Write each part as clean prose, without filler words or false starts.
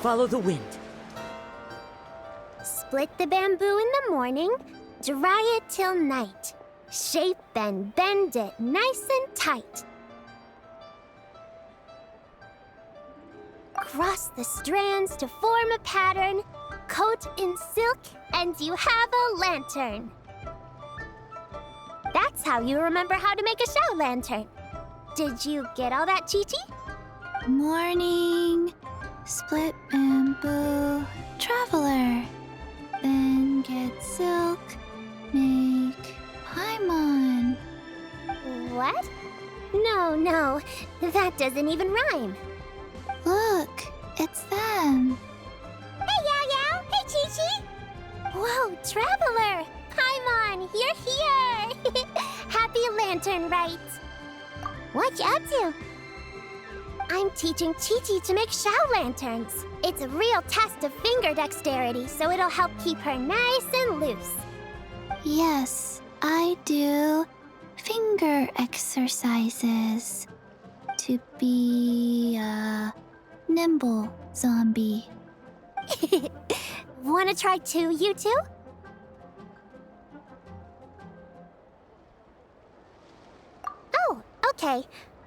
Follow the wind. Split the bamboo in the morning, dry it till night. Shape and bend it nice and tight. Cross the strands to form a pattern, coat in silk, and you have a lantern. That's how you remember how to make a show lantern. Did you get all that, Chi-Chi? Morning, split bamboo, traveler. Then get silk, make paimon. What? No, that doesn't even rhyme. Look, it's them. Hey, Yao Yao! Hey, Chi-Chi! Whoa, Traveler! Paimon, you're here! Happy lantern rites! What you up to? I'm teaching Chi-Chi to make show lanterns. It's a real test of finger dexterity, so it'll help keep her nice and loose. Yes, I do finger exercises to be a nimble zombie. Wanna try too, you two? Oh, okay.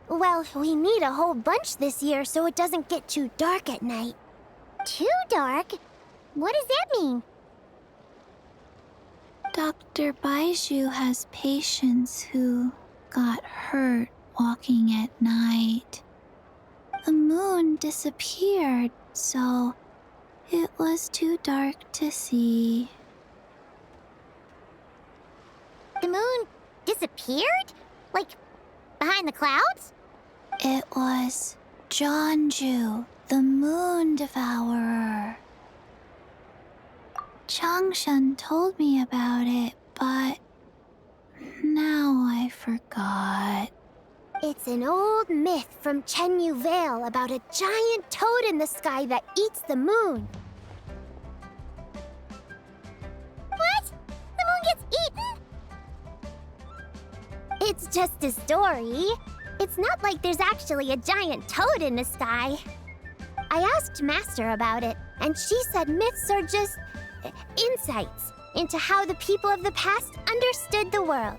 Well, we need a whole bunch this year so it doesn't get too dark at night. Too dark? What does that mean? Dr. Baiju has patients who got hurt walking at night. The moon disappeared, so it was too dark to see. The moon disappeared? Like, behind the clouds? It was Jeonju, the moon devourer. Changshan told me about it, but now I forgot. It's an old myth from Chenyu Vale about a giant toad in the sky that eats the moon. What? The moon gets eaten? It's just a story. It's not like there's actually a giant toad in the sky. I asked Master about it, and she said myths are just insights into how the people of the past understood the world.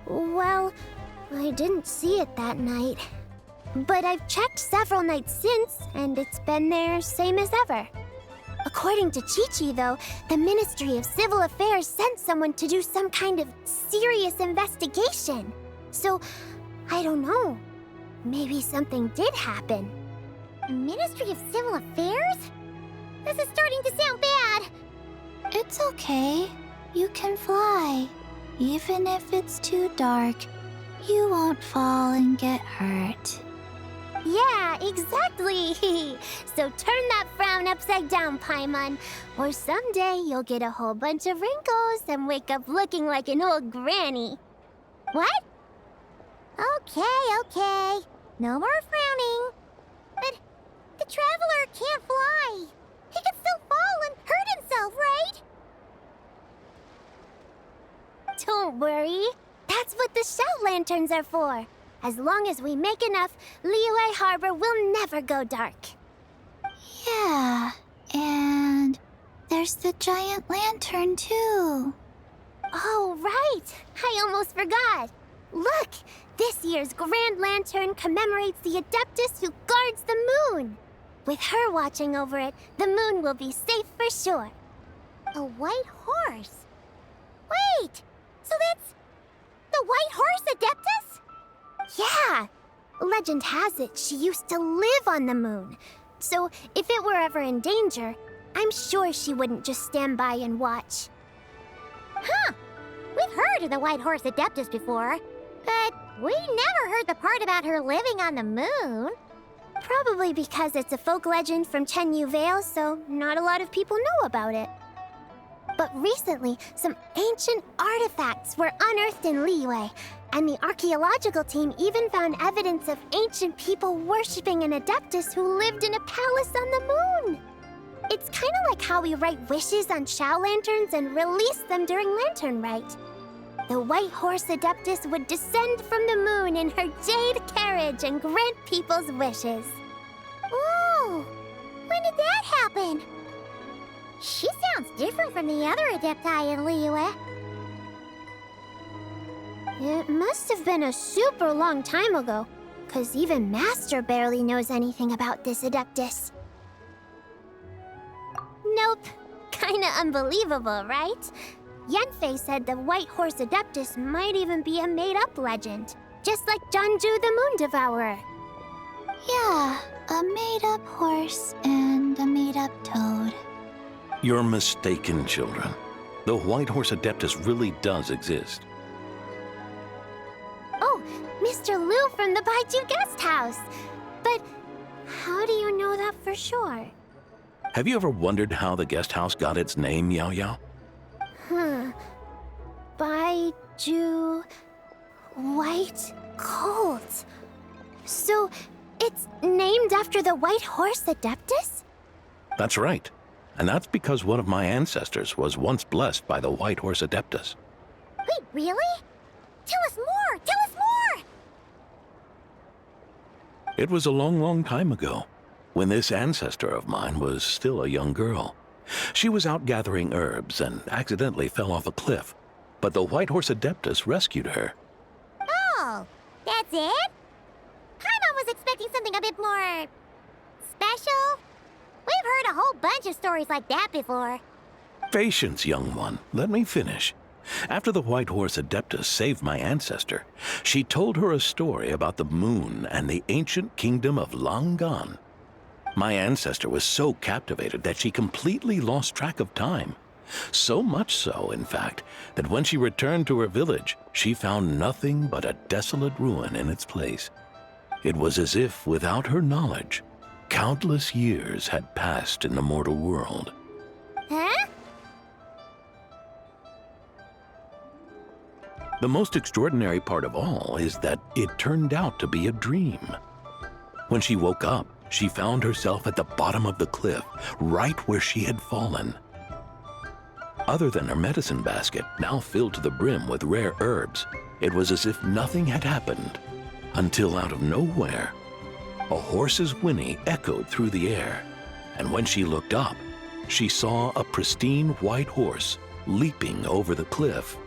Well, I didn't see it that night. But I've checked several nights since, and it's been there same as ever. According to Chi-Chi, though, the Ministry of Civil Affairs sent someone to do some kind of serious investigation. So, I don't know. Maybe something did happen. The Ministry of Civil Affairs? This is starting to sound bad. It's okay. You can fly. Even if it's too dark, you won't fall and get hurt. Yeah, exactly. So turn that frown upside down, Paimon. Or someday you'll get a whole bunch of wrinkles and wake up looking like an old granny. What? Okay. No more frowning. But the Traveler can't fly. He could still fall and hurt himself, right? Don't worry. That's what the shout lanterns are for. As long as we make enough, Liyue Harbor will never go dark. Yeah, and there's the giant lantern too. Oh, right. I almost forgot. Look, this year's Grand Lantern commemorates the Adeptus who guards the moon. With her watching over it, the moon will be safe for sure. A white horse? Wait, so that's the White Horse Adeptus? Yeah! Legend has it she used to live on the moon. So if it were ever in danger, I'm sure she wouldn't just stand by and watch. Huh! We've heard of the White Horse Adeptus before, but we never heard the part about her living on the moon. Probably because it's a folk legend from Chenyu Vale, so not a lot of people know about it. But recently, some ancient artifacts were unearthed in Liyue, And the archaeological team even found evidence of ancient people worshipping an Adeptus who lived in a palace on the moon. It's kind of like how we write wishes on Shao lanterns and release them during Lantern Rite. The White Horse Adeptus would descend from the moon in her jade carriage and grant people's wishes. Ooh, when did that happen? She sounds different from the other Adepti in Liyue. It must have been a super long time ago, 'cause even Master barely knows anything about this Adeptus. Nope. Kinda unbelievable, right? Yanfei said the White Horse Adeptus might even be a made-up legend, just like Janju the Moon Devourer. Yeah, a made-up horse and a made-up toad. You're mistaken, children. The White Horse Adeptus really does exist. Oh, Mr. Liu from the Baiju Guest House. But how do you know that for sure? Have you ever wondered how the guest house got its name, Yao Yao? Baiju... White Colt. So, it's named after the White Horse Adeptus? That's right. And that's because one of my ancestors was once blessed by the White Horse Adeptus. Wait, really? Tell us more! Tell us more! It was a long, long time ago, when this ancestor of mine was still a young girl. She was out gathering herbs and accidentally fell off a cliff, but the White Horse Adeptus rescued her. Oh, that's it? Paimon was expecting something a bit more... special? We've heard a whole bunch of stories like that before. Patience, young one. Let me finish. After the White Horse Adeptus saved my ancestor, she told her a story about the moon and the ancient kingdom of Langan. My ancestor was so captivated that she completely lost track of time. So much so, in fact, that when she returned to her village, she found nothing but a desolate ruin in its place. It was as if, without her knowledge, countless years had passed in the mortal world. Huh? The most extraordinary part of all is that it turned out to be a dream. When she woke up, she found herself at the bottom of the cliff, right where she had fallen. Other than her medicine basket, now filled to the brim with rare herbs, it was as if nothing had happened, until out of nowhere, a horse's whinny echoed through the air, and when she looked up, she saw a pristine white horse leaping over the cliff.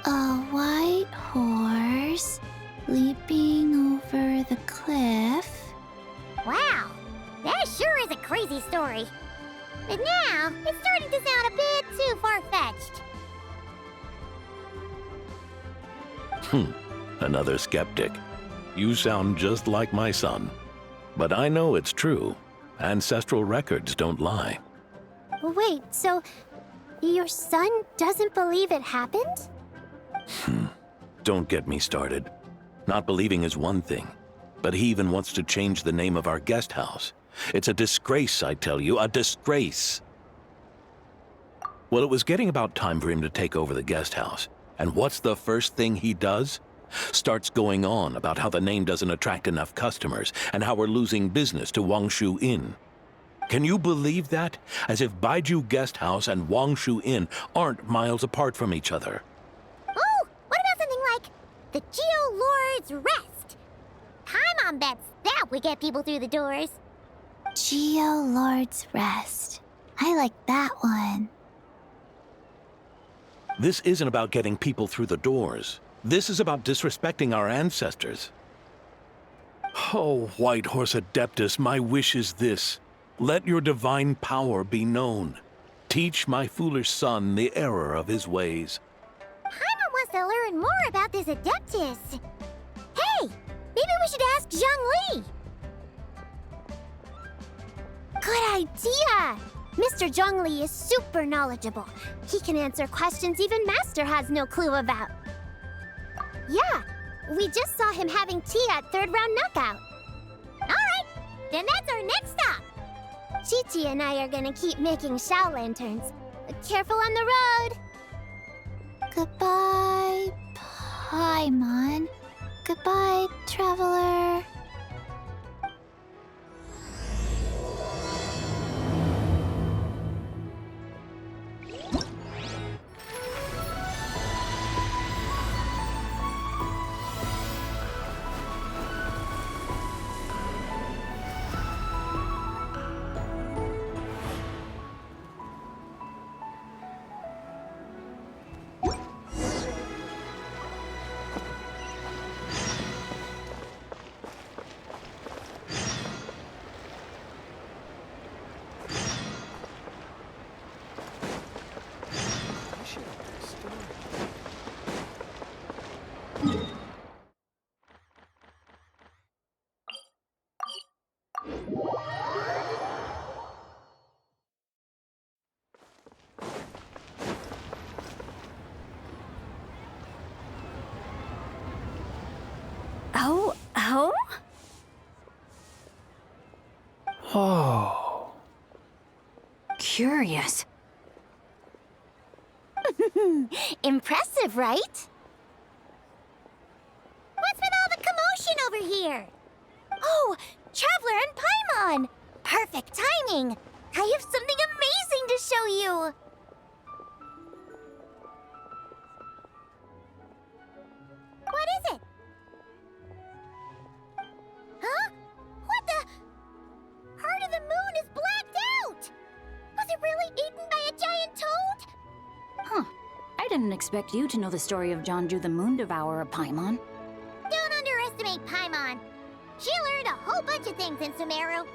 A white horse leaping over the cliff. Wow, that sure is a crazy story. But now, it's starting to sound a bit too far-fetched. Another skeptic. You sound just like my son. But I know it's true. Ancestral records don't lie. Wait, so your son doesn't believe it happened? Don't get me started. Not believing is one thing, but he even wants to change the name of our guest house. It's a disgrace, I tell you, a disgrace. Well, it was getting about time for him to take over the guest house. And what's the first thing he does? Starts going on about how the name doesn't attract enough customers and how we're losing business to Wangshu Inn. Can you believe that? As if Baiju Guest House and Wangshu Inn aren't miles apart from each other. Oh, what about something like the Geo Lord's Rest? Paimon bets that would get people through the doors. Geo Lord's Rest. I like that one. This isn't about getting people through the doors. This is about disrespecting our ancestors. Oh, White Horse Adeptus, my wish is this. Let your divine power be known. Teach my foolish son the error of his ways. Paimon wants to learn more about this Adeptus. Hey, maybe we should ask Zhang Li. Good idea! Mr. Zhongli is super knowledgeable. He can answer questions even Master has no clue about. Yeah, we just saw him having tea at third round knockout. All right, then that's our next stop. Chi-Chi and I are gonna keep making Shao lanterns. Careful on the road! Goodbye, Paimon. Goodbye, traveler. Oh? Oh. Curious. Impressive, right? What's with all the commotion over here? Oh, Traveler and Paimon! Perfect timing! I have something amazing to show you! What is it? Huh? What the? Heart of the Moon is blacked out! Was it really eaten by a giant toad? Huh. I didn't expect you to know the story of Jonju the Moon Devourer, Paimon. Don't underestimate Paimon. She learned a whole bunch of things in Sumeru.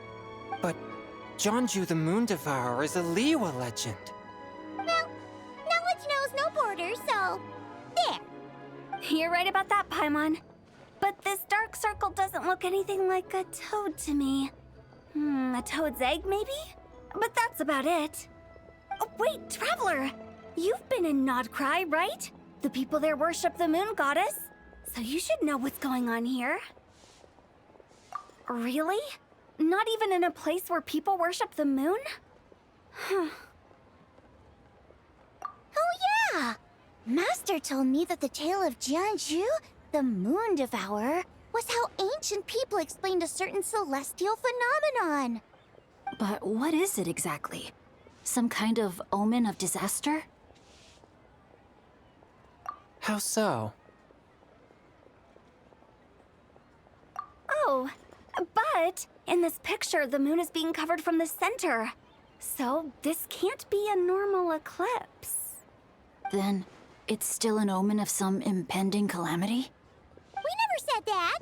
But Jonju the Moon Devourer is a Liyue legend. Well, knowledge knows no borders, so there. You're right about that, Paimon. But this dark circle doesn't look anything like a toad to me. A toad's egg, maybe? But that's about it. Oh, wait, Traveler! You've been in Nodcry, right? The people there worship the moon goddess. So you should know what's going on here. Really? Not even in a place where people worship the moon? Oh yeah! Master told me that the tale of Jianzhu, the Moon Devourer, was how ancient people explained a certain celestial phenomenon. But what is it exactly? Some kind of omen of disaster? How so? Oh, but in this picture, the moon is being covered from the center. So this can't be a normal eclipse. Then it's still an omen of some impending calamity? We never said that.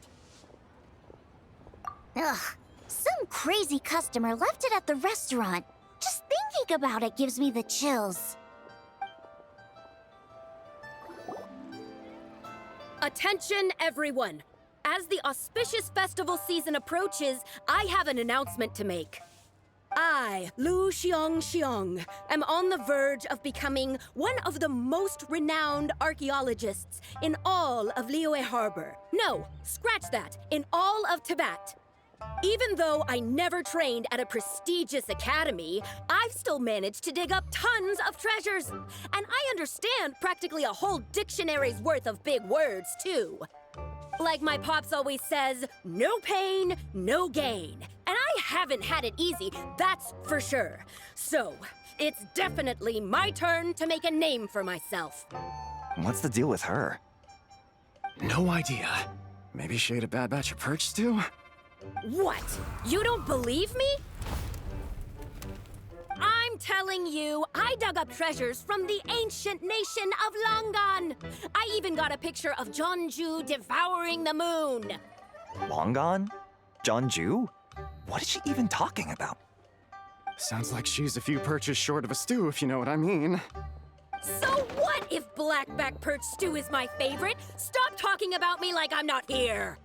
Ugh, some crazy customer left it at the restaurant. Just thinking about it gives me the chills. Attention, everyone! As the auspicious festival season approaches, I have an announcement to make. I, Lu Xiong, am on the verge of becoming one of the most renowned archaeologists in all of Liyue Harbor. No, scratch that, in all of Tibet. Even though I never trained at a prestigious academy, I've still managed to dig up tons of treasures. And I understand practically a whole dictionary's worth of big words, too. Like my pops always says, no pain, no gain. And I haven't had it easy, that's for sure. So, it's definitely my turn to make a name for myself. What's the deal with her? No idea. Maybe she ate a bad batch of perch stew? What? You don't believe me? I'm telling you, I dug up treasures from the ancient nation of Longan. I even got a picture of Jonju devouring the moon. Long gone? Jonju? What is she even talking about? Sounds like she's a few perches short of a stew, if you know what I mean. So what if blackback perch stew is my favorite? Stop talking about me like I'm not here.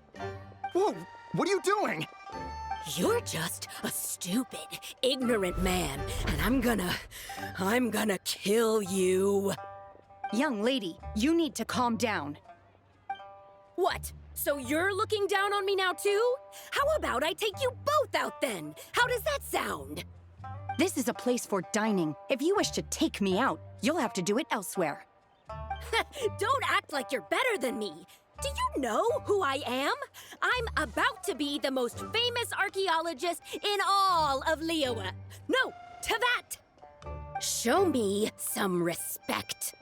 Whoa, what are you doing? You're just a stupid, ignorant man, and I'm gonna kill you. Young lady, you need to calm down. What? So you're looking down on me now too? How about I take you both out then? How does that sound? This is a place for dining. If you wish to take me out, you'll have to do it elsewhere. Don't act like you're better than me. Do you know who I am? I'm about to be the most famous archaeologist in all of Liyue. No, Tevat! Show me some respect.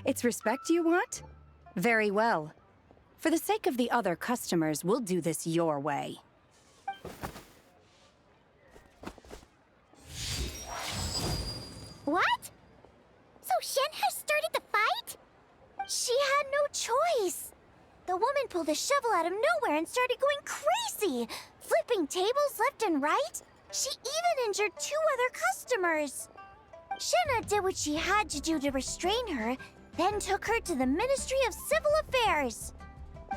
It's respect you want? Very well. For the sake of the other customers, we'll do this your way. What? So Shen has started the fight? She had no choice. The woman pulled a shovel out of nowhere and started going crazy, flipping tables left and right. She even injured 2 other customers. Shenna did what she had to do to restrain her, then took her to the Ministry of Civil Affairs.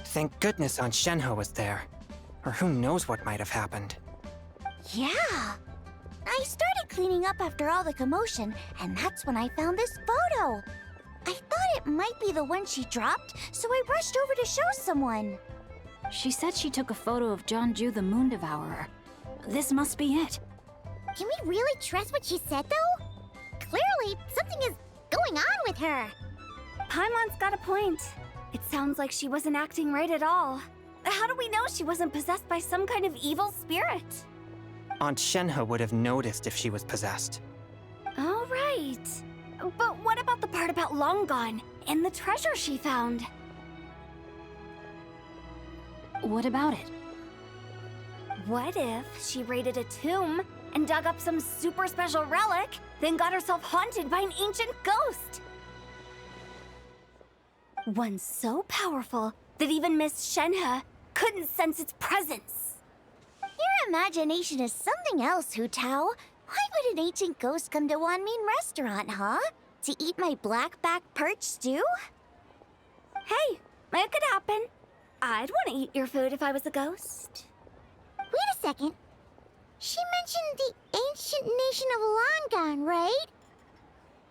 Thank goodness Aunt Shenhe was there. Or who knows what might have happened. Yeah. I started cleaning up after all the commotion, and that's when I found this photo. I thought it might be the one she dropped, so I rushed over to show someone. She said she took a photo of Jeonju the Moon Devourer. This must be it. Can we really trust what she said, though? Clearly, something is going on with her. Paimon's got a point. It sounds like she wasn't acting right at all. How do we know she wasn't possessed by some kind of evil spirit? Aunt Shenhe would have noticed if she was possessed. All right. But what about the part about Long Gone and the treasure she found? What about it? What if she raided a tomb and dug up some super special relic, then got herself haunted by an ancient ghost? One so powerful that even Miss Shenhe couldn't sense its presence. Your imagination is something else, Hu Tao. Why would an ancient ghost come to Wanmin restaurant, huh? To eat my blackback perch stew? Hey, it could happen. I'd want to eat your food if I was a ghost. Wait a second. She mentioned the ancient nation of Longon, right?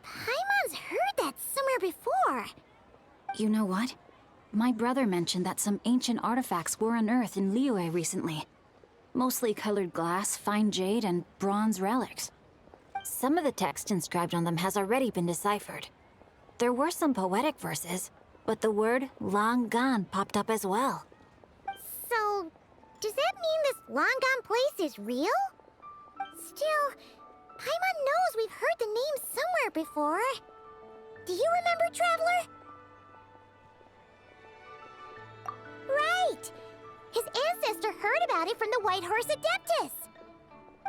Paimon's heard that somewhere before. You know what? My brother mentioned that some ancient artifacts were unearthed in Liyue recently. Mostly colored glass, fine jade, and bronze relics. Some of the text inscribed on them has already been deciphered. There were some poetic verses, but the word long gone popped up as well. So, does that mean this Longon place is real? Still, Paimon knows we've heard the name somewhere before. Do you remember, Traveler? Right! His ancestor heard about it from the White Horse Adeptus.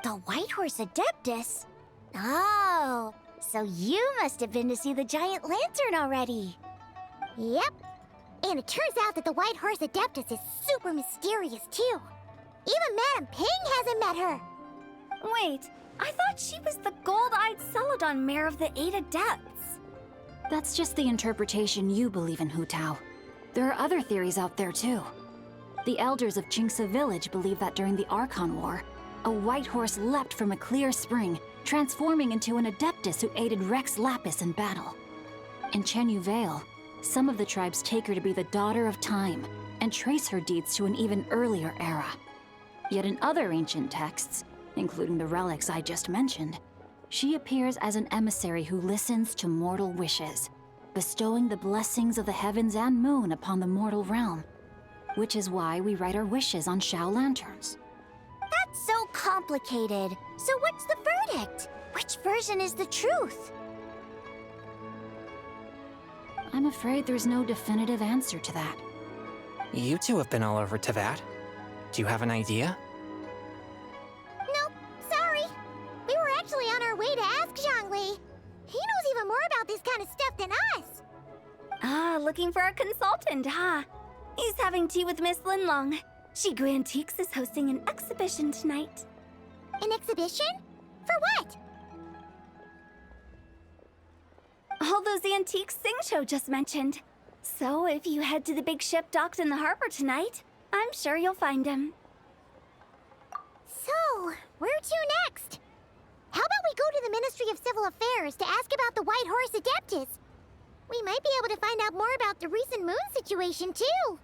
The White Horse Adeptus? Oh, so you must have been to see the giant lantern already. Yep. And it turns out that the White Horse Adeptus is super mysterious, too. Even Madame Ping hasn't met her. Wait, I thought she was the gold-eyed Celadon mare of the 8 Adepts. That's just the interpretation you believe in, Hu Tao. There are other theories out there, too. The elders of Qingce village believe that during the Archon War, a white horse leapt from a clear spring, transforming into an Adeptus who aided Rex Lapis in battle. In Chenyu Vale, some of the tribes take her to be the daughter of time and trace her deeds to an even earlier era. Yet in other ancient texts, including the relics I just mentioned, she appears as an emissary who listens to mortal wishes, bestowing the blessings of the heavens and moon upon the mortal realm, which is why we write our wishes on Shao lanterns. That's so complicated. So what's the verdict? Which version is the truth? I'm afraid there's no definitive answer to that. You two have been all over Tevat. Do you have an idea? Nope, sorry. We were actually on our way to ask Zhongli. He knows even more about this kind of stuff than us. Ah, looking for a consultant, huh? He's having tea with Miss Linlong. Shigu Antiques is hosting an exhibition tonight. An exhibition? For what? All those antiques Sing Show just mentioned. So if you head to the big ship docked in the harbor tonight, I'm sure you'll find him. So, where to next? How about we go to the Ministry of Civil Affairs to ask about the White Horse Adeptus? We might be able to find out more about the recent moon situation, too.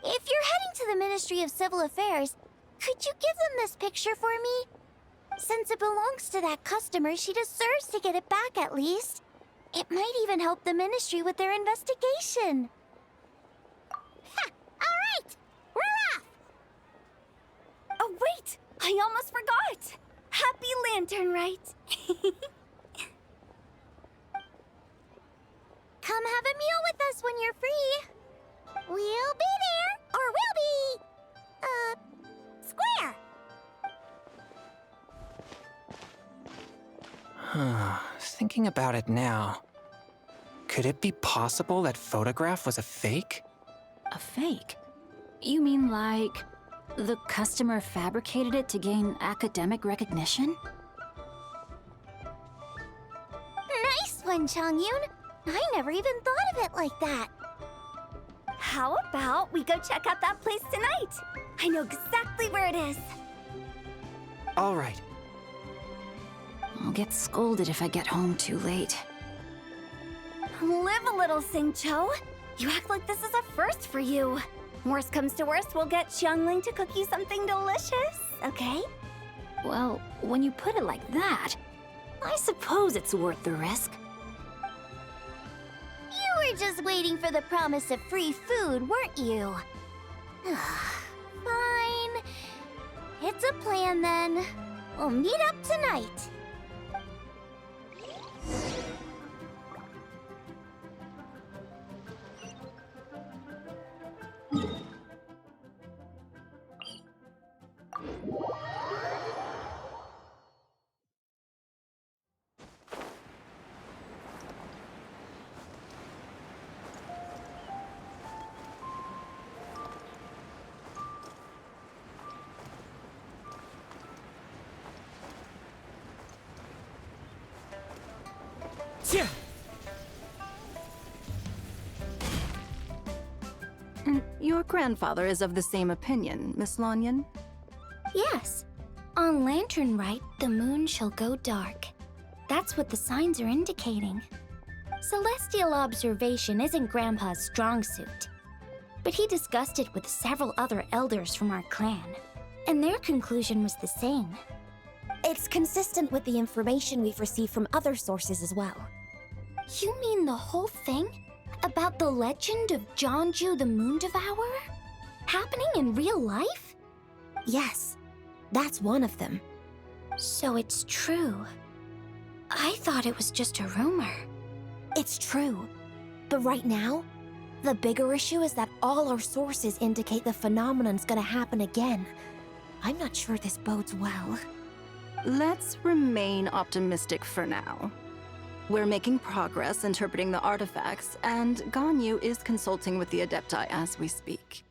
If you're heading to the Ministry of Civil Affairs, could you give them this picture for me? Since it belongs to that customer, she deserves to get it back at least. It might even help the Ministry with their investigation. Ha! All right! We're off! Oh, wait! I almost forgot! Happy Lanternlit! Come have a meal with us when you're free. We'll be there, or we'll be... square. Thinking about it now, could it be possible that photograph was a fake? A fake? You mean like the customer fabricated it to gain academic recognition? Nice one, Changyun. I never even thought of it like that. How about we go check out that place tonight? I know exactly where it is. All right. I'll get scolded if I get home too late. Live a little, Singcho. You act like this is a first for you. Worst comes to worst, we'll get Xiangling to cook you something delicious, okay? Well, when you put it like that, I suppose it's worth the risk. You were just waiting for the promise of free food, weren't you? Fine. It's a plan then. We'll meet up tonight. Your grandfather is of the same opinion, Miss Lanyan. Yes. On Lanternlit, the moon shall go dark. That's what the signs are indicating. Celestial observation isn't Grandpa's strong suit. But he discussed it with several other elders from our clan, and their conclusion was the same. It's consistent with the information we've received from other sources as well. You mean the whole thing? About the legend of Jianzhu the Moon Devourer? Happening in real life? Yes, that's one of them. So it's true. I thought it was just a rumor. It's true. But right now, the bigger issue is that all our sources indicate the phenomenon's gonna happen again. I'm not sure this bodes well. Let's remain optimistic for now. We're making progress interpreting the artifacts, and Ganyu is consulting with the Adepti as we speak.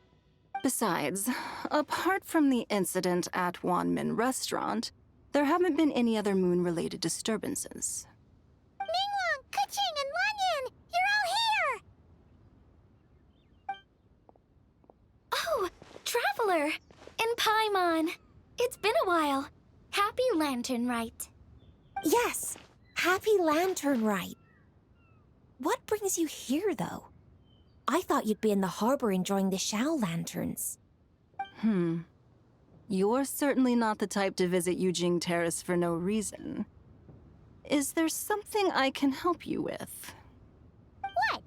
Besides, apart from the incident at Wanmin Restaurant, there haven't been any other moon-related disturbances. Ningguang, Keqing, and Lanyan! You're all here! Oh, Traveler! And Paimon! It's been a while. Happy Lanternlit. Yes, happy Lanternlit. What brings you here, though? I thought you'd be in the harbor enjoying the Shao lanterns. You're certainly not the type to visit Yujing Terrace for no reason. Is there something I can help you with? What?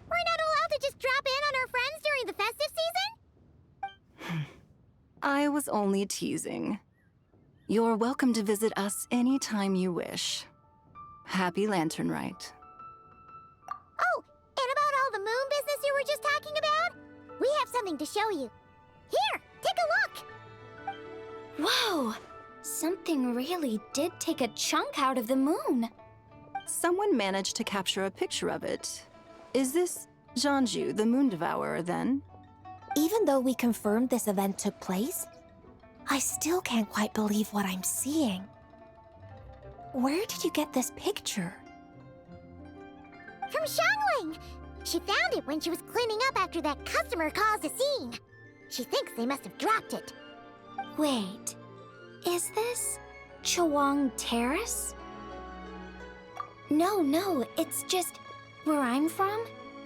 We're not allowed to just drop in on our friends during the festive season? I was only teasing. You're welcome to visit us anytime you wish. Happy Lanternlit. Oh, and about all the moon business you were just talking about? We have something to show you. Here, take a look! Whoa! Something really did take a chunk out of the moon. Someone managed to capture a picture of it. Is this Jianzhu, the Moon Devourer, then? Even though we confirmed this event took place, I still can't quite believe what I'm seeing. Where did you get this picture? From Xiangling! She found it when she was cleaning up after that customer caused a scene. She thinks they must have dropped it. Wait, is this Chuang Terrace? No, it's just where I'm from.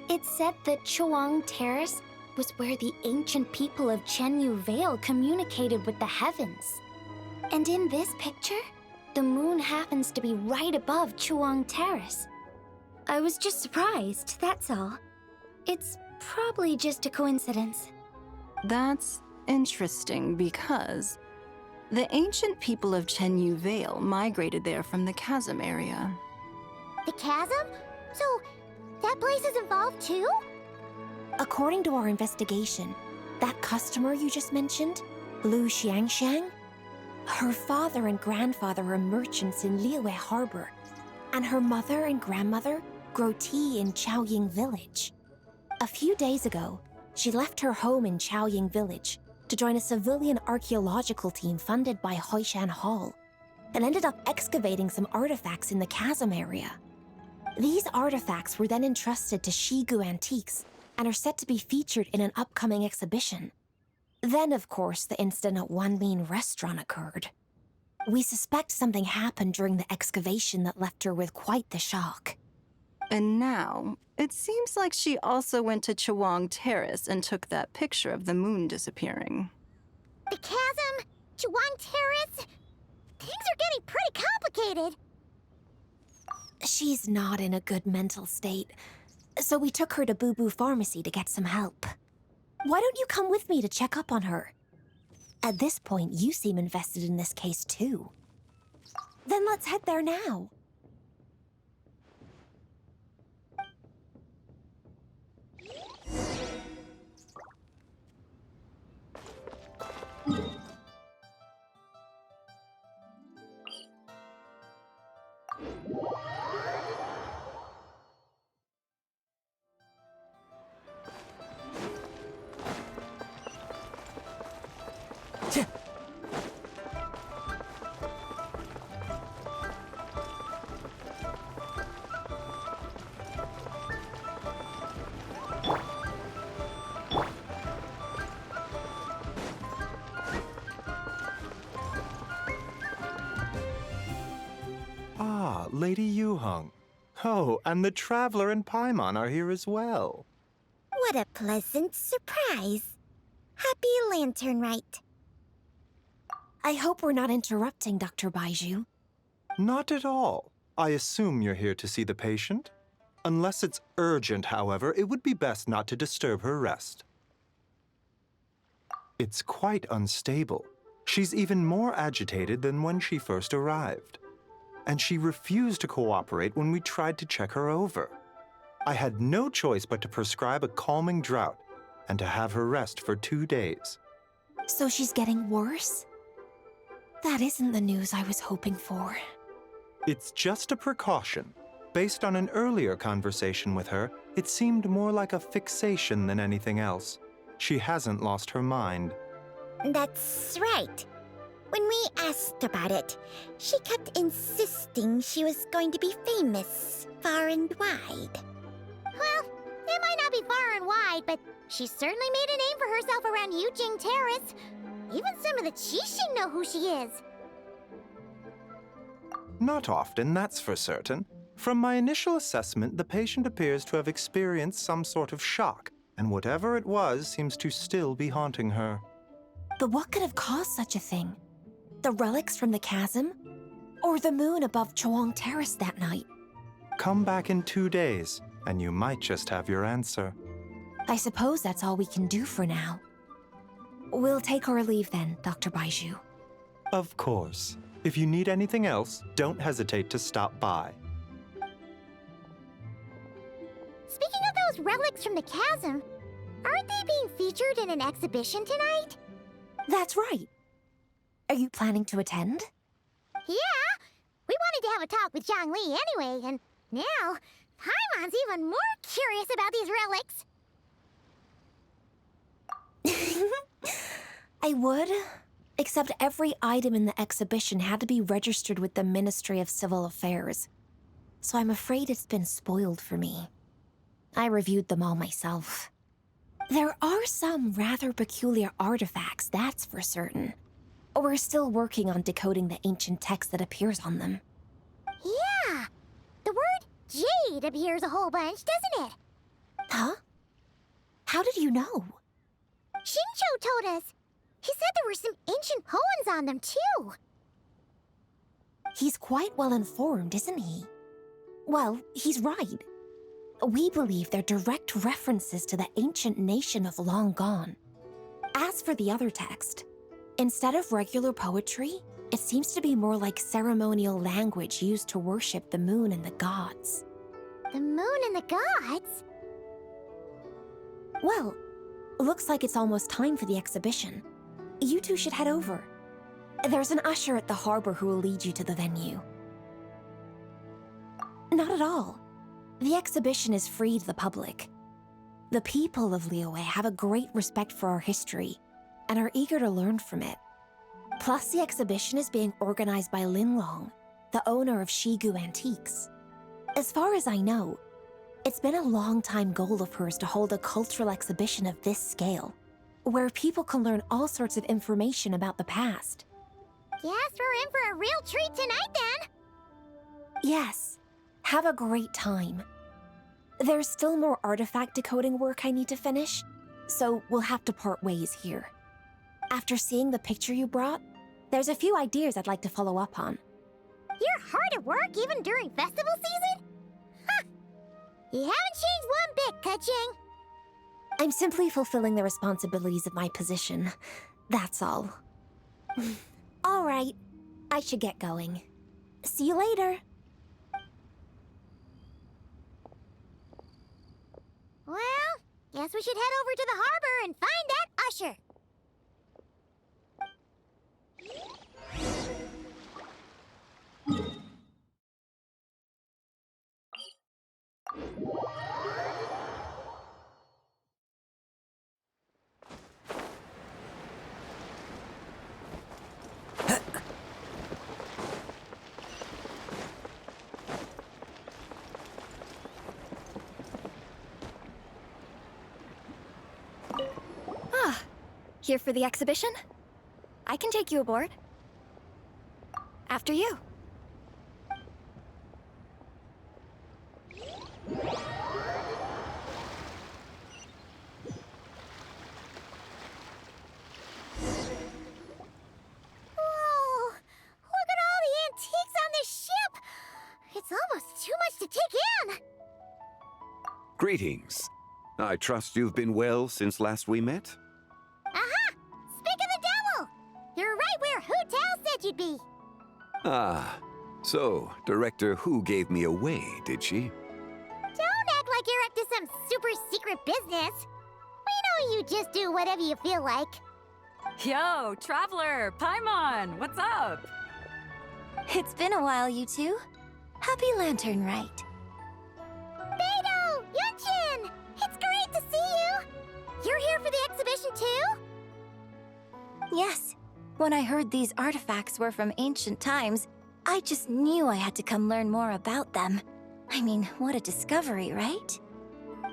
It said that Chuang Terrace was where the ancient people of Chenyu Vale communicated with the heavens. And in this picture, the moon happens to be right above Chuang Terrace. I was just surprised, that's all. It's probably just a coincidence. That's interesting because the ancient people of Chenyu Vale migrated there from the chasm area. The chasm? So, that place is involved too? According to our investigation, that customer you just mentioned, Lu Xiangxiang, her father and grandfather are merchants in Liyue Harbor, and her mother and grandmother grow tea in Chaoying Village. A few days ago, she left her home in Chaoying Village to join a civilian archaeological team funded by Hoishan Hall, and ended up excavating some artifacts in the chasm area. These artifacts were then entrusted to Shigu Antiques and are set to be featured in an upcoming exhibition. Then, of course, the incident at Wanlin Restaurant occurred. We suspect something happened during the excavation that left her with quite the shock. And now, it seems like she also went to Chawang Terrace and took that picture of the moon disappearing. The chasm? Chawang Terrace? Things are getting pretty complicated. She's not in a good mental state, so we took her to Boo Boo Pharmacy to get some help. Why don't you come with me to check up on her? At this point, you seem invested in this case too. Then let's head there now. Ah, Lady Yuheng. Oh, and the Traveler and Paimon are here as well. What a pleasant surprise. Happy Lanternlit. I hope we're not interrupting, Dr. Baiju. Not at all. I assume you're here to see the patient? Unless it's urgent, however, it would be best not to disturb her rest. It's quite unstable. She's even more agitated than when she first arrived. And she refused to cooperate when we tried to check her over. I had no choice but to prescribe a calming draught and to have her rest for 2 days. So she's getting worse? That isn't the news I was hoping for. It's just a precaution. Based on an earlier conversation with her, it seemed more like a fixation than anything else. She hasn't lost her mind. That's right. When we asked about it, she kept insisting she was going to be famous far and wide. Well, it might not be far and wide, but she certainly made a name for herself around Yujing Terrace. Even some of the Qixing know who she is. Not often, that's for certain. From my initial assessment, the patient appears to have experienced some sort of shock, and whatever it was seems to still be haunting her. But what could have caused such a thing? The relics from the chasm? Or the moon above Chawang Terrace that night? Come back in 2 days, and you might just have your answer. I suppose that's all we can do for now. We'll take our leave then, Dr. Baiju. Of course. If you need anything else, don't hesitate to stop by. Speaking of those relics from the chasm, aren't they being featured in an exhibition tonight? That's right. Are you planning to attend? Yeah! We wanted to have a talk with Zhangli anyway, and now Paimon's even more curious about these relics. I would, except every item in the exhibition had to be registered with the Ministry of Civil Affairs. So I'm afraid it's been spoiled for me. I reviewed them all myself. There are some rather peculiar artifacts, that's for certain. We're still working on decoding the ancient text that appears on them. Yeah! The word jade appears a whole bunch, doesn't it? Huh? How did you know? Shincho told us. He said there were some ancient poems on them, too. He's quite well informed, isn't he? Well, he's right. We believe they're direct references to the ancient nation of long gone. As for the other text, instead of regular poetry, it seems to be more like ceremonial language used to worship the moon and the gods. The moon and the gods? Well, looks like it's almost time for the exhibition. You two should head over. There's an usher at the harbor who will lead you to the venue. Not at all. The exhibition is free to the public. The people of Liyue have a great respect for our history and are eager to learn from it. Plus, the exhibition is being organized by Linlong, the owner of Shigu Antiques. As far as I know, it's been a long-time goal of hers to hold a cultural exhibition of this scale, where people can learn all sorts of information about the past. Guess we're in for a real treat tonight, then! Yes, have a great time. There's still more artifact decoding work I need to finish, so we'll have to part ways here. After seeing the picture you brought, there's a few ideas I'd like to follow up on. You're hard at work even during festival season? Huh! You haven't changed one bit, Keqing. I'm simply fulfilling the responsibilities of my position. That's all. All right, I should get going. See you later. Well, guess we should head over to the harbor and find that usher. Here for the exhibition? I can take you aboard. After you. Whoa! Look at all the antiques on this ship! It's almost too much to take in! Greetings. I trust you've been well since last we met? Aha! Speak of the devil! You're right where Hu Tao said you'd be! Ah, so Director Hu gave me away, did she? Don't act like you're up to some super secret business! We know you just do whatever you feel like. Yo, Traveler! Paimon! What's up? It's been a while, you two. Happy Lanternlit. Beidou! Yunchin! It's great to see you! You're here for the exhibition too? Yes. When I heard these artifacts were from ancient times, I just knew I had to come learn more about them. I mean, what a discovery, right?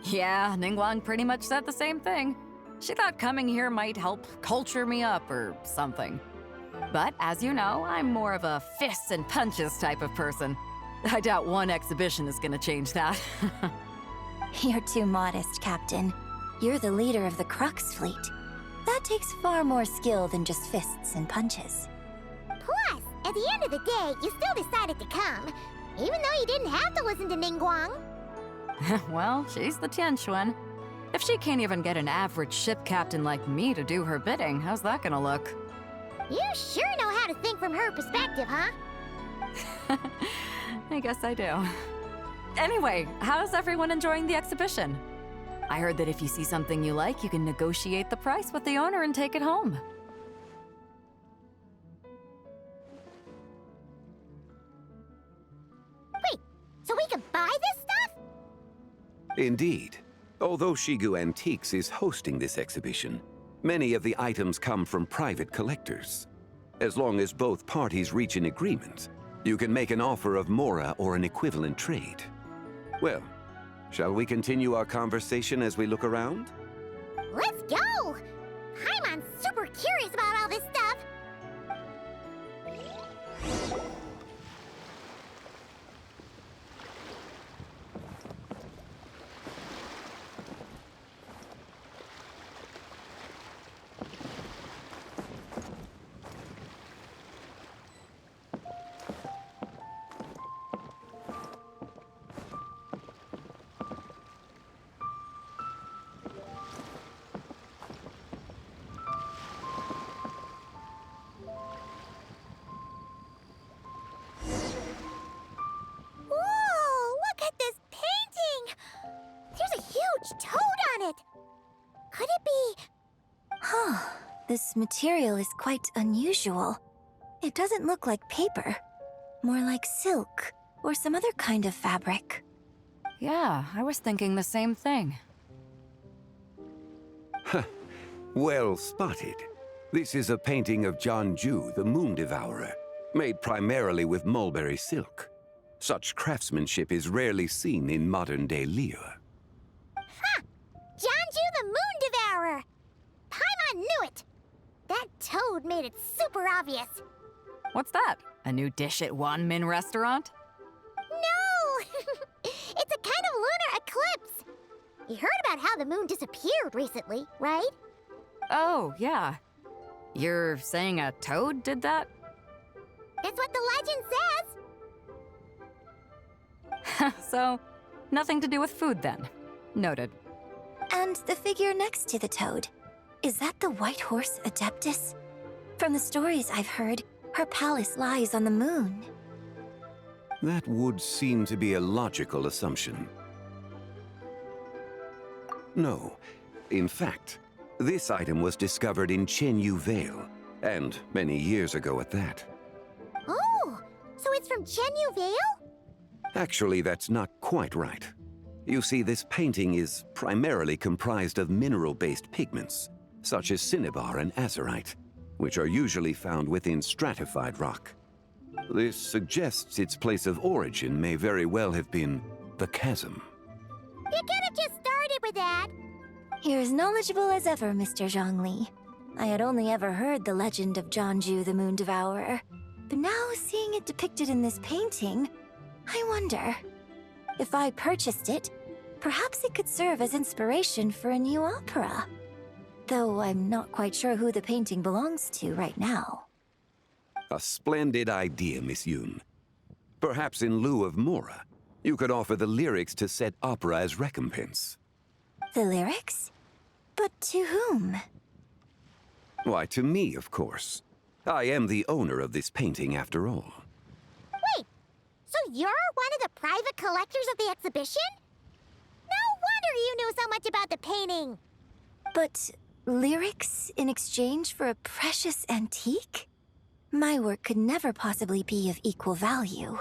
Yeah, Ningguang pretty much said the same thing. She thought coming here might help culture me up or something. But as you know, I'm more of a fists and punches type of person. I doubt one exhibition is gonna change that. You're too modest, Captain. You're the leader of the Crux fleet. That takes far more skill than just fists and punches. Plus, at the end of the day, you still decided to come, even though you didn't have to listen to Ningguang. Well, she's the Tianquan. If she can't even get an average ship captain like me to do her bidding, how's that gonna look? You sure know how to think from her perspective, huh? I guess I do. Anyway, how's everyone enjoying the exhibition? I heard that if you see something you like, you can negotiate the price with the owner and take it home. Wait, so we can buy this stuff? Indeed. Although Shigu Antiques is hosting this exhibition, many of the items come from private collectors. As long as both parties reach an agreement, you can make an offer of mora or an equivalent trade. Well, shall we continue our conversation as we look around? Let's go! Paimon's super curious about all this stuff. This material is quite unusual. It doesn't look like paper. More like silk, or some other kind of fabric. Yeah, I was thinking the same thing. Well spotted. This is a painting of Jianju, the Moon Devourer, made primarily with mulberry silk. Such craftsmanship is rarely seen in modern-day Liyue. Ha! Jianju the Moon Devourer! Paimon knew it! That toad made it super obvious. What's that? A new dish at Wanmin restaurant? No! It's a kind of lunar eclipse. You heard about how the moon disappeared recently, right? Oh, yeah. You're saying a toad did that? That's what the legend says. So, nothing to do with food then. Noted. And the figure next to the toad. Is that the White Horse Adeptus? From the stories I've heard, her palace lies on the moon. That would seem to be a logical assumption. No. In fact, this item was discovered in Chenyu Vale, and many years ago at that. Oh, so it's from Chenyu Vale? Actually, that's not quite right. You see, this painting is primarily comprised of mineral-based pigments, such as cinnabar and azurite, which are usually found within stratified rock. This suggests its place of origin may very well have been the chasm. You could have just started with that. You're as knowledgeable as ever, Mr. Zhongli. I had only ever heard the legend of Jianju the Moon Devourer, but now seeing it depicted in this painting, I wonder. If I purchased it, perhaps it could serve as inspiration for a new opera. Though I'm not quite sure who the painting belongs to right now. A splendid idea, Miss Yoon. Perhaps in lieu of Mora, you could offer the lyrics to said opera as recompense. The lyrics? But to whom? Why, to me, of course. I am the owner of this painting, after all. Wait, so you're one of the private collectors of the exhibition? No wonder you knew so much about the painting. But lyrics in exchange for a precious antique? My work could never possibly be of equal value.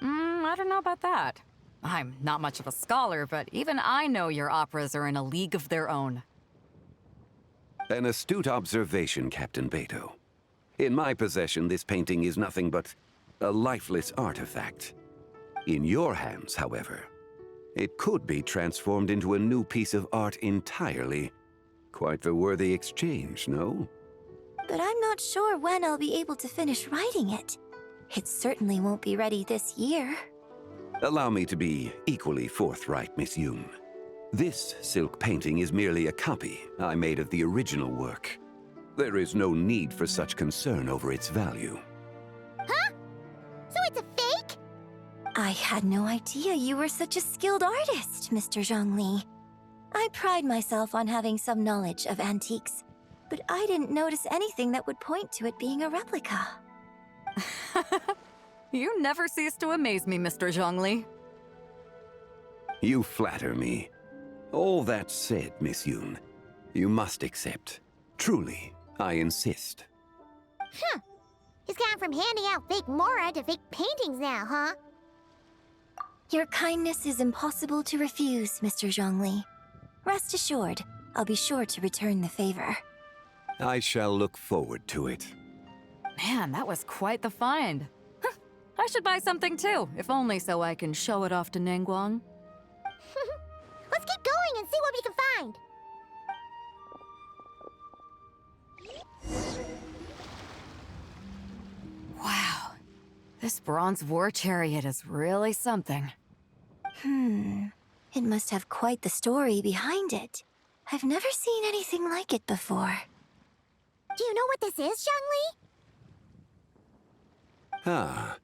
I don't know about that. I'm not much of a scholar, but even I know your operas are in a league of their own. An astute observation, Captain Beto. In my possession, this painting is nothing but a lifeless artifact. In your hands, however, it could be transformed into a new piece of art entirely. Quite the worthy exchange, no? But I'm not sure when I'll be able to finish writing it. It certainly won't be ready this year. Allow me to be equally forthright, Miss Yoon. This silk painting is merely a copy I made of the original work. There is no need for such concern over its value. Huh? So it's a fake? I had no idea you were such a skilled artist, Mr. Zhongli. I pride myself on having some knowledge of antiques, but I didn't notice anything that would point to it being a replica. You never cease to amaze me, Mr. Zhongli. You flatter me. All that said, Miss Yoon, you must accept. Truly, I insist. Huh. He's gone from handing out fake Mora to fake paintings now, huh? Your kindness is impossible to refuse, Mr. Zhongli. Rest assured, I'll be sure to return the favor. I shall look forward to it. Man, that was quite the find. I should buy something too, if only so I can show it off to Ningguang. Let's keep going and see what we can find. Wow, this bronze war chariot is really something. It must have quite the story behind it. I've never seen anything like it before. Do you know what this is, Zhongli? Ah.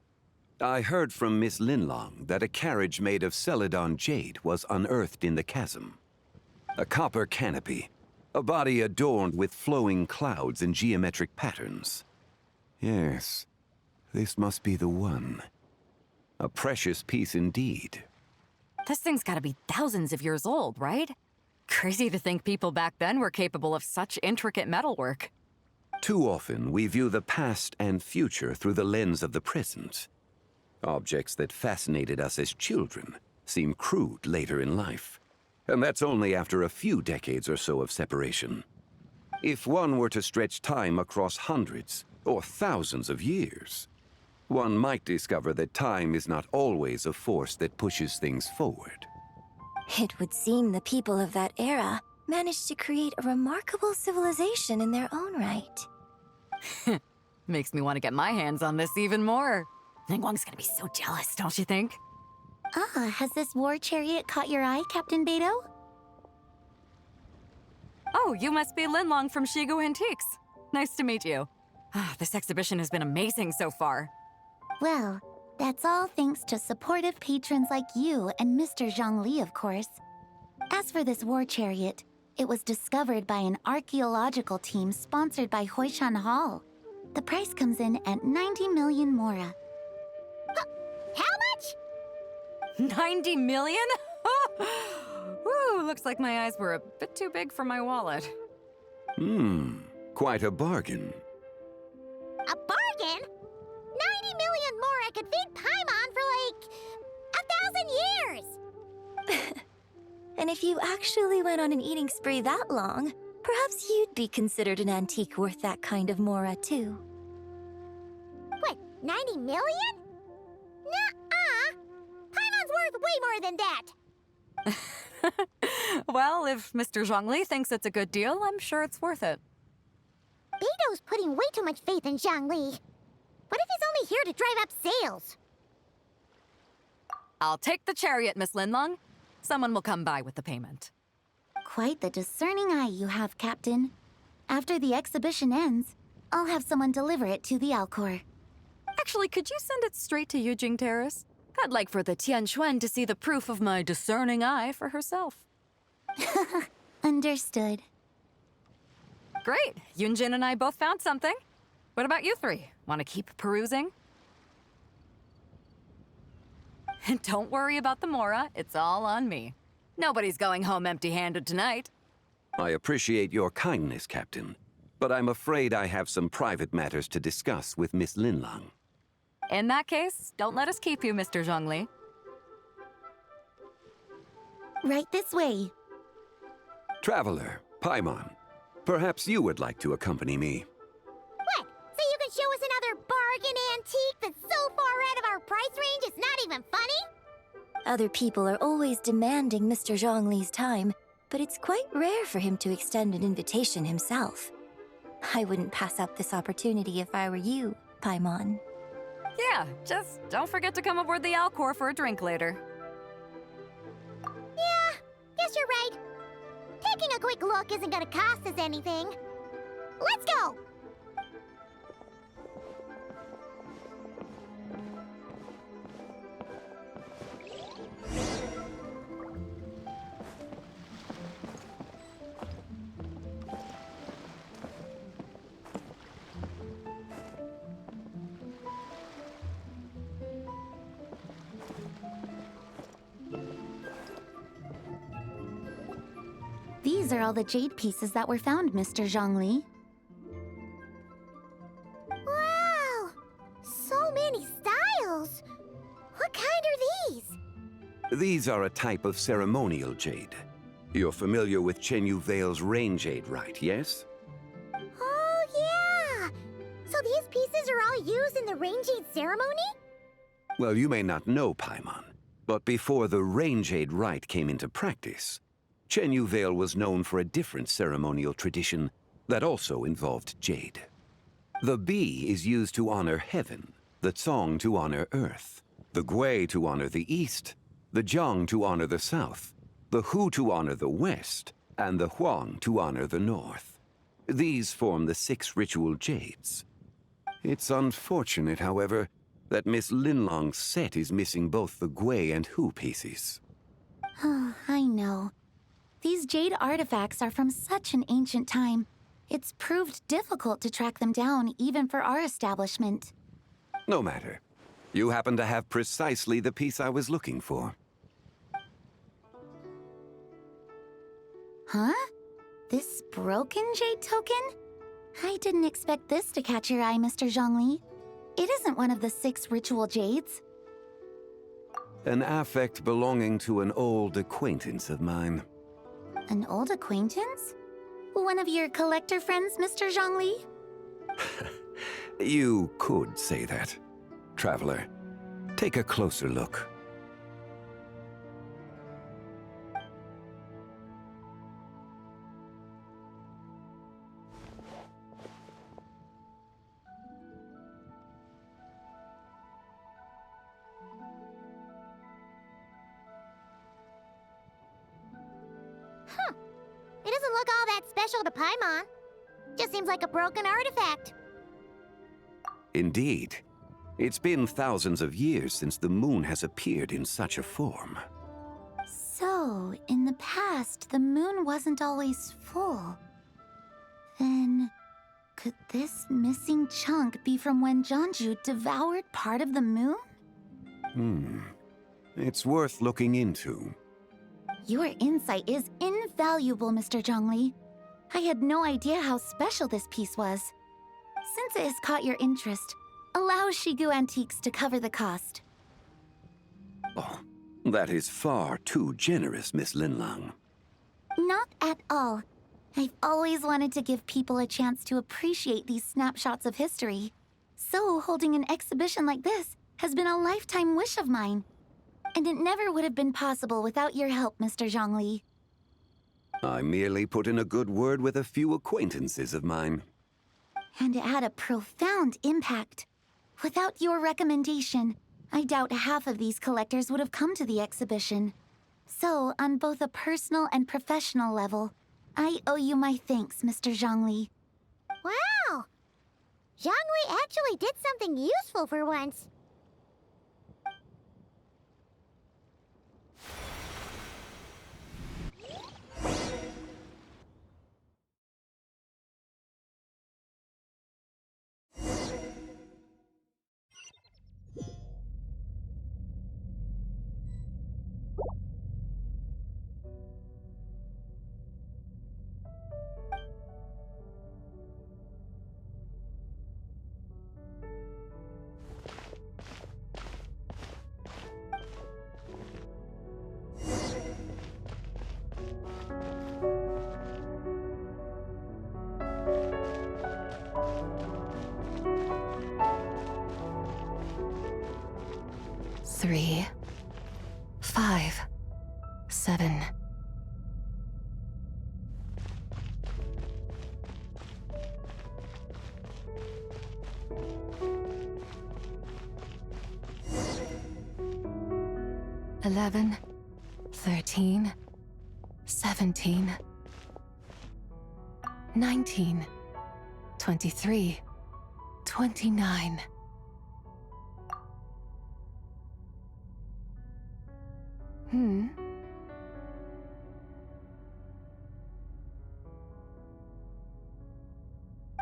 I heard from Miss Linlong that a carriage made of Celadon jade was unearthed in the chasm. A copper canopy, a body adorned with flowing clouds and geometric patterns. Yes, this must be the one. A precious piece indeed. This thing's gotta be thousands of years old, right? Crazy to think people back then were capable of such intricate metalwork. Too often, we view the past and future through the lens of the present. Objects that fascinated us as children seem crude later in life. And that's only after a few decades or so of separation. If one were to stretch time across hundreds or thousands of years, one might discover that time is not always a force that pushes things forward. It would seem the people of that era managed to create a remarkable civilization in their own right. Makes me want to get my hands on this even more. Ningguang's gonna be so jealous, don't you think? Ah, has this war chariot caught your eye, Captain Beidou? Oh, you must be Linlong from Shigu Antiques. Nice to meet you. This exhibition has been amazing so far. Well, that's all thanks to supportive patrons like you and Mr. Zhongli, of course. As for this war chariot, it was discovered by an archaeological team sponsored by Hoishan Hall. The price comes in at 90 million mora. How much? 90 million? Woo, looks like my eyes were a bit too big for my wallet. Quite a bargain. A bargain? 90 million mora could feed Paimon for like 1,000 years! And if you actually went on an eating spree that long, perhaps you'd be considered an antique worth that kind of mora, too. What, 90 million? Nuh-uh! Paimon's worth way more than that! Well, if Mr. Zhongli thinks it's a good deal, I'm sure it's worth it. Beidou's putting way too much faith in Zhongli. What if he's only here to drive up sales? I'll take the chariot, Miss Linlong. Someone will come by with the payment. Quite the discerning eye you have, Captain. After the exhibition ends, I'll have someone deliver it to the Alcor. Actually, could you send it straight to Yujing Terrace? I'd like for the Tianquan to see the proof of my discerning eye for herself. Understood. Great. Yunjin and I both found something. What about you three? Want to keep perusing? And don't worry about the mora. It's all on me. Nobody's going home empty-handed tonight. I appreciate your kindness, Captain, but I'm afraid I have some private matters to discuss with Miss Linlong. In that case, don't let us keep you, Mr. Zhongli. Right this way. Traveler, Paimon, perhaps you would like to accompany me. What? So you can show us another bargain antique that's so far out of our price range it's not even funny? Other people are always demanding Mr. Zhongli's time, but it's quite rare for him to extend an invitation himself. I wouldn't pass up this opportunity if I were you, Paimon. Yeah, just don't forget to come aboard the Alcor for a drink later. Yeah, guess you're right. Taking a quick look isn't gonna cost us anything. Let's go! These are all the jade pieces that were found, Mr. Zhongli. Wow! So many styles! What kind are these? These are a type of ceremonial jade. You're familiar with Chenyu Vale's rain jade, right, yes? Oh, yeah! So these pieces are all used in the rain jade ceremony? Well, you may not know, Paimon, but before the rain jade rite came into practice, Chenyu Vale was known for a different ceremonial tradition that also involved jade. The bee is used to honor heaven, the Tsong to honor earth, the Gui to honor the east, the Jiang to honor the south, the Hu to honor the west, and the Huang to honor the north. These form the 6 ritual jades. It's unfortunate, however, that Miss Linlong's set is missing both the Gui and Hu pieces. Oh, I know. These jade artifacts are from such an ancient time. It's proved difficult to track them down, even for our establishment. No matter. You happen to have precisely the piece I was looking for. Huh? This broken jade token? I didn't expect this to catch your eye, Mr. Zhongli. It isn't one of the 6 ritual jades. An affect belonging to an old acquaintance of mine. An old acquaintance? One of your collector friends, Mr. Zhongli? You could say that. Traveler, take a closer look. Huh. It doesn't look all that special to Paimon. Just seems like a broken artifact. Indeed. It's been thousands of years since the moon has appeared in such a form. So, in the past, the moon wasn't always full. Then, could this missing chunk be from when Jianzhu devoured part of the moon? It's worth looking into. Your insight is invaluable, Mr. Zhongli. I had no idea how special this piece was. Since it has caught your interest, allow Shigu Antiques to cover the cost. Oh, that is far too generous, Miss Linlang. Not at all. I've always wanted to give people a chance to appreciate these snapshots of history. So holding an exhibition like this has been a lifetime wish of mine. And it never would have been possible without your help, Mr. Zhongli. I merely put in a good word with a few acquaintances of mine. And it had a profound impact. Without your recommendation, I doubt half of these collectors would have come to the exhibition. So, on both a personal and professional level, I owe you my thanks, Mr. Zhongli. Wow! Zhongli actually did something useful for once. Three, 5, 7. Eleven, 13, 17, 19, 23, 29.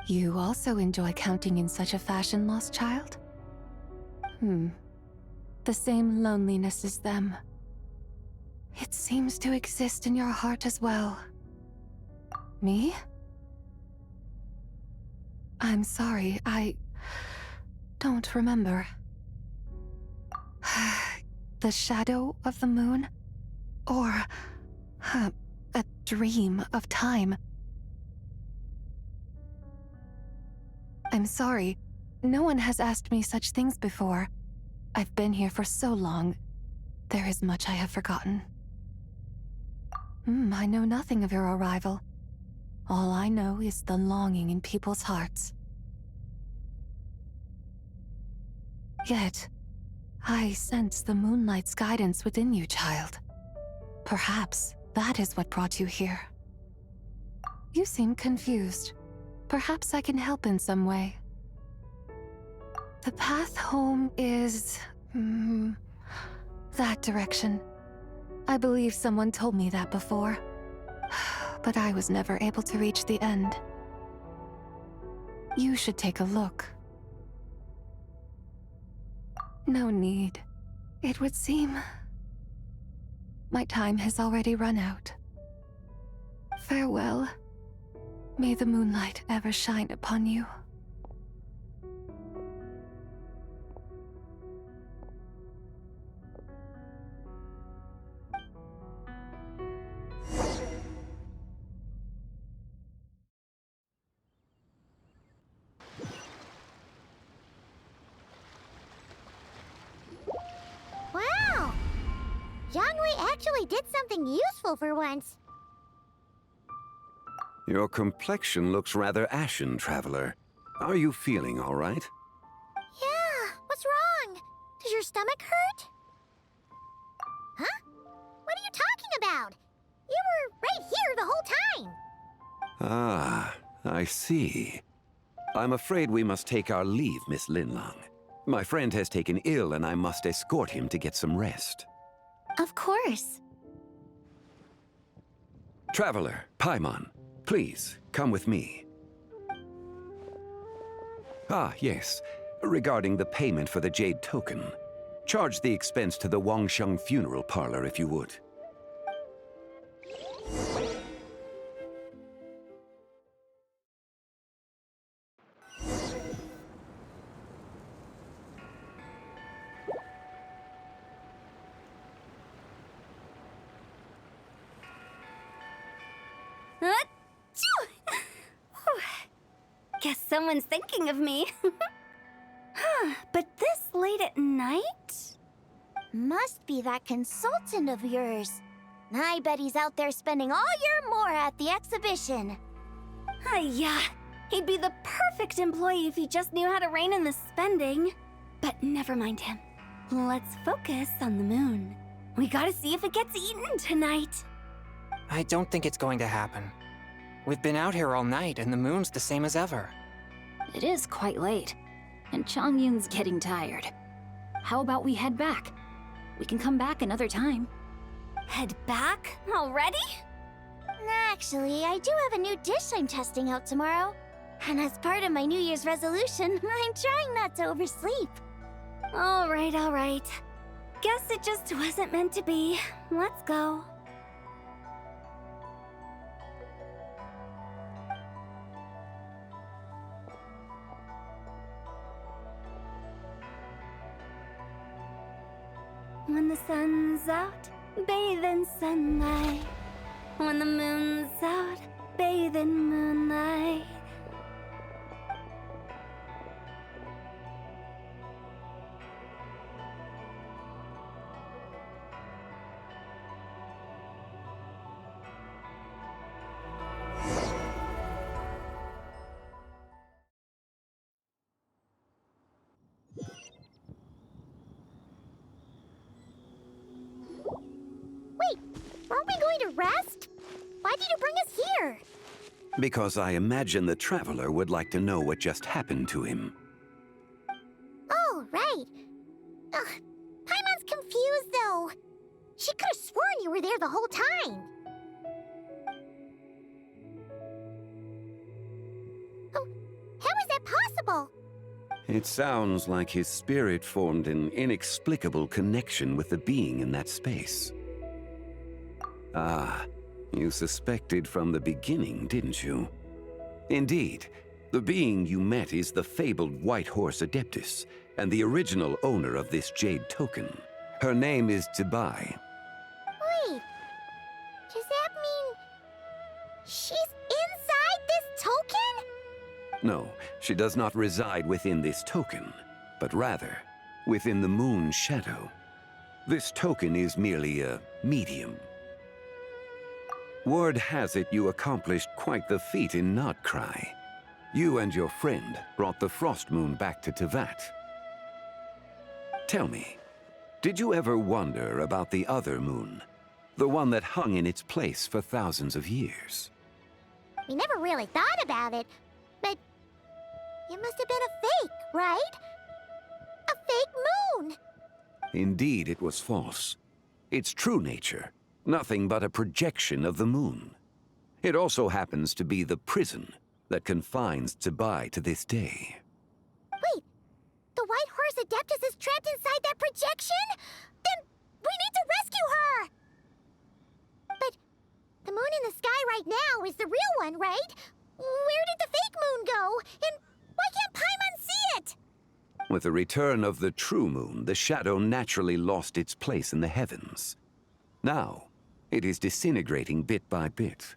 You also enjoy counting in such a fashion, lost child? The same loneliness as them. It seems to exist in your heart as well. Me? I'm sorry, I don't remember. The shadow of the moon? Or a dream of time? I'm sorry. No one has asked me such things before. I've been here for so long. There is much I have forgotten. I know nothing of your arrival. All I know is the longing in people's hearts. Yet, I sense the moonlight's guidance within you, child. Perhaps that is what brought you here. You seem confused. Perhaps I can help in some way. The path home is... that direction. I believe someone told me that before. But I was never able to reach the end. You should take a look. No need. It would seem... my time has already run out. Farewell. May the moonlight ever shine upon you. Wow! Jiangwei actually did something useful for once. Your complexion looks rather ashen, Traveler. Are you feeling all right? Yeah, what's wrong? Does your stomach hurt? Huh? What are you talking about? You were right here the whole time. Ah, I see. I'm afraid we must take our leave, Miss Linlang. My friend has taken ill and I must escort him to get some rest. Of course. Traveler, Paimon, please, come with me. Ah, yes. Regarding the payment for the Jade Token. Charge the expense to the Wangsheng Funeral Parlor if you would. Guess someone's thinking of me. But this late at night? Must be that consultant of yours. I bet he's out there spending all year more at the exhibition. Yeah, he'd be the perfect employee if he just knew how to rein in the spending. But never mind him. Let's focus on the moon. We gotta see if it gets eaten tonight. I don't think it's going to happen. We've been out here all night and the moon's the same as ever. It is quite late, and Chongyun's getting tired. How about we head back? We can come back another time. Head back? Already? Actually, I do have a new dish I'm testing out tomorrow. And as part of my New Year's resolution, I'm trying not to oversleep. All right. Guess it just wasn't meant to be. Let's go. When the sun's out, bathe in sunlight. When the moon's out, bathe in moonlight. Wait, aren't we going to rest? Why did you bring us here? Because I imagine the Traveler would like to know what just happened to him. Oh, right. Ugh, Paimon's confused, though. She could have sworn you were there the whole time. Oh, how is that possible? It sounds like his spirit formed an inexplicable connection with the being in that space. Ah, you suspected from the beginning, didn't you? Indeed, the being you met is the fabled White Horse Adeptus, and the original owner of this Jade Token. Her name is Zibai. Wait, does that mean she's inside this token? No, she does not reside within this token, but rather within the moon's shadow. This token is merely a medium. Word has it you accomplished quite the feat in Nodcry. You and your friend brought the Frost Moon back to Tevat. Tell me, did you ever wonder about the other moon? The one that hung in its place for thousands of years? We never really thought about it, but it must have been a fake, right? A fake moon! Indeed, it was false. Its true nature, nothing but a projection of the moon. It also happens to be the prison that confines Zibai to this day. Wait, the White Horse Adeptus is trapped inside that projection? Then we need to rescue her! But the moon in the sky right now is the real one, right? Where did the fake moon go? And why can't Paimon see it? With the return of the true moon, the shadow naturally lost its place in the heavens. Now, it is disintegrating bit by bit.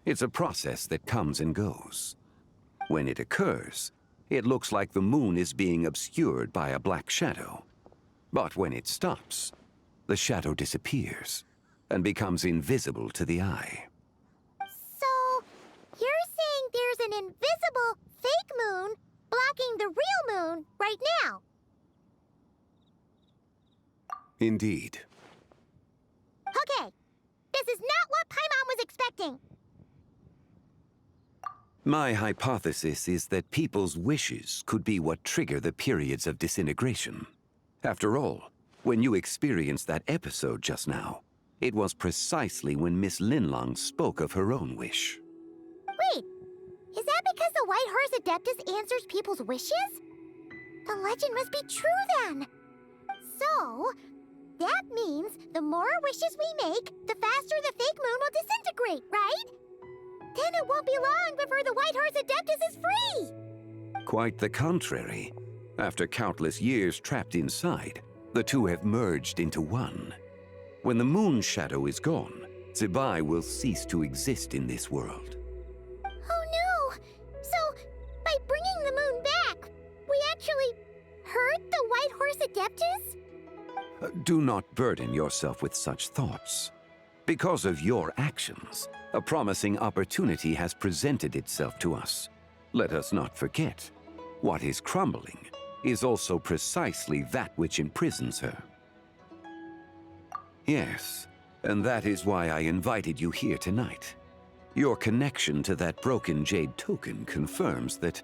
It's a process that comes and goes. When it occurs, it looks like the moon is being obscured by a black shadow. But when it stops, the shadow disappears and becomes invisible to the eye. So, you're saying there's an invisible fake moon blocking the real moon right now? Indeed. Okay, this is not what Paimon was expecting. My hypothesis is that people's wishes could be what trigger the periods of disintegration. After all, when you experienced that episode just now, it was precisely when Miss Linlong spoke of her own wish. Wait, is that because the White Horse Adeptus answers people's wishes? The legend must be true then. So, that means the more wishes we make, the faster the fake moon will disintegrate, right? Then it won't be long before the White Horse Adeptus is free! Quite the contrary. After countless years trapped inside, the two have merged into one. When the moon shadow is gone, Zibai will cease to exist in this world. Oh no! So, by bringing the moon back, we actually hurt the White Horse Adeptus? Do not burden yourself with such thoughts. Because of your actions, a promising opportunity has presented itself to us. Let us not forget, what is crumbling is also precisely that which imprisons her. Yes, and that is why I invited you here tonight. Your connection to that broken jade token confirms that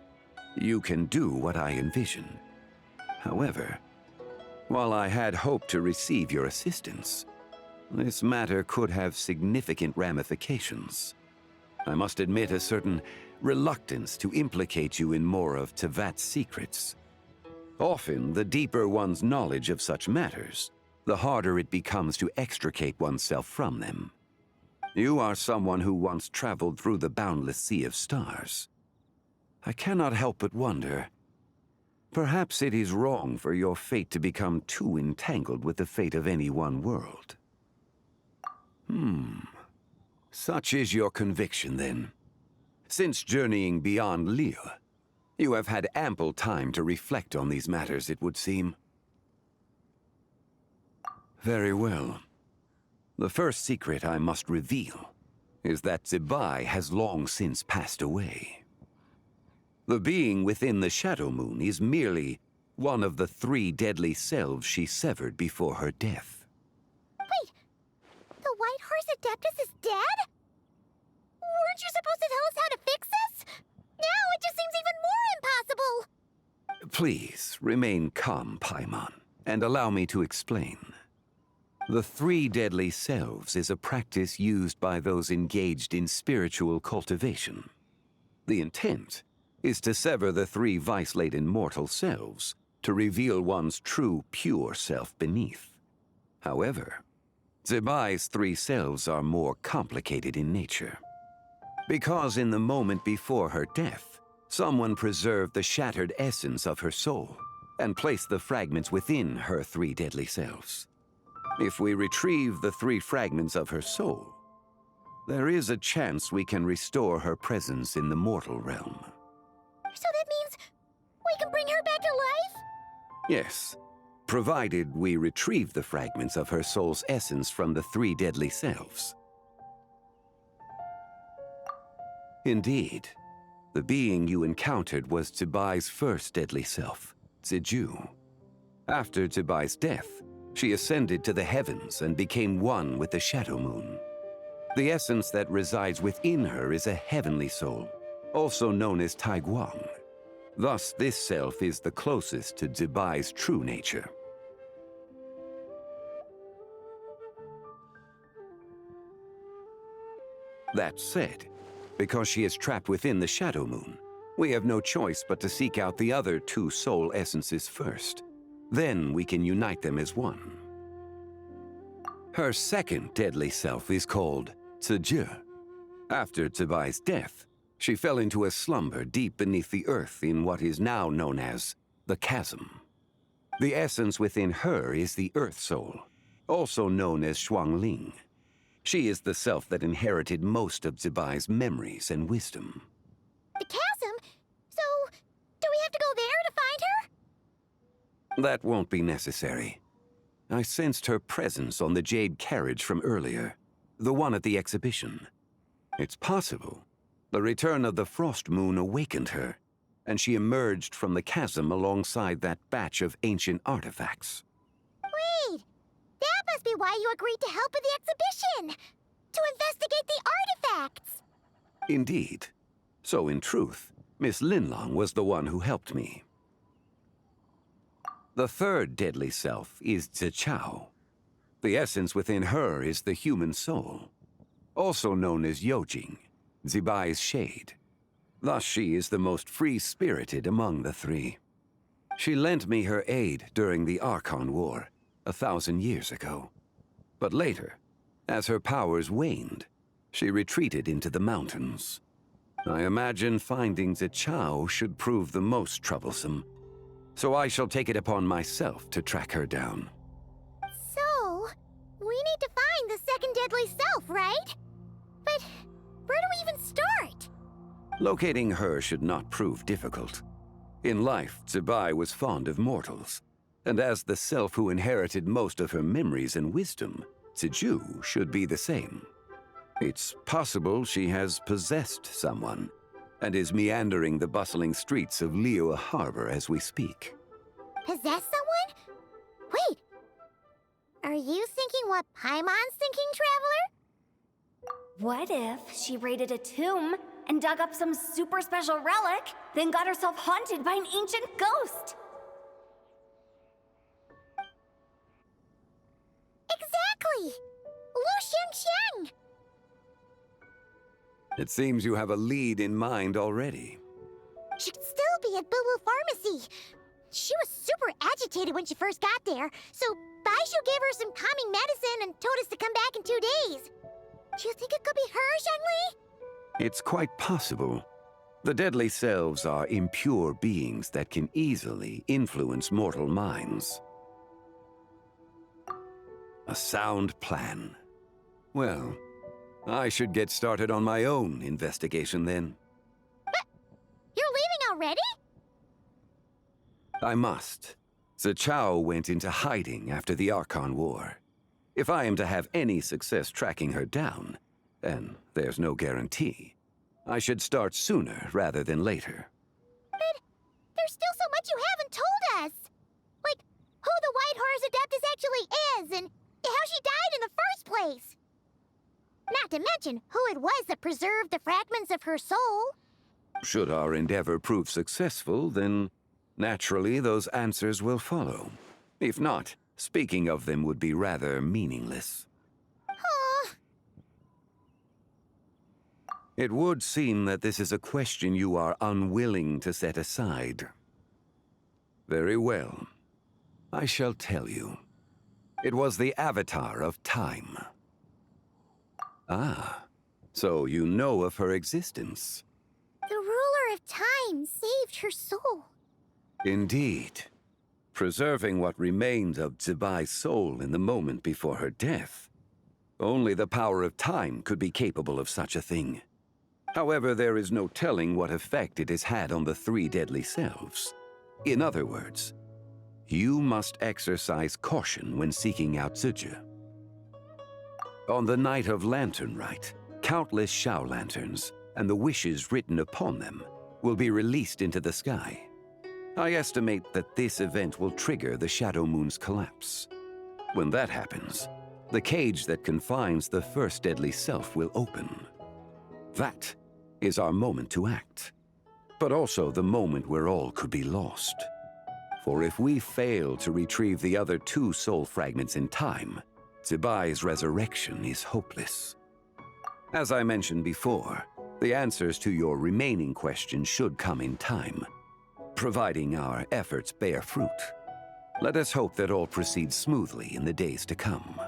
you can do what I envision. However, while I had hoped to receive your assistance, this matter could have significant ramifications. I must admit a certain reluctance to implicate you in more of Tevat's secrets. Often, the deeper one's knowledge of such matters, the harder it becomes to extricate oneself from them. You are someone who once traveled through the boundless sea of stars. I cannot help but wonder, perhaps it is wrong for your fate to become too entangled with the fate of any one world. Such is your conviction, then. Since journeying beyond Lille, you have had ample time to reflect on these matters, it would seem. Very well. The first secret I must reveal is that Zibai has long since passed away. The being within the Shadow Moon is merely one of the 3 deadly selves she severed before her death. Wait, the White Horse Adeptus is dead? Weren't you supposed to tell us how to fix this? Now it just seems even more impossible! Please, remain calm, Paimon, and allow me to explain. The 3 deadly selves is a practice used by those engaged in spiritual cultivation. The intent is to sever the 3 vice-laden mortal selves to reveal one's true, pure self beneath. However, Zibai's 3 selves are more complicated in nature. Because in the moment before her death, someone preserved the shattered essence of her soul and placed the fragments within her 3 deadly selves. If we retrieve the 3 fragments of her soul, there is a chance we can restore her presence in the mortal realm. So that means we can bring her back to life? Yes, provided we retrieve the fragments of her soul's essence from the 3 deadly selves. Indeed, the being you encountered was Zibai's first deadly self, Ziju. After Zibai's death, she ascended to the heavens and became one with the Shadow Moon. The essence that resides within her is a heavenly soul, also known as Taiguang. Thus, this self is the closest to Zibai's true nature. That said, because she is trapped within the Shadow Moon, we have no choice but to seek out the other 2 soul essences first. Then we can unite them as one. Her second deadly self is called Ziju. After Zibai's death, She fell into a slumber deep beneath the earth in what is now known as the Chasm. The essence within her is the Earth Soul, also known as Xuangling. She is the self that inherited most of Zibai's memories and wisdom. The chasm? So, do we have to go there to find her? That won't be necessary. I sensed her presence on the jade carriage from earlier, the one at the exhibition. It's possible the return of the Frost Moon awakened her, and she emerged from the chasm alongside that batch of ancient artifacts. Wait! That must be why you agreed to help with the exhibition! To investigate the artifacts! Indeed. So in truth, Miss Linlong was the one who helped me. The third deadly self is Zichao. The essence within her is the human soul, also known as Yojing, Zibai's shade. Thus she is the most free-spirited among the three. She lent me her aid during the Archon War, 1,000 years ago. But later, as her powers waned, she retreated into the mountains. I imagine finding Zichao should prove the most troublesome, so I shall take it upon myself to track her down. So, we need to find the second deadly self, right? But where do we even start? Locating her should not prove difficult. In life, Zibai was fond of mortals, and as the self who inherited most of her memories and wisdom, Ziju should be the same. It's possible she has possessed someone, and is meandering the bustling streets of Liyue Harbor as we speak. Possess someone? Wait! Are you thinking what Paimon's thinking, Traveler? What if she raided a tomb and dug up some super special relic, then got herself haunted by an ancient ghost? Exactly! Lu Xiangxiang! It seems you have a lead in mind already. She could still be at Boo Boo Pharmacy. She was super agitated when she first got there, so Baishu gave her some calming medicine and told us to come back in 2 days. Do you think it could be her, Zhengli? It's quite possible. The deadly selves are impure beings that can easily influence mortal minds. A sound plan. Well, I should get started on my own investigation then. But you're leaving already? I must. Zichao went into hiding after the Archon War. If I am to have any success tracking her down, and there's no guarantee, I should start sooner rather than later. But there's still so much you haven't told us! Like, who the White Horse Adeptus actually is, and how she died in the first place! Not to mention who it was that preserved the fragments of her soul. Should our endeavor prove successful, then naturally those answers will follow. If not, speaking of them would be rather meaningless. It would seem that this is a question you are unwilling to set aside. Very well. I shall tell you. It was the Avatar of Time. Ah, so you know of her existence. The ruler of time saved her soul. Indeed. Preserving what remained of Zibai's soul in the moment before her death. Only the power of time could be capable of such a thing. However, there is no telling what effect it has had on the three deadly selves. In other words, you must exercise caution when seeking out Ziju. On the night of Lanternlit, countless Shao lanterns, and the wishes written upon them, will be released into the sky. I estimate that this event will trigger the Shadow Moon's collapse. When that happens, the cage that confines the first deadly self will open. That is our moment to act, but also the moment where all could be lost. For if we fail to retrieve the other two soul fragments in time, Zibai's resurrection is hopeless. As I mentioned before, the answers to your remaining questions should come in time, providing our efforts bear fruit. Let us hope that all proceeds smoothly in the days to come.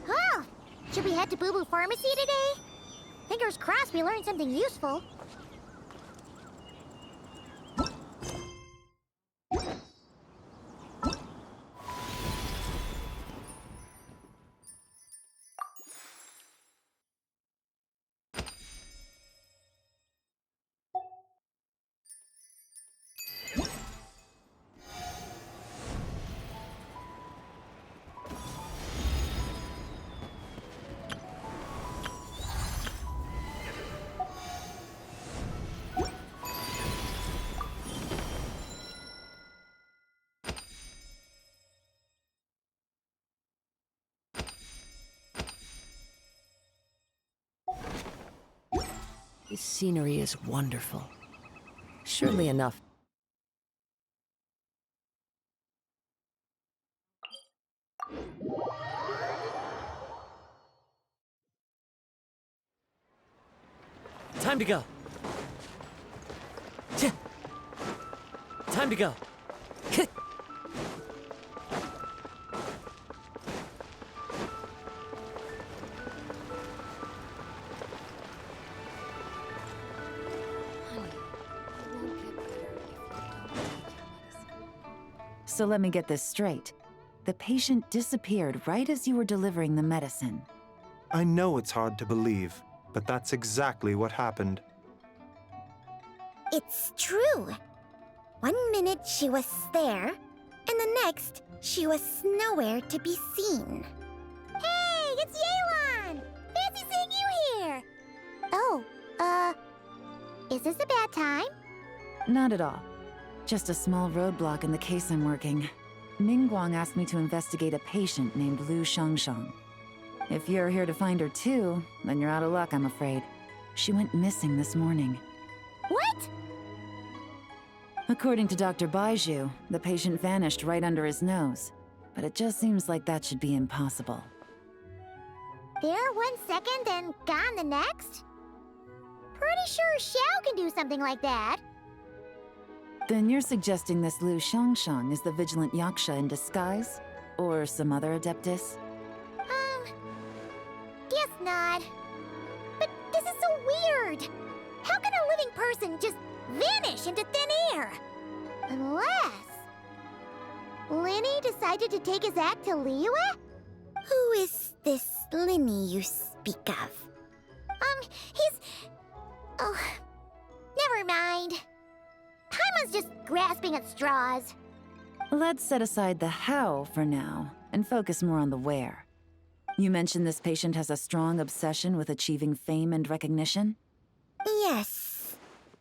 Oh, should we head to Boo Boo Pharmacy today? Fingers crossed we learned something useful. This scenery is wonderful. Surely enough. Time to go. Time to go. So let me get this straight. The patient disappeared right as you were delivering the medicine. I know it's hard to believe, but that's exactly what happened. It's true. 1 minute she was there, and the next she was nowhere to be seen. Hey, it's Yelan! Fancy seeing you here! Oh, is this a bad time? Not at all. Just a small roadblock in the case I'm working. Ningguang asked me to investigate a patient named Lu Shangshang. If you're here to find her too, then you're out of luck, I'm afraid. She went missing this morning. What? According to Dr. Baiju, the patient vanished right under his nose. But it just seems like that should be impossible. There 1 second and gone the next? Pretty sure Xiao can do something like that. Then you're suggesting this Lu Shangshang is the vigilant Yaksha in disguise? Or some other adeptus? Guess not. But this is so weird. How can a living person just vanish into thin air? Unless Linny decided to take his act to Liyue? Who is this Linny you speak of? He's... Oh, never mind. Paimon's just grasping at straws. Let's set aside the how for now, and focus more on the where. You mentioned this patient has a strong obsession with achieving fame and recognition? Yes.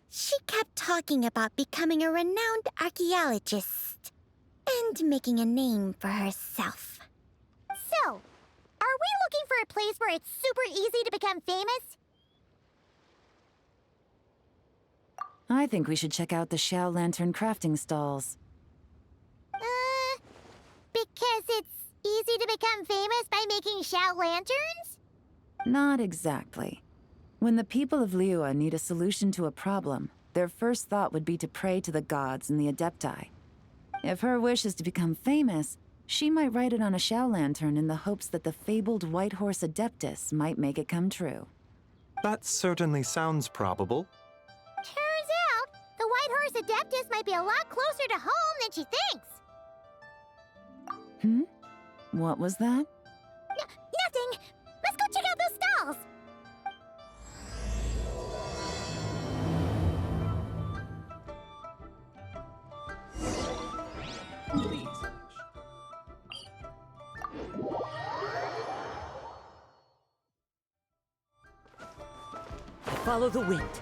She kept talking about becoming a renowned archaeologist and making a name for herself. So, are we looking for a place where it's super easy to become famous? I think we should check out the Xiao Lantern crafting stalls. Because it's easy to become famous by making Xiao lanterns? Not exactly. When the people of Liyue need a solution to a problem, their first thought would be to pray to the gods and the Adepti. If her wish is to become famous, she might write it on a Xiao lantern in the hopes that the fabled White Horse Adeptus might make it come true. That certainly sounds probable. Turns out, the White Horse Adeptus might be a lot closer to home than she thinks. What was that? Nothing! Let's go check out those stalls! Follow the wind.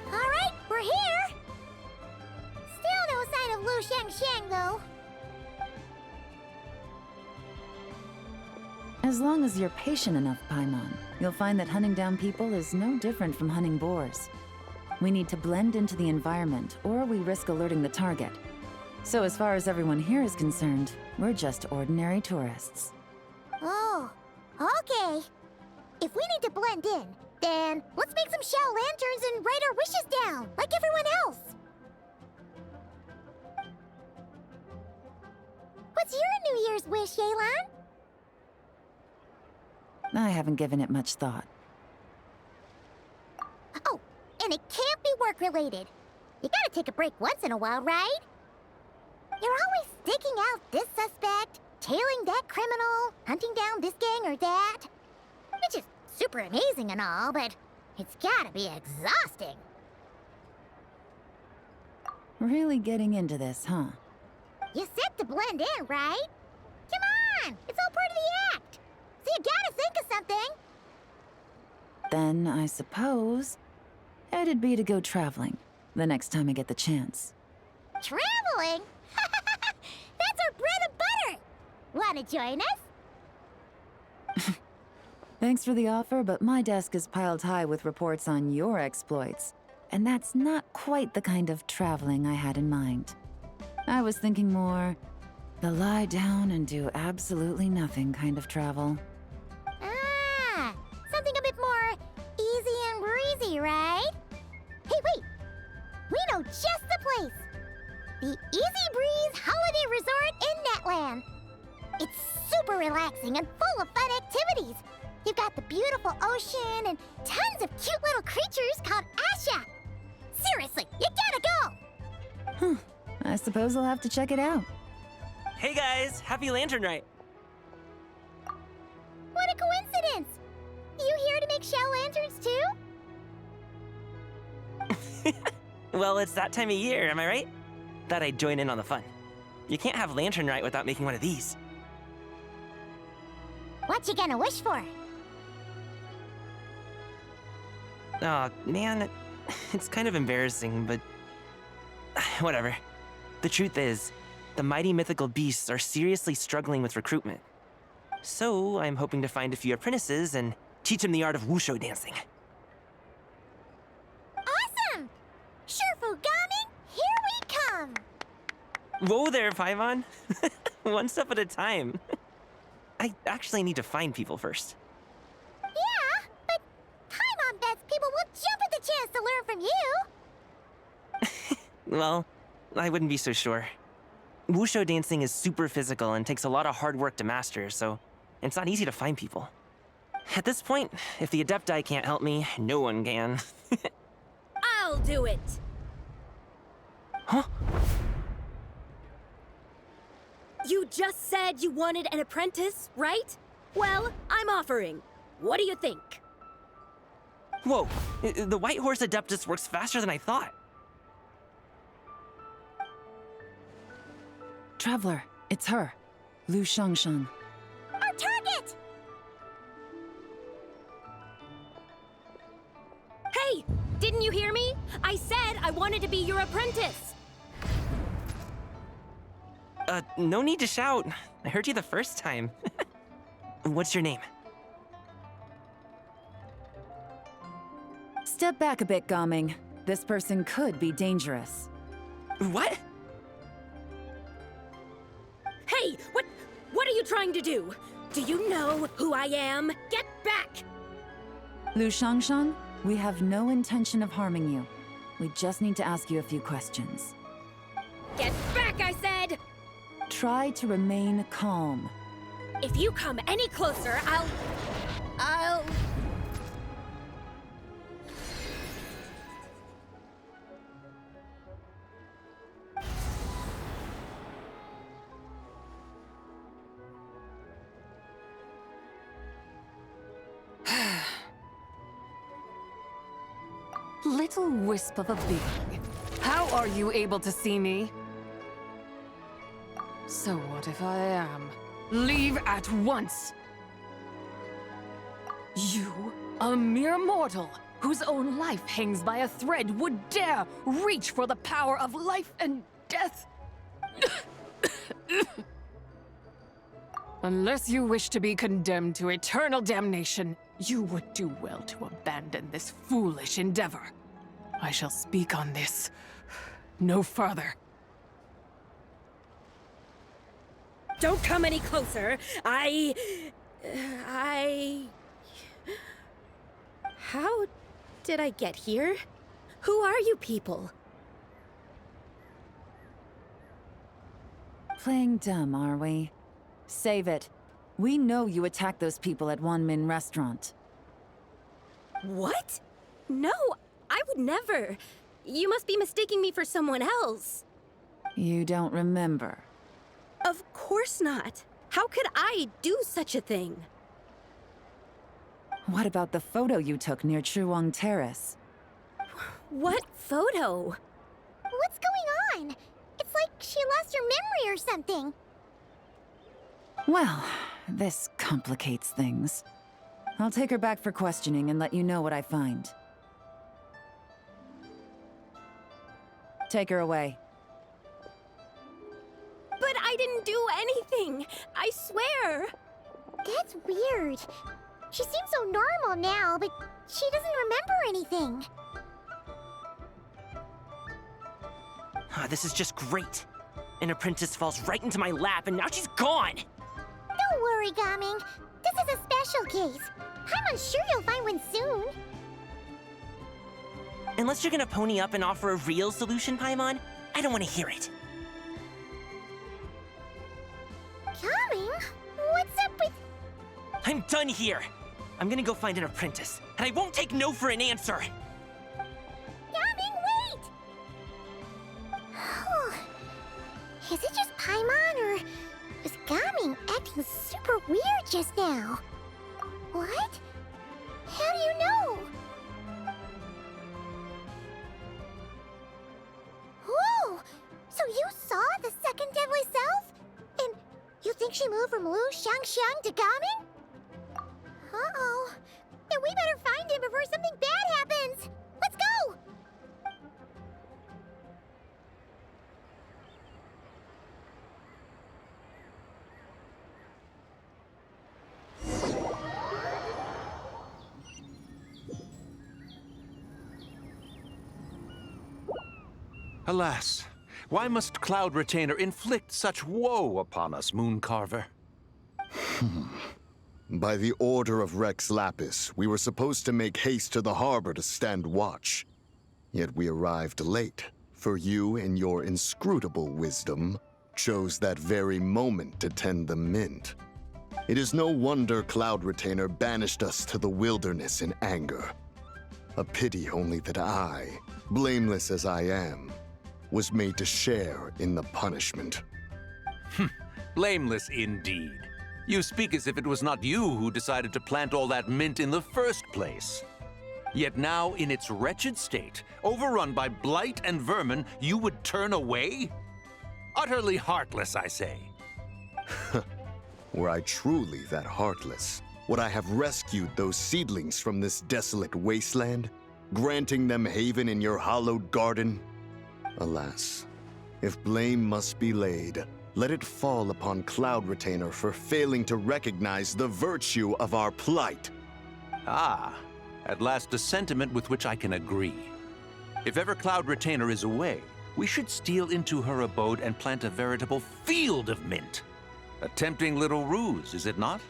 Alright, we're here! Still no sign of Lu Shangshang, though. As long as you're patient enough, Paimon, you'll find that hunting down people is no different from hunting boars. We need to blend into the environment, or we risk alerting the target. So as far as everyone here is concerned, we're just ordinary tourists. Oh, okay. If we need to blend in, then let's make some shell lanterns and write our wishes down, like everyone else. What's your New Year's wish, Yelan? I haven't given it much thought. Oh, and it can't be work-related. You gotta take a break once in a while, right? You're always staking out this suspect, tailing that criminal, hunting down this gang or that. Which is super amazing and all, but it's gotta be exhausting. Really getting into this, huh? You said to blend in, right? Come on! It's all part of the act! So you gotta think of something! Then I suppose it'd be to go traveling the next time I get the chance. Traveling? That's our bread and butter! Wanna join us? Thanks for the offer, but my desk is piled high with reports on your exploits. And that's not quite the kind of traveling I had in mind. I was thinking more the lie down and do absolutely nothing kind of travel. Ah, something a bit more easy and breezy, right? Hey, wait! We know just the place! The Easy Breeze Holiday Resort in Netland. It's super relaxing and full of fun activities. You've got the beautiful ocean and tons of cute little creatures called Asha. Seriously, you gotta go! I suppose I'll have to check it out. Hey guys, happy Lantern Night! What a coincidence! You here to make shell lanterns too? Well, it's that time of year, am I right? Thought I'd join in on the fun. You can't have Lantern Night without making one of these. What you gonna wish for? Aw, man, it's kind of embarrassing, but whatever. The truth is, the mighty mythical beasts are seriously struggling with recruitment. So I'm hoping to find a few apprentices and teach them the art of wushu dancing. Awesome! Shurfugami, here we come! Whoa there, Paimon. One step at a time. I actually need to find people first. Yeah, but Paimon bets people will jump at the chance to learn from you! Well, I wouldn't be so sure. Wushu dancing is super physical and takes a lot of hard work to master, so it's not easy to find people. At this point, if the Adepti can't help me, no one can. I'll do it! Huh? You just said you wanted an apprentice, right? Well, I'm offering. What do you think? Whoa, the White Horse Adeptus works faster than I thought. Traveler, it's her, Lu Shangshan. Our target! Hey, didn't you hear me? I said I wanted to be your apprentice. No need to shout. I heard you the first time. What's your name? Step back a bit, Gaming. This person could be dangerous. What? Hey, what are you trying to do? Do you know who I am? Get back! Lu Shangshan, we have no intention of harming you. We just need to ask you a few questions. Get back, I said! Try to remain calm. If you come any closer, I'll... Little wisp of a being. How are you able to see me? So what if I am? Leave at once! You, a mere mortal, whose own life hangs by a thread, would dare reach for the power of life and death? Unless you wish to be condemned to eternal damnation, you would do well to abandon this foolish endeavor. I shall speak on this no further. Don't come any closer. How did I get here? Who are you people? Playing dumb, are we? Save it. We know you attacked those people at Wanmin Restaurant. What? No, I would never. You must be mistaking me for someone else. You don't remember? Of course not. How could I do such a thing? What about the photo you took near Chuang Terrace? What photo? What's going on? It's like she lost her memory or something. Well, this complicates things. I'll take her back for questioning and let you know what I find. Take her away. But I didn't do anything! I swear! That's weird. She seems so normal now, but she doesn't remember anything. This is just great. An apprentice falls right into my lap, and now she's gone! Don't worry, Gaming. This is a special case. I'm sure you'll find one soon. Unless you're gonna pony up and offer a real solution, Paimon, I don't want to hear it. Gaming? What's up with... I'm done here! I'm gonna go find an apprentice, and I won't take no for an answer! Gaming, wait! Is it just Paimon, or is Gaming acting super weird just now? What? How do you know? Whoa! So you saw the second deadly self? And you think she moved from Lu Xiangxiang to Gaming? Uh-oh. Then we better find him before something bad happens! Let's go! Alas, why must Cloud Retainer inflict such woe upon us, Mooncarver? By the order of Rex Lapis, we were supposed to make haste to the harbor to stand watch. Yet we arrived late, for you, in your inscrutable wisdom, chose that very moment to tend the mint. It is no wonder Cloud Retainer banished us to the wilderness in anger. A pity only that I, blameless as I am, was made to share in the punishment. Blameless indeed. You speak as if it was not you who decided to plant all that mint in the first place. Yet now, in its wretched state, overrun by blight and vermin, you would turn away? Utterly heartless, I say. Were I truly that heartless, would I have rescued those seedlings from this desolate wasteland, granting them haven in your hallowed garden? Alas, if blame must be laid, let it fall upon Cloud Retainer for failing to recognize the virtue of our plight. Ah, at last a sentiment with which I can agree. If ever Cloud Retainer is away, we should steal into her abode and plant a veritable field of mint. A tempting little ruse, is it not?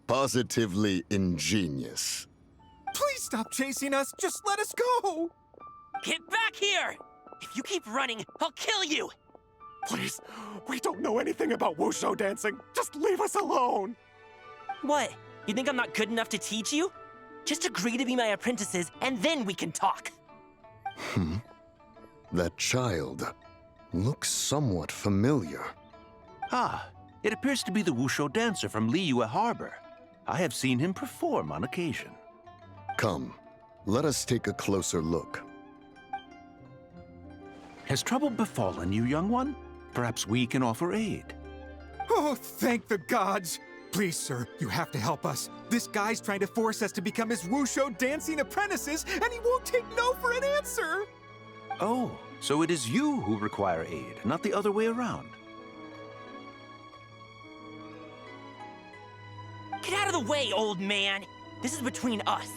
Positively ingenious. Please stop chasing us. Just let us go. Get back here! If you keep running, I'll kill you! Please, we don't know anything about wushu dancing. Just leave us alone. What? You think I'm not good enough to teach you? Just agree to be my apprentices, and then we can talk. That child looks somewhat familiar. Ah, it appears to be the wushu dancer from Liyue Harbor. I have seen him perform on occasion. Come, let us take a closer look. Has trouble befallen you, young one? Perhaps we can offer aid. Oh, thank the gods. Please, sir, you have to help us. This guy's trying to force us to become his wushu dancing apprentices, and he won't take no for an answer. Oh, so it is you who require aid, not the other way around. out of the way, old man! This is between us.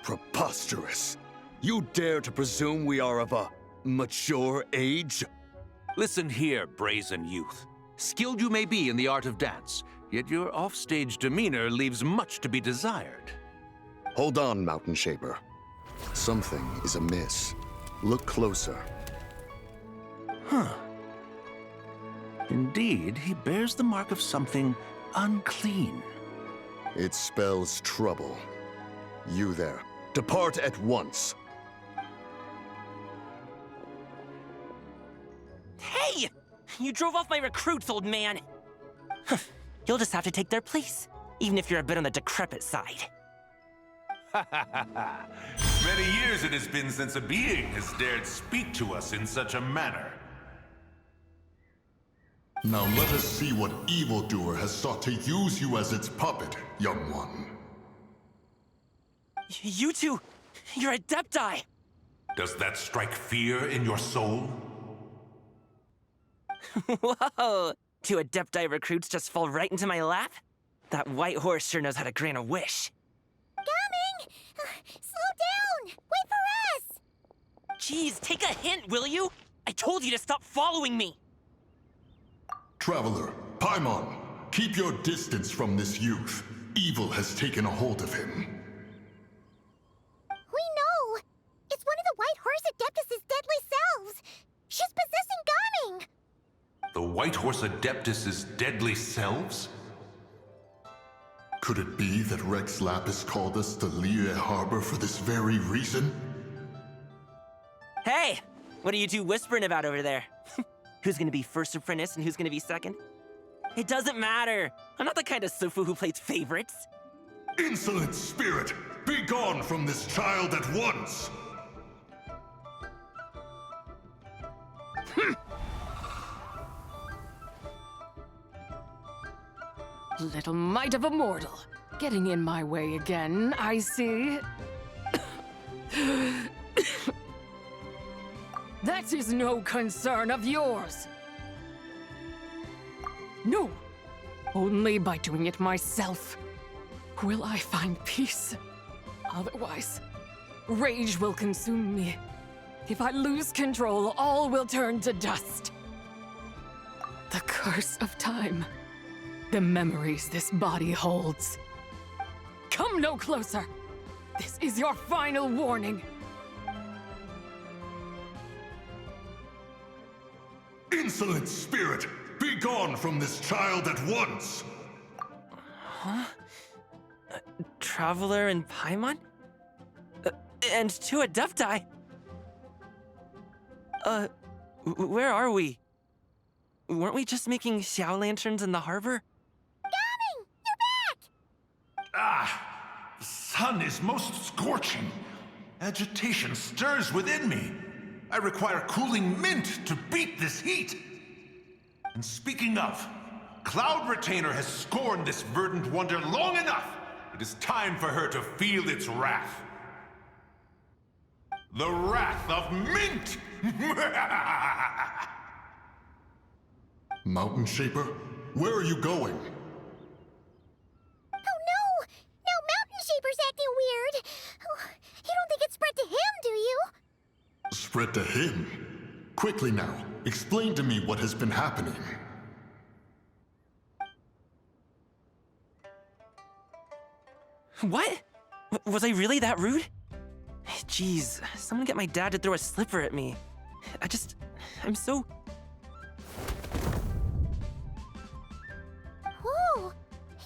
Preposterous. You dare to presume we are of a mature age? Listen here, brazen youth. Skilled you may be in the art of dance, yet your offstage demeanor leaves much to be desired. Hold on, Mountain Shaper. Something is amiss. Look closer. Huh. Indeed, he bears the mark of something unclean. It spells trouble. You there, depart at once. Hey! You drove off my recruits, old man! You'll just have to take their place, even if you're a bit on the decrepit side. Many years it has been since a being has dared speak to us in such a manner. Now let us see what evildoer has sought to use you as its puppet, young one. You two, you're Adepti! Does that strike fear in your soul? Whoa! Two Adepti recruits just fall right into my lap? That white horse sure knows how to grant a wish. Coming! Slow down! Wait for us! Jeez, take a hint, will you? I told you to stop following me! Traveler, Paimon, keep your distance from this youth. Evil has taken a hold of him. We know! It's one of the White Horse Adeptus' deadly selves! She's possessing Gaming! The White Horse Adeptus' deadly selves? Could it be that Rex Lapis called us to Liyue Harbor for this very reason? Hey! What are you two whispering about over there? Who's gonna be first apprentice and who's gonna be second? It doesn't matter! I'm not the kind of Sufu who plays favorites. Insolent spirit! Be gone from this child at once! Little mite of a mortal. Getting in my way again, I see. That is no concern of yours. No, only by doing it myself will I find peace. Otherwise, rage will consume me. If I lose control, all will turn to dust. The curse of time. The memories this body holds. Come no closer. This is your final warning. Insolent spirit! Be gone from this child at once! Huh? Traveler and Paimon? And two Adepti? Where are we? Weren't we just making Xiao lanterns in the harbor? Gaming! You're back! Ah! The sun is most scorching. Agitation stirs within me. I require cooling mint to beat this heat. And speaking of, Cloud Retainer has scorned this verdant wonder long enough. It is time for her to feel its wrath. The wrath of mint! Mountain Shaper, where are you going? Oh no! Now Mountain Shaper's acting weird! Oh, you don't think it's spread to him, do you? Spread to him? Quickly now, explain to me what has been happening. What? Was I really that rude? Jeez, someone get my dad to throw a slipper at me. I'm so... Whoa!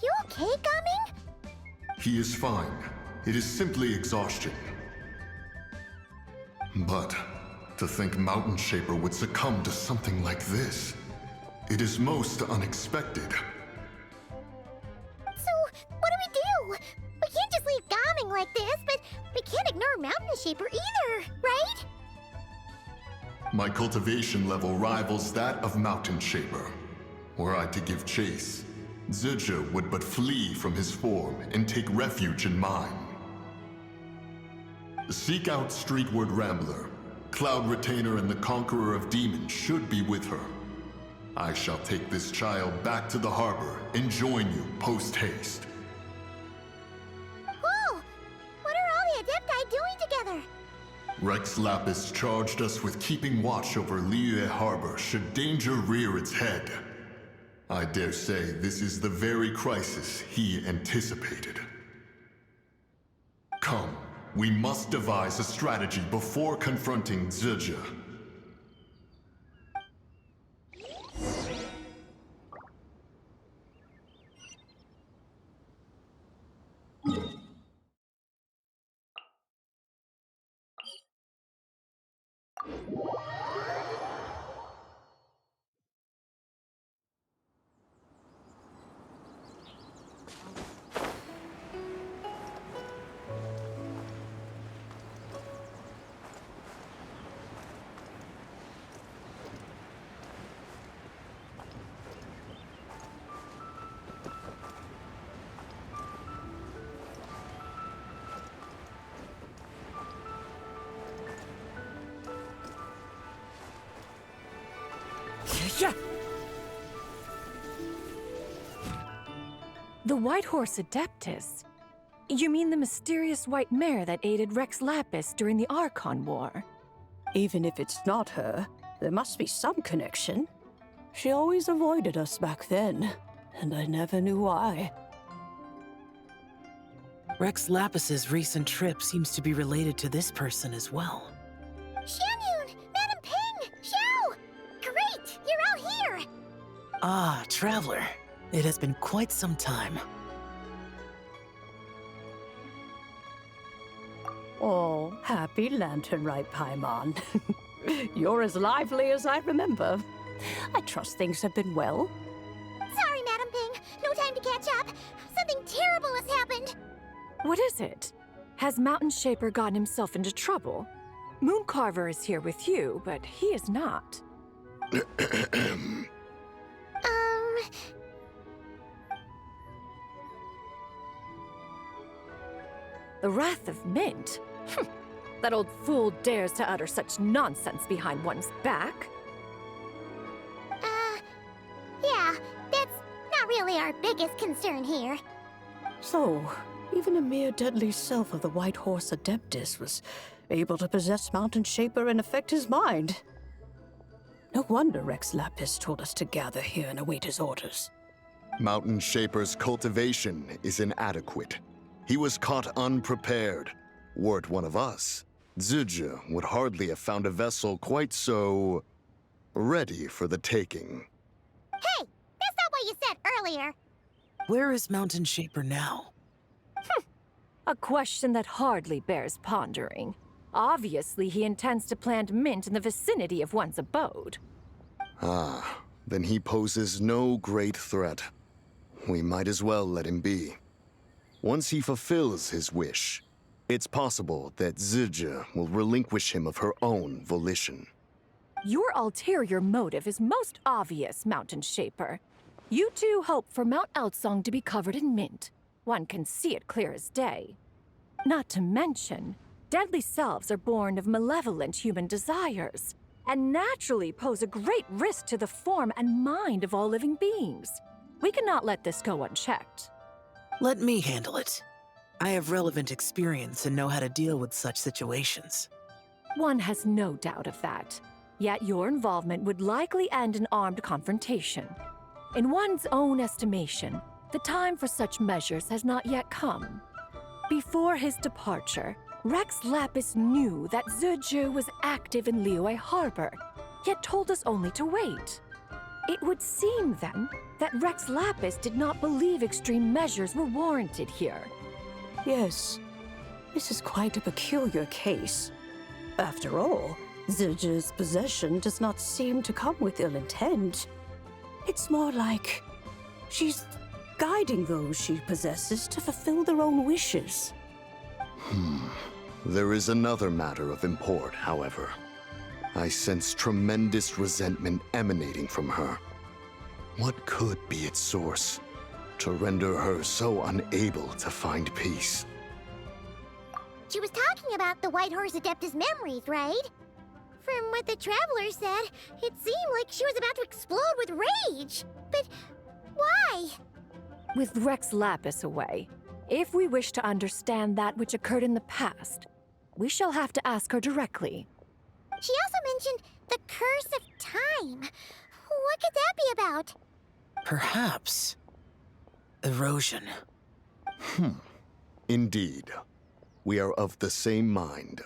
You okay, Gaming? He is fine. It is simply exhaustion. But to think Mountain Shaper would succumb to something like this, it is most unexpected. So, what do? We can't just leave Gaming like this, but we can't ignore Mountain Shaper either, right? My cultivation level rivals that of Mountain Shaper. Were I to give chase, Zizha would but flee from his form and take refuge in mine. Seek out Streetward Rambler. Cloud Retainer and the Conqueror of Demons should be with her. I shall take this child back to the harbor and join you post-haste. Rex Lapis charged us with keeping watch over Liyue Harbor should danger rear its head. I dare say this is the very crisis he anticipated. Come, we must devise a strategy before confronting Zizha. The White Horse Adeptus? You mean the mysterious white mare that aided Rex Lapis during the Archon War? Even if it's not her, there must be some connection. She always avoided us back then, and I never knew why. Rex Lapis's recent trip seems to be related to this person as well. Xianyun! Madam Ping! Xiao! Great! You're out here! Ah, Traveler. It has been quite some time. Oh, happy Lanternlit Paimon. You're as lively as I remember. I trust things have been well. Sorry, Madam Ping. No time to catch up. Something terrible has happened. What is it? Has Mountain Shaper gotten himself into trouble? Mooncarver is here with you, but he is not. The Wrath of Mint? That old fool dares to utter such nonsense behind one's back. Yeah, that's not really our biggest concern here. So, even a mere deadly self of the White Horse Adeptus was able to possess Mountain Shaper and affect his mind. No wonder Rex Lapis told us to gather here and await his orders. Mountain Shaper's cultivation is inadequate. He was caught unprepared. Were it one of us, Zizha would hardly have found a vessel quite so ready for the taking. Hey, that's not what you said earlier. Where is Mountain Shaper now? A question that hardly bears pondering. Obviously, he intends to plant mint in the vicinity of one's abode. Ah, then he poses no great threat. We might as well let him be. Once he fulfills his wish, it's possible that Zizha will relinquish him of her own volition. Your ulterior motive is most obvious, Mountain Shaper. You two hope for Mount Outsong to be covered in mint. One can see it clear as day. Not to mention, deadly selves are born of malevolent human desires, and naturally pose a great risk to the form and mind of all living beings. We cannot let this go unchecked. Let me handle it. I have relevant experience and know how to deal with such situations. One has no doubt of that. Yet your involvement would likely end in armed confrontation. In one's own estimation, the time for such measures has not yet come. Before his departure, Rex Lapis knew that Zizha was active in Liyue Harbor, yet told us only to wait. It would seem, then, that Rex Lapis did not believe extreme measures were warranted here. Yes, this is quite a peculiar case. After all, Zizha's possession does not seem to come with ill intent. It's more like she's guiding those she possesses to fulfill their own wishes. There is another matter of import, however. I sense tremendous resentment emanating from her. What could be its source to render her so unable to find peace? She was talking about the White Horse Adeptus memories, right? From what the Traveler said, it seemed like she was about to explode with rage. But why? With Rex Lapis away, if we wish to understand that which occurred in the past, we shall have to ask her directly. She also mentioned the curse of time. What could that be about? Perhaps erosion. Indeed. We are of the same mind.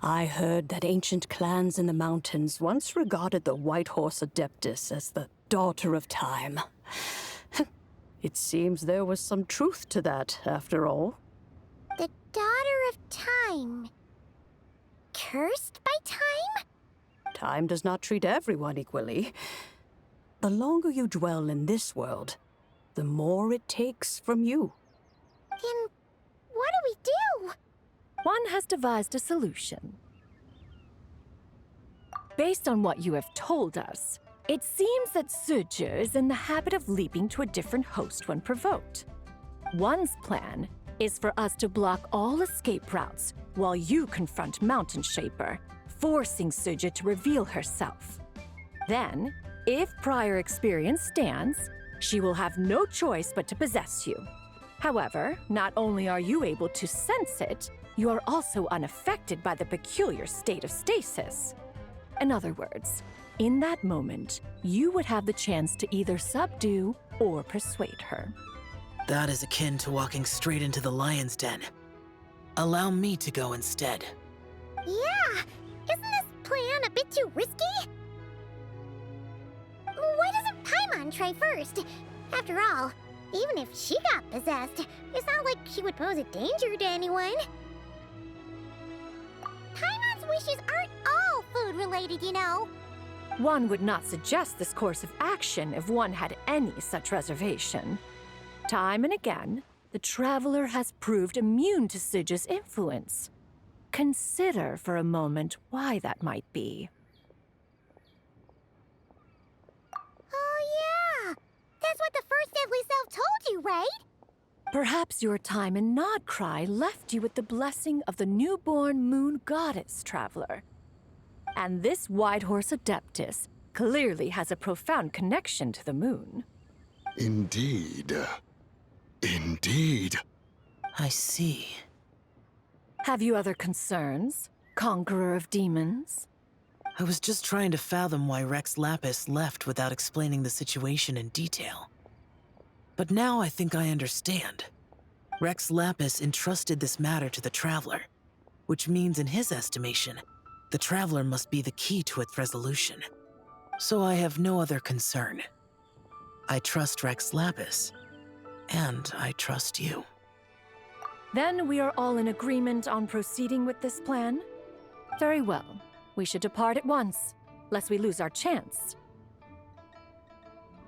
I heard that ancient clans in the mountains once regarded the White Horse Adeptus as the daughter of time. It seems there was some truth to that, after all. The daughter of time. Cursed by time? Time does not treat everyone equally. The longer you dwell in this world, the more it takes from you. Then what do we do? One has devised a solution. Based on what you have told us, it seems that Zibais is in the habit of leaping to a different host when provoked. One's plan is for us to block all escape routes while you confront Mountain Shaper, forcing Zibais to reveal herself. Then, if prior experience stands, she will have no choice but to possess you. However, not only are you able to sense it, you are also unaffected by the peculiar state of stasis. In other words, in that moment, you would have the chance to either subdue or persuade her. That is akin to walking straight into the lion's den. Allow me to go instead. Yeah, isn't this plan a bit too risky? Why doesn't Paimon try first? After all, even if she got possessed, it's not like she would pose a danger to anyone. Paimon's wishes aren't all food-related, you know. One would not suggest this course of action if one had any such reservation. Time and again, the traveler has proved immune to Zibais' influence. Consider for a moment why that might be. Oh yeah! That's what the first deadly self told you, right? Perhaps your time in Nodcry left you with the blessing of the newborn moon goddess, traveler. And this White Horse Adeptus clearly has a profound connection to the moon. Indeed. Indeed. I see. Have you other concerns, Conqueror of Demons? I was just trying to fathom why Rex Lapis left without explaining the situation in detail. But now I think I understand. Rex Lapis entrusted this matter to the Traveler, which means in his estimation, the Traveler must be the key to its resolution. So I have no other concern. I trust Rex Lapis, and I trust you. Then we are all in agreement on proceeding with this plan? Very well. We should depart at once, lest we lose our chance.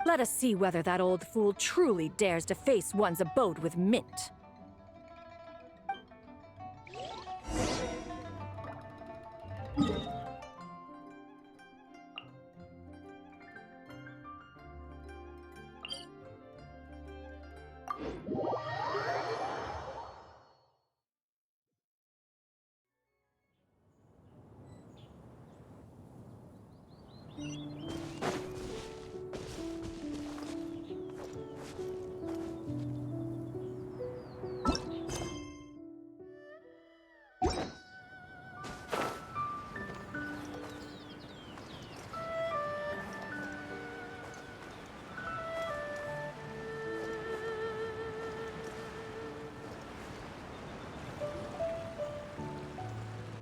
Let us see whether that old fool truly dares to face one's abode with Mint.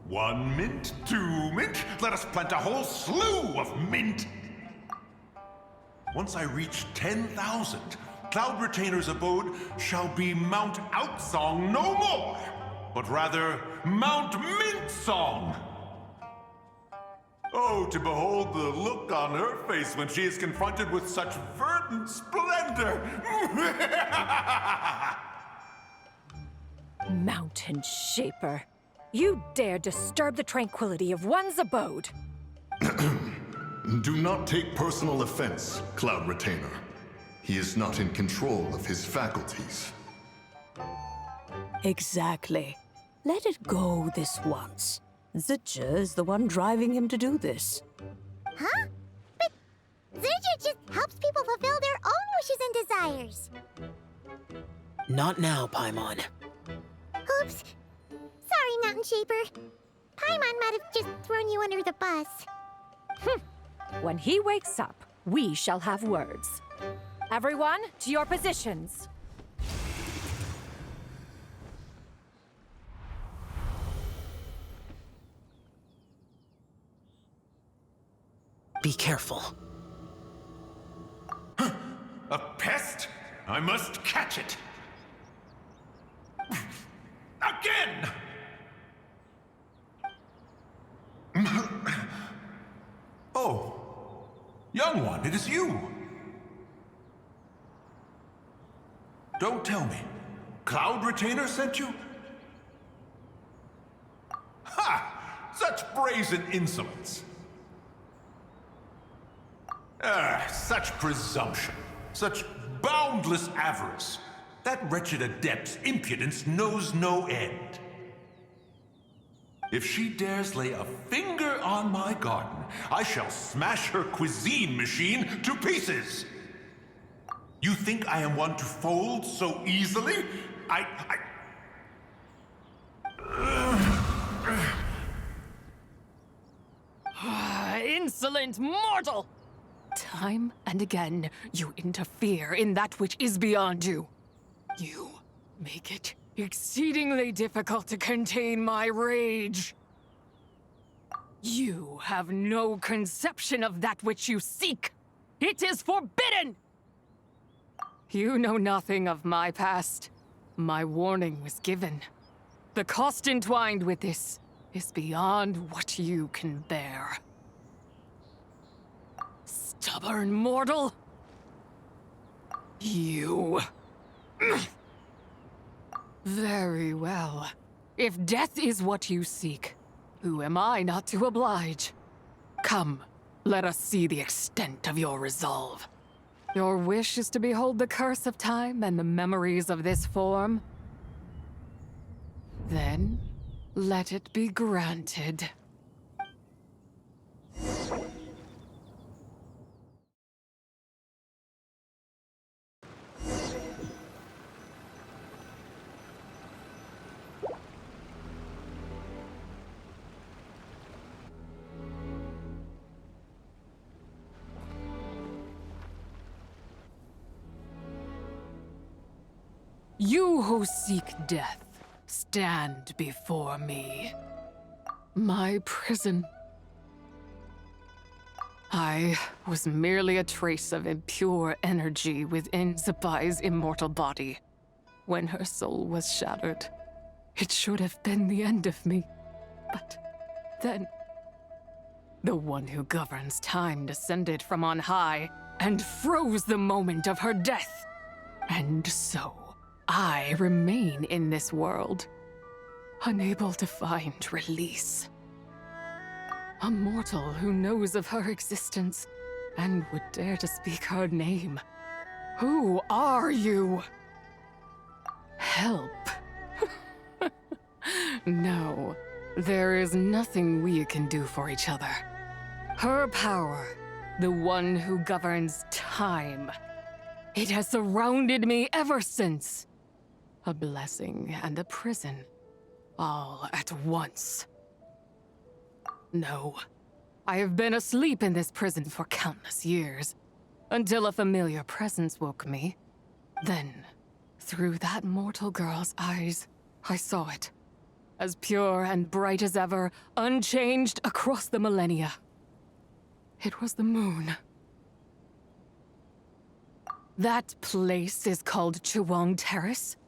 One mint, 2 mint, let us plant a whole slew of mint! Once I reach 10,000, Cloud Retainer's abode shall be Mount Outsong no more, but rather Mount Mintsong! Oh, to behold the look on her face when she is confronted with such verdant splendor! Mountain Shaper, you dare disturb the tranquility of one's abode! Do not take personal offense, Cloud Retainer. He is not in control of his faculties. Exactly. Let it go this once. Zibais is the one driving him to do this. Huh? But Zibais just helps people fulfill their own wishes and desires. Not now, Paimon. Oops. Sorry, Mountain Shaper. Paimon might have just thrown you under the bus. When he wakes up, we shall have words. Everyone, to your positions. Be careful. A pest? I must catch it. Again! Oh, young one, it is you. Don't tell me. Cloud Retainer sent you? Ha! Such brazen insolence. Such presumption. Such boundless avarice. That wretched adept's impudence knows no end. If she dares lay a finger on my garden, I shall smash her cuisine machine to pieces! You think I am one to fold so easily? Insolent mortal! Time and again, you interfere in that which is beyond you. You make it exceedingly difficult to contain my rage. You have no conception of that which you seek. It is forbidden! You know nothing of my past. My warning was given. The cost entwined with this is beyond what you can bear. Stubborn mortal! You... Very well. If death is what you seek, who am I not to oblige? Come, let us see the extent of your resolve. Your wish is to behold the curse of time and the memories of this form? Then, let it be granted. You who seek death, stand before me. My prison. I was merely a trace of impure energy within Zibai's immortal body. When her soul was shattered, it should have been the end of me. But then, the one who governs time descended from on high and froze the moment of her death. And so, I remain in this world, unable to find release. A mortal who knows of her existence and would dare to speak her name. Who are you? Help. No, there is nothing we can do for each other. Her power, the one who governs time, it has surrounded me ever since. A blessing and a prison, all at once. No, I have been asleep in this prison for countless years, until a familiar presence woke me. Then, through that mortal girl's eyes, I saw it. As pure and bright as ever, unchanged across the millennia. It was the moon. That place is called Chuang Terrace.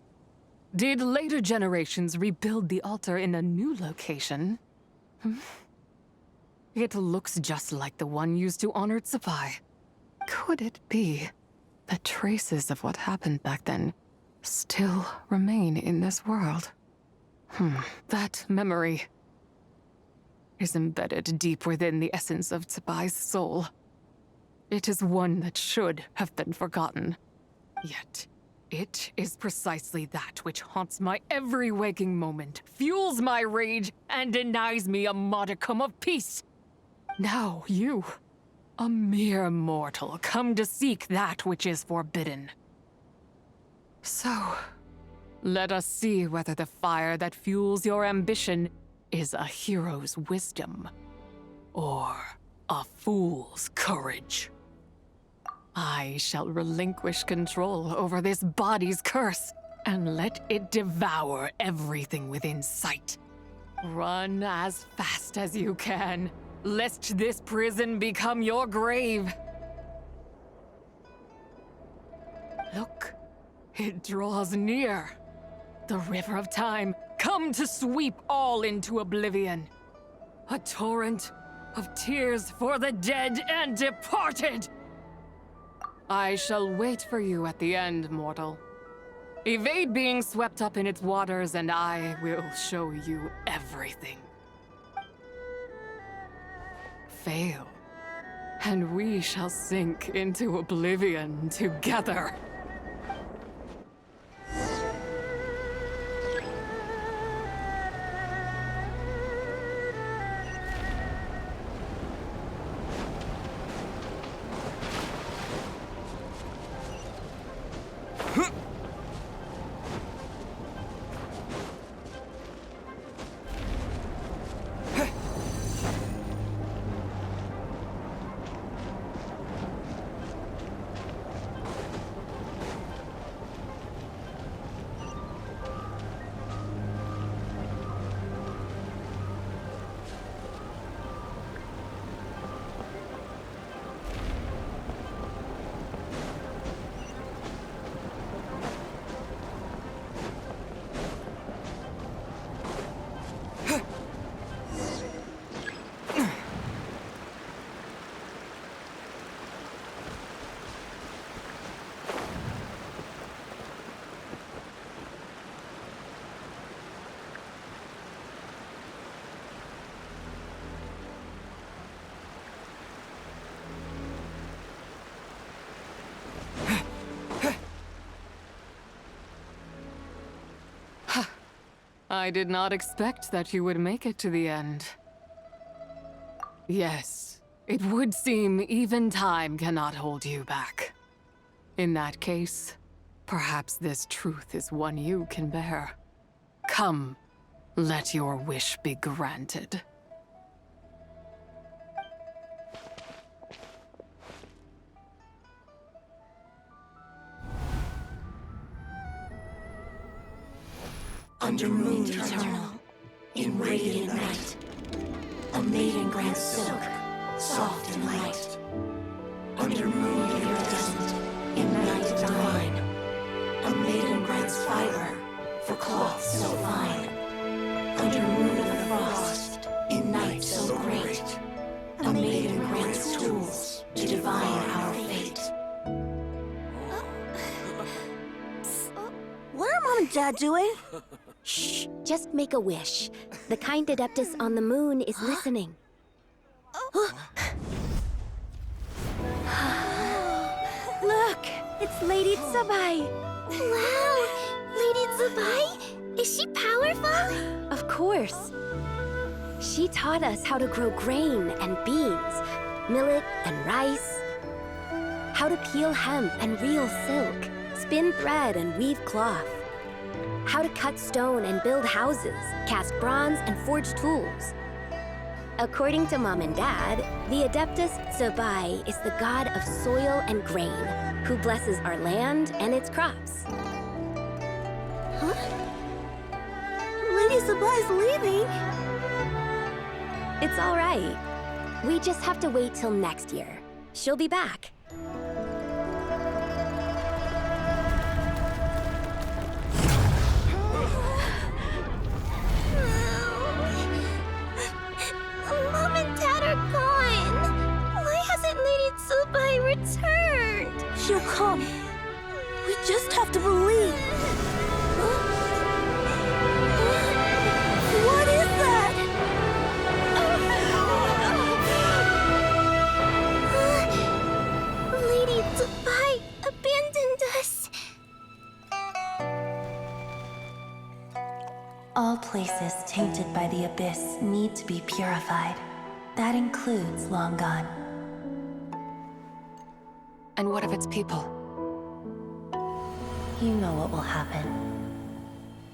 Did later generations rebuild the altar in a new location? It looks just like the one used to honor Zibai. Could it be that traces of what happened back then still remain in this world? That memory is embedded deep within the essence of Zibai's soul. It is one that should have been forgotten. Yet, it is precisely that which haunts my every waking moment, fuels my rage, and denies me a modicum of peace. Now you, a mere mortal, come to seek that which is forbidden. So, Let us see whether the fire that fuels your ambition is a hero's wisdom or a fool's courage. I shall relinquish control over this body's curse and let it devour everything within sight. Run as fast as you can, lest this prison become your grave. Look, it draws near. The river of time, come to sweep all into oblivion. A torrent of tears for the dead and departed. I shall wait for you at the end, mortal. Evade being swept up in its waters, and I will show you everything. Fail, and we shall sink into oblivion together. I did not expect that you would make it to the end. Yes, it would seem even time cannot hold you back. In that case, perhaps this truth is one you can bear. Come, let your wish be granted. Under moon eternal, in radiant night, a maiden grants silk, soft and light. Under moon iridescent, in night divine, a maiden grants fiber for cloth so fine. Under moon of frost, in night so great, a maiden grants tools to divine our fate. What are Mom and Dad doing? Shh, just make a wish. The kind Adeptus on the moon is listening. Look, it's Lady Zibai. Wow, Lady Zibai? Is she powerful? Of course. She taught us how to grow grain and beans, millet and rice, how to peel hemp and reel silk, spin thread and weave cloth, how to cut stone and build houses, cast bronze and forge tools. According to Mom and Dad, the Adeptus Zibai is the god of soil and grain, who blesses our land and its crops. Huh? Lady Zibai's leaving? It's all right. We just have to wait till next year. She'll be back. Mom and Dad are gone. Why hasn't Lady Zibai returned? She'll come. We just have to believe. What is that? Lady Zibai abandoned us. All places tainted by the abyss need to be purified. That includes Long Gone. And what of its people? You know what will happen.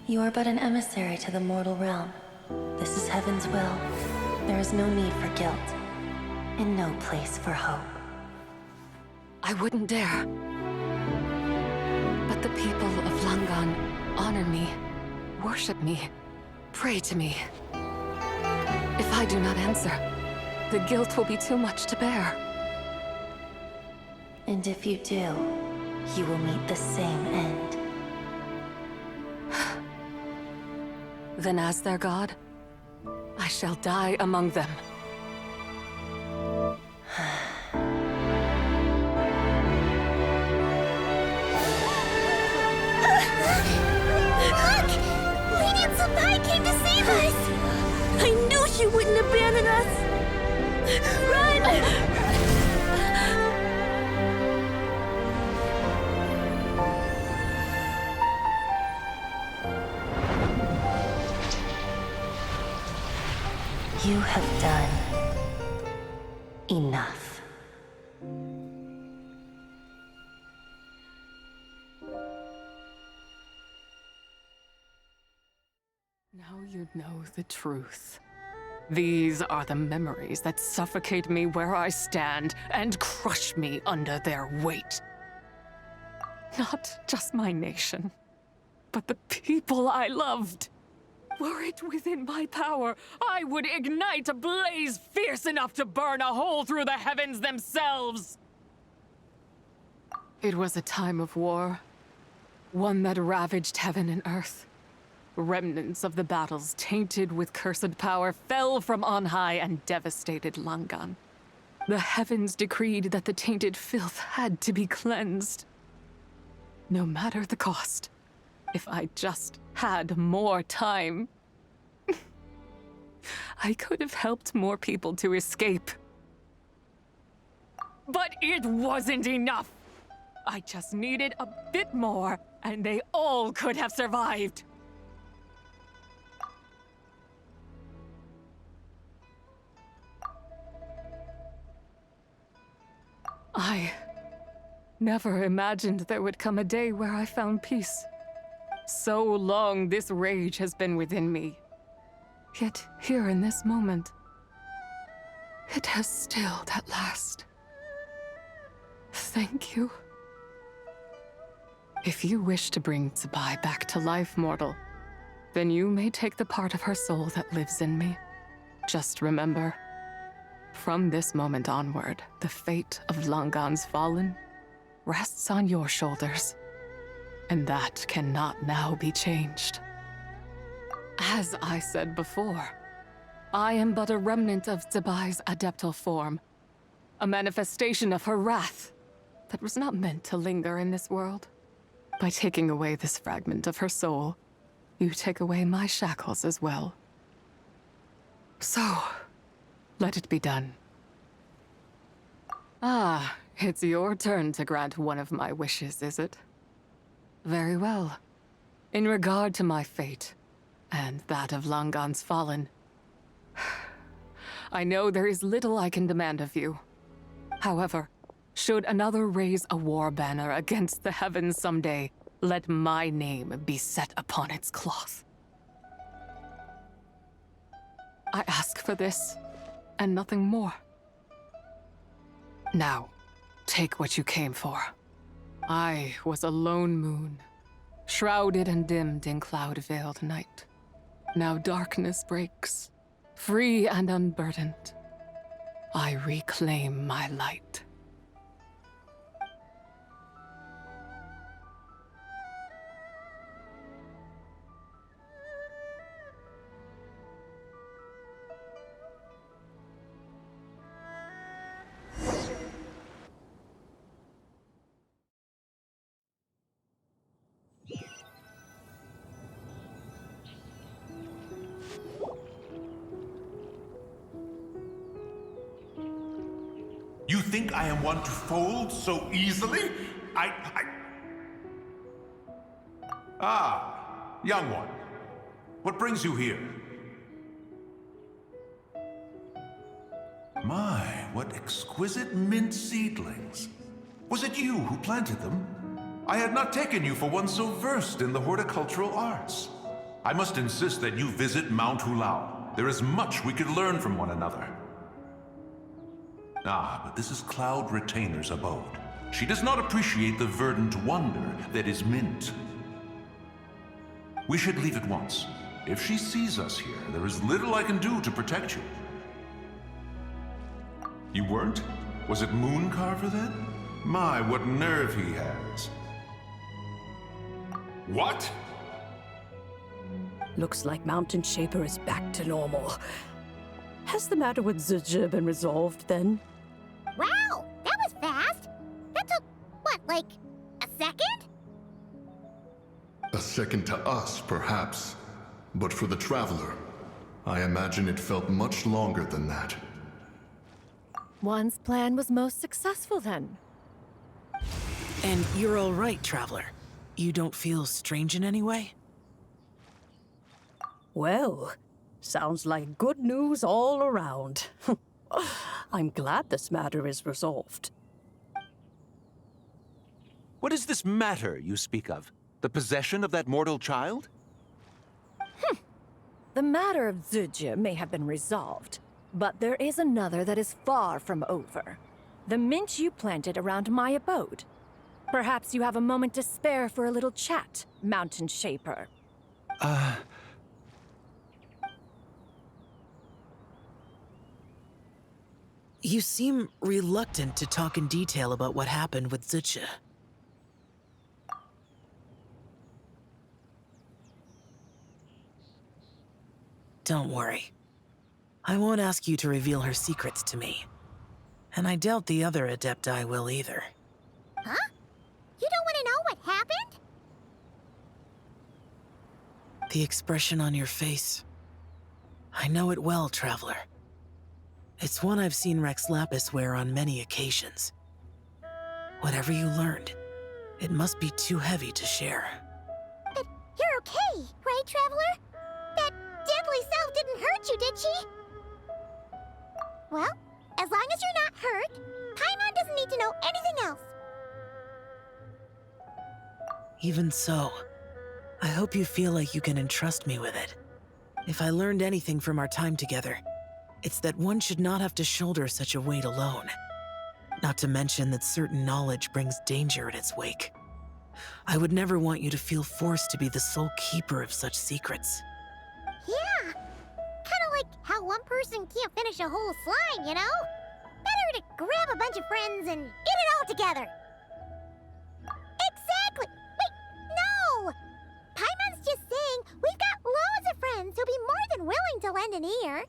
You are but an emissary to the mortal realm. This is heaven's will. There is no need for guilt, and no place for hope. I wouldn't dare. But the people of Langan honor me, worship me, pray to me. If I do not answer, the guilt will be too much to bear. And if you do, you will meet the same end. Then as their god, I shall die among them. Look! Lady Zibai came to save us! I knew she wouldn't abandon us! Run! You have done enough. Now you know the truth. These are the memories that suffocate me where I stand and crush me under their weight. Not just my nation, but the people I loved. Were it within my power, I would ignite a blaze fierce enough to burn a hole through the heavens themselves. It was a time of war, one that ravaged heaven and earth. Remnants of the battles tainted with cursed power fell from on high and devastated Langan. The heavens decreed that the tainted filth had to be cleansed. No matter the cost. If I just had more time, I could have helped more people to escape. But it wasn't enough. I just needed a bit more, and they all could have survived. I never imagined there would come a day where I found peace. So long this rage has been within me. Yet here in this moment, it has stilled at last. Thank you. If you wish to bring Zibai back to life, mortal, then you may take the part of her soul that lives in me. Just remember, from this moment onward, the fate of Langan's fallen rests on your shoulders. And that cannot now be changed. As I said before, I am but a remnant of Zibai's adeptal form, a manifestation of her wrath that was not meant to linger in this world. By taking away this fragment of her soul, you take away my shackles as well. So, let it be done. Ah, it's your turn to grant one of my wishes, is it? Very well. In regard to my fate, and that of Langan's fallen, I know there is little I can demand of you. However, should another raise a war banner against the heavens someday, let my name be set upon its cloth. I ask for this, and nothing more. Now, take what you came for. I was a lone moon, shrouded and dimmed in cloud-veiled night. Now darkness breaks, free and unburdened. I reclaim my light. You think I am one to fold so easily? Ah, young one. What brings you here? My, what exquisite mint seedlings. Was it you who planted them? I had not taken you for one so versed in the horticultural arts. I must insist that you visit Mount Hulao. There is much we could learn from one another. Ah, but this is Cloud Retainer's abode. She does not appreciate the verdant wonder that is Mint. We should leave at once. If she sees us here, there is little I can do to protect you. You weren't? Was it Mooncarver then? My, what nerve he has. What? Looks like Mountain Shaper is back to normal. Has the matter with Zizhi been resolved then? Wow, that was fast. That took, what, like, a second? A second to us, perhaps. But for the Traveler, I imagine it felt much longer than that. One's plan was most successful then. And you're all right, Traveler. You don't feel strange in any way? Well, sounds like good news all around. I'm glad this matter is resolved. What is this matter you speak of? The possession of that mortal child? The matter of Zizhi may have been resolved, but there is another that is far from over. The mint you planted around my abode. Perhaps you have a moment to spare for a little chat, Mountain Shaper. You seem reluctant to talk in detail about what happened with Zizhi. Don't worry. I won't ask you to reveal her secrets to me. And I doubt the other Adepti will either. Huh? You don't want to know what happened? The expression on your face. I know it well, Traveler. It's one I've seen Rex Lapis wear on many occasions. Whatever you learned, it must be too heavy to share. But you're okay, right, Traveler? That deadly self didn't hurt you, did she? Well, as long as you're not hurt, Paimon doesn't need to know anything else. Even so, I hope you feel like you can entrust me with it. If I learned anything from our time together, it's that one should not have to shoulder such a weight alone. Not to mention that certain knowledge brings danger in its wake. I would never want you to feel forced to be the sole keeper of such secrets. Yeah, kind of like how one person can't finish a whole slime, you know? Better to grab a bunch of friends and get it all together. Exactly! Wait, no! Paimon's just saying we've got loads of friends who'll be more than willing to lend an ear.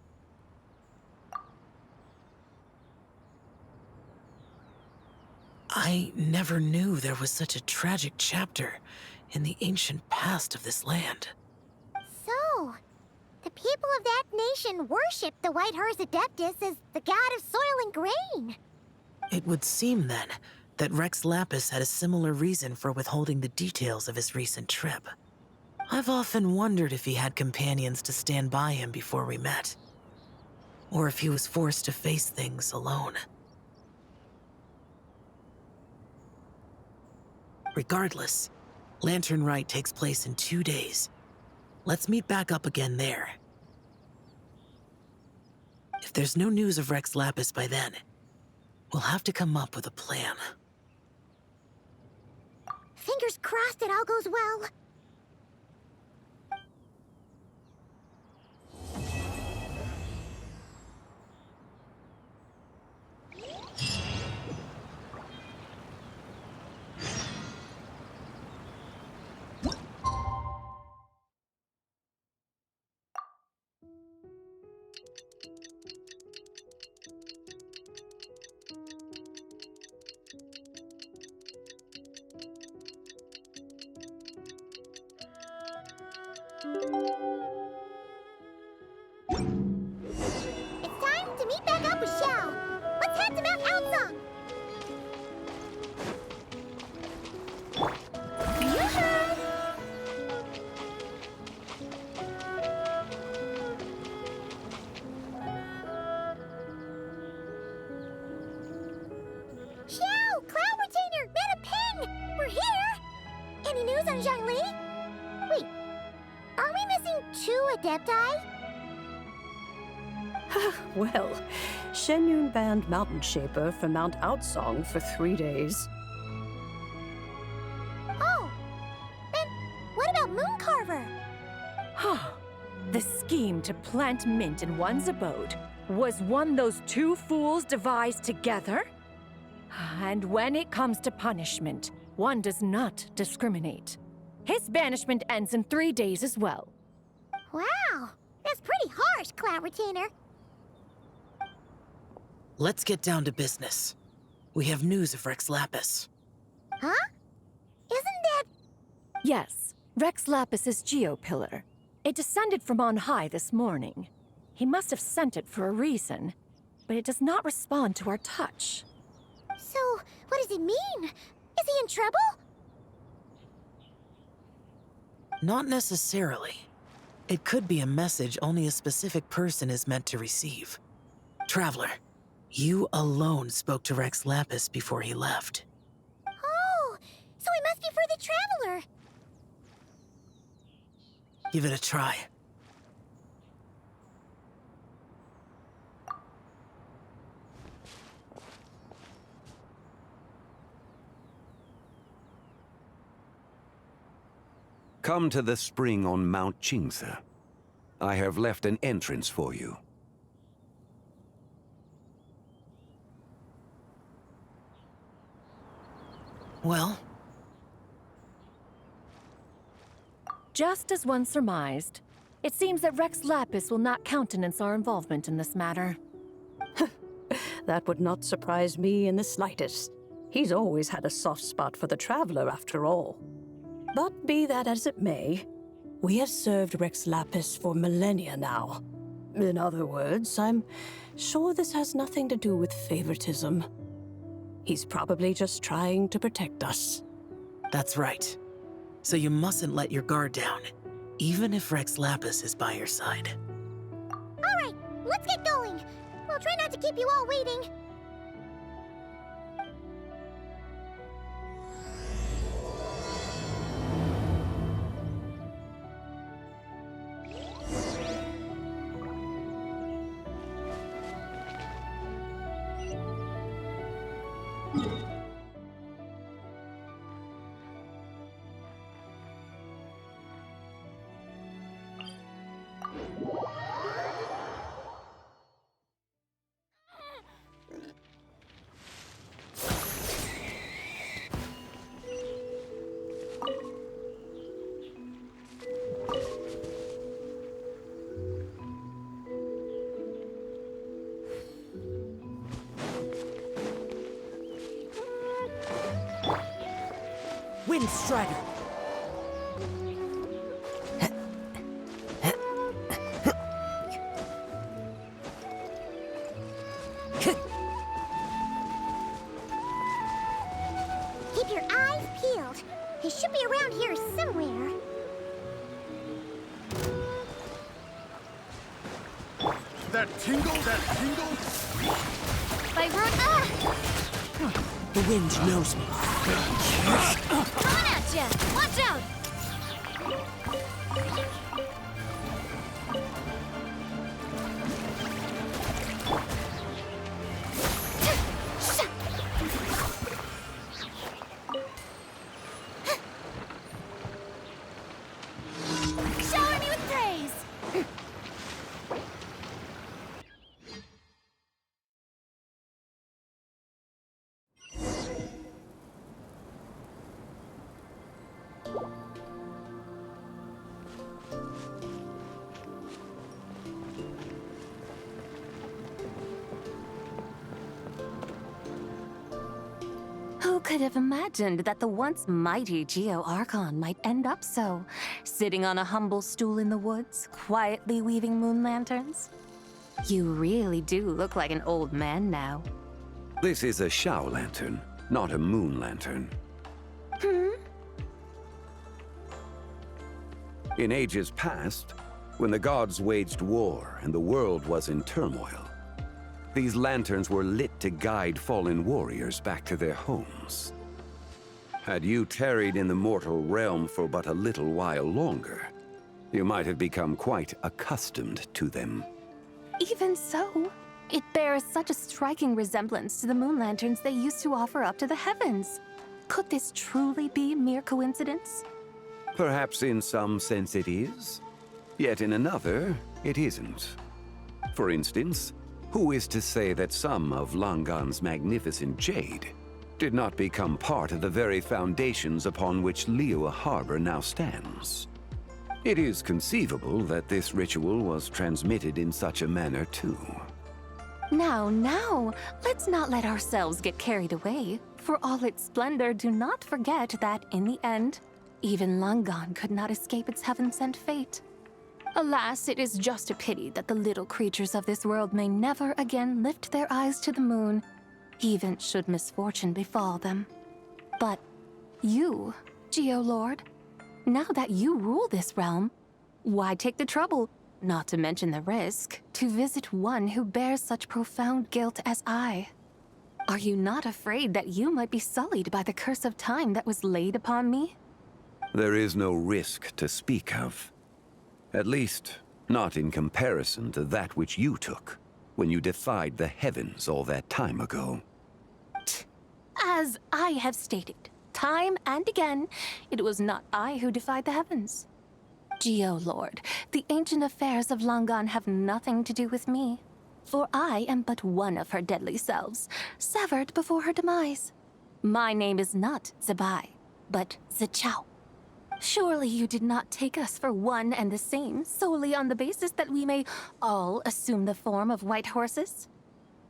I never knew there was such a tragic chapter in the ancient past of this land. So, the people of that nation worship the White Horse Adeptus as the god of soil and grain. It would seem, then, that Rex Lapis had a similar reason for withholding the details of his recent trip. I've often wondered if he had companions to stand by him before we met. Or if he was forced to face things alone. Regardless, Lanternlit takes place in 2 days. Let's meet back up again there. If there's no news of Rex Lapis by then, we'll have to come up with a plan. Fingers crossed it all goes well. It's time to meet back up with Xiao. Let's head to Mount Outsong. Xiao, Cloud Retainer, Metapin! We're here! Any news on Zhangli? Wait, are we missing mean 2 Adepti? Well, Shenyun banned Mountain Shaper from Mount Outsong for 3 days. Oh, then what about Mooncarver? The scheme to plant mint in one's abode was one those two fools devised together? And when it comes to punishment, one does not discriminate. His banishment ends in 3 days as well. Wow, that's pretty harsh, Cloud Retainer. Let's get down to business. We have news of Rex Lapis. Huh? Isn't that... Yes, Rex Lapis's geopillar. It descended from on high this morning. He must have sent it for a reason, but it does not respond to our touch. So, what does it mean? Is he in trouble? Not necessarily. It could be a message only a specific person is meant to receive. Traveler, you alone spoke to Rex Lapis before he left. Oh, so it must be for the Traveler. Give it a try. Come to the spring on Mount Qingse. I have left an entrance for you. Well? Just as one surmised, it seems that Rex Lapis will not countenance our involvement in this matter. That would not surprise me in the slightest. He's always had a soft spot for the Traveler, after all. But be that as it may, we have served Rex Lapis for millennia now. In other words, I'm sure this has nothing to do with favoritism. He's probably just trying to protect us. That's right. So you mustn't let your guard down, even if Rex Lapis is by your side. All right, let's get going. We'll try not to keep you all waiting. Windstrider! Keep your eyes peeled. He should be around here somewhere. That tingle, that tingle! The wind knows me. Coming at ya! Watch out! Shower me with praise! Who could have imagined that the once mighty Geo Archon might end up so, sitting on a humble stool in the woods, quietly weaving moon lanterns? You really do look like an old man now. This is a Shao lantern, not a moon lantern. In ages past, when the gods waged war and the world was in turmoil, these lanterns were lit to guide fallen warriors back to their homes. Had you tarried in the mortal realm for but a little while longer, You might have become quite accustomed to them. Even so, it bears such a striking resemblance to the moon lanterns they used to offer up to the heavens. Could this truly be mere coincidence? Perhaps in some sense it is, yet in another, it isn't. For instance, who is to say that some of Langan's magnificent jade did not become part of the very foundations upon which Liyue Harbor now stands? It is conceivable that this ritual was transmitted in such a manner too. Now, let's not let ourselves get carried away. For all its splendor, do not forget that, in the end, even Langan could not escape its heaven-sent fate. Alas, it is just a pity that the little creatures of this world may never again lift their eyes to the moon, even should misfortune befall them. But you, Geolord, now that you rule this realm, why take the trouble, not to mention the risk, to visit one who bears such profound guilt as I? Are you not afraid that you might be sullied by the curse of time that was laid upon me? There is no risk to speak of. At least, not in comparison to that which you took when you defied the heavens all that time ago. As I have stated, time and again, it was not I who defied the heavens. Geolord, the ancient affairs of Langan have nothing to do with me, for I am but one of her deadly selves, severed before her demise. My name is not Zibai, but Zichao. Surely you did not take us for one and the same solely on the basis that we may all assume the form of white horses?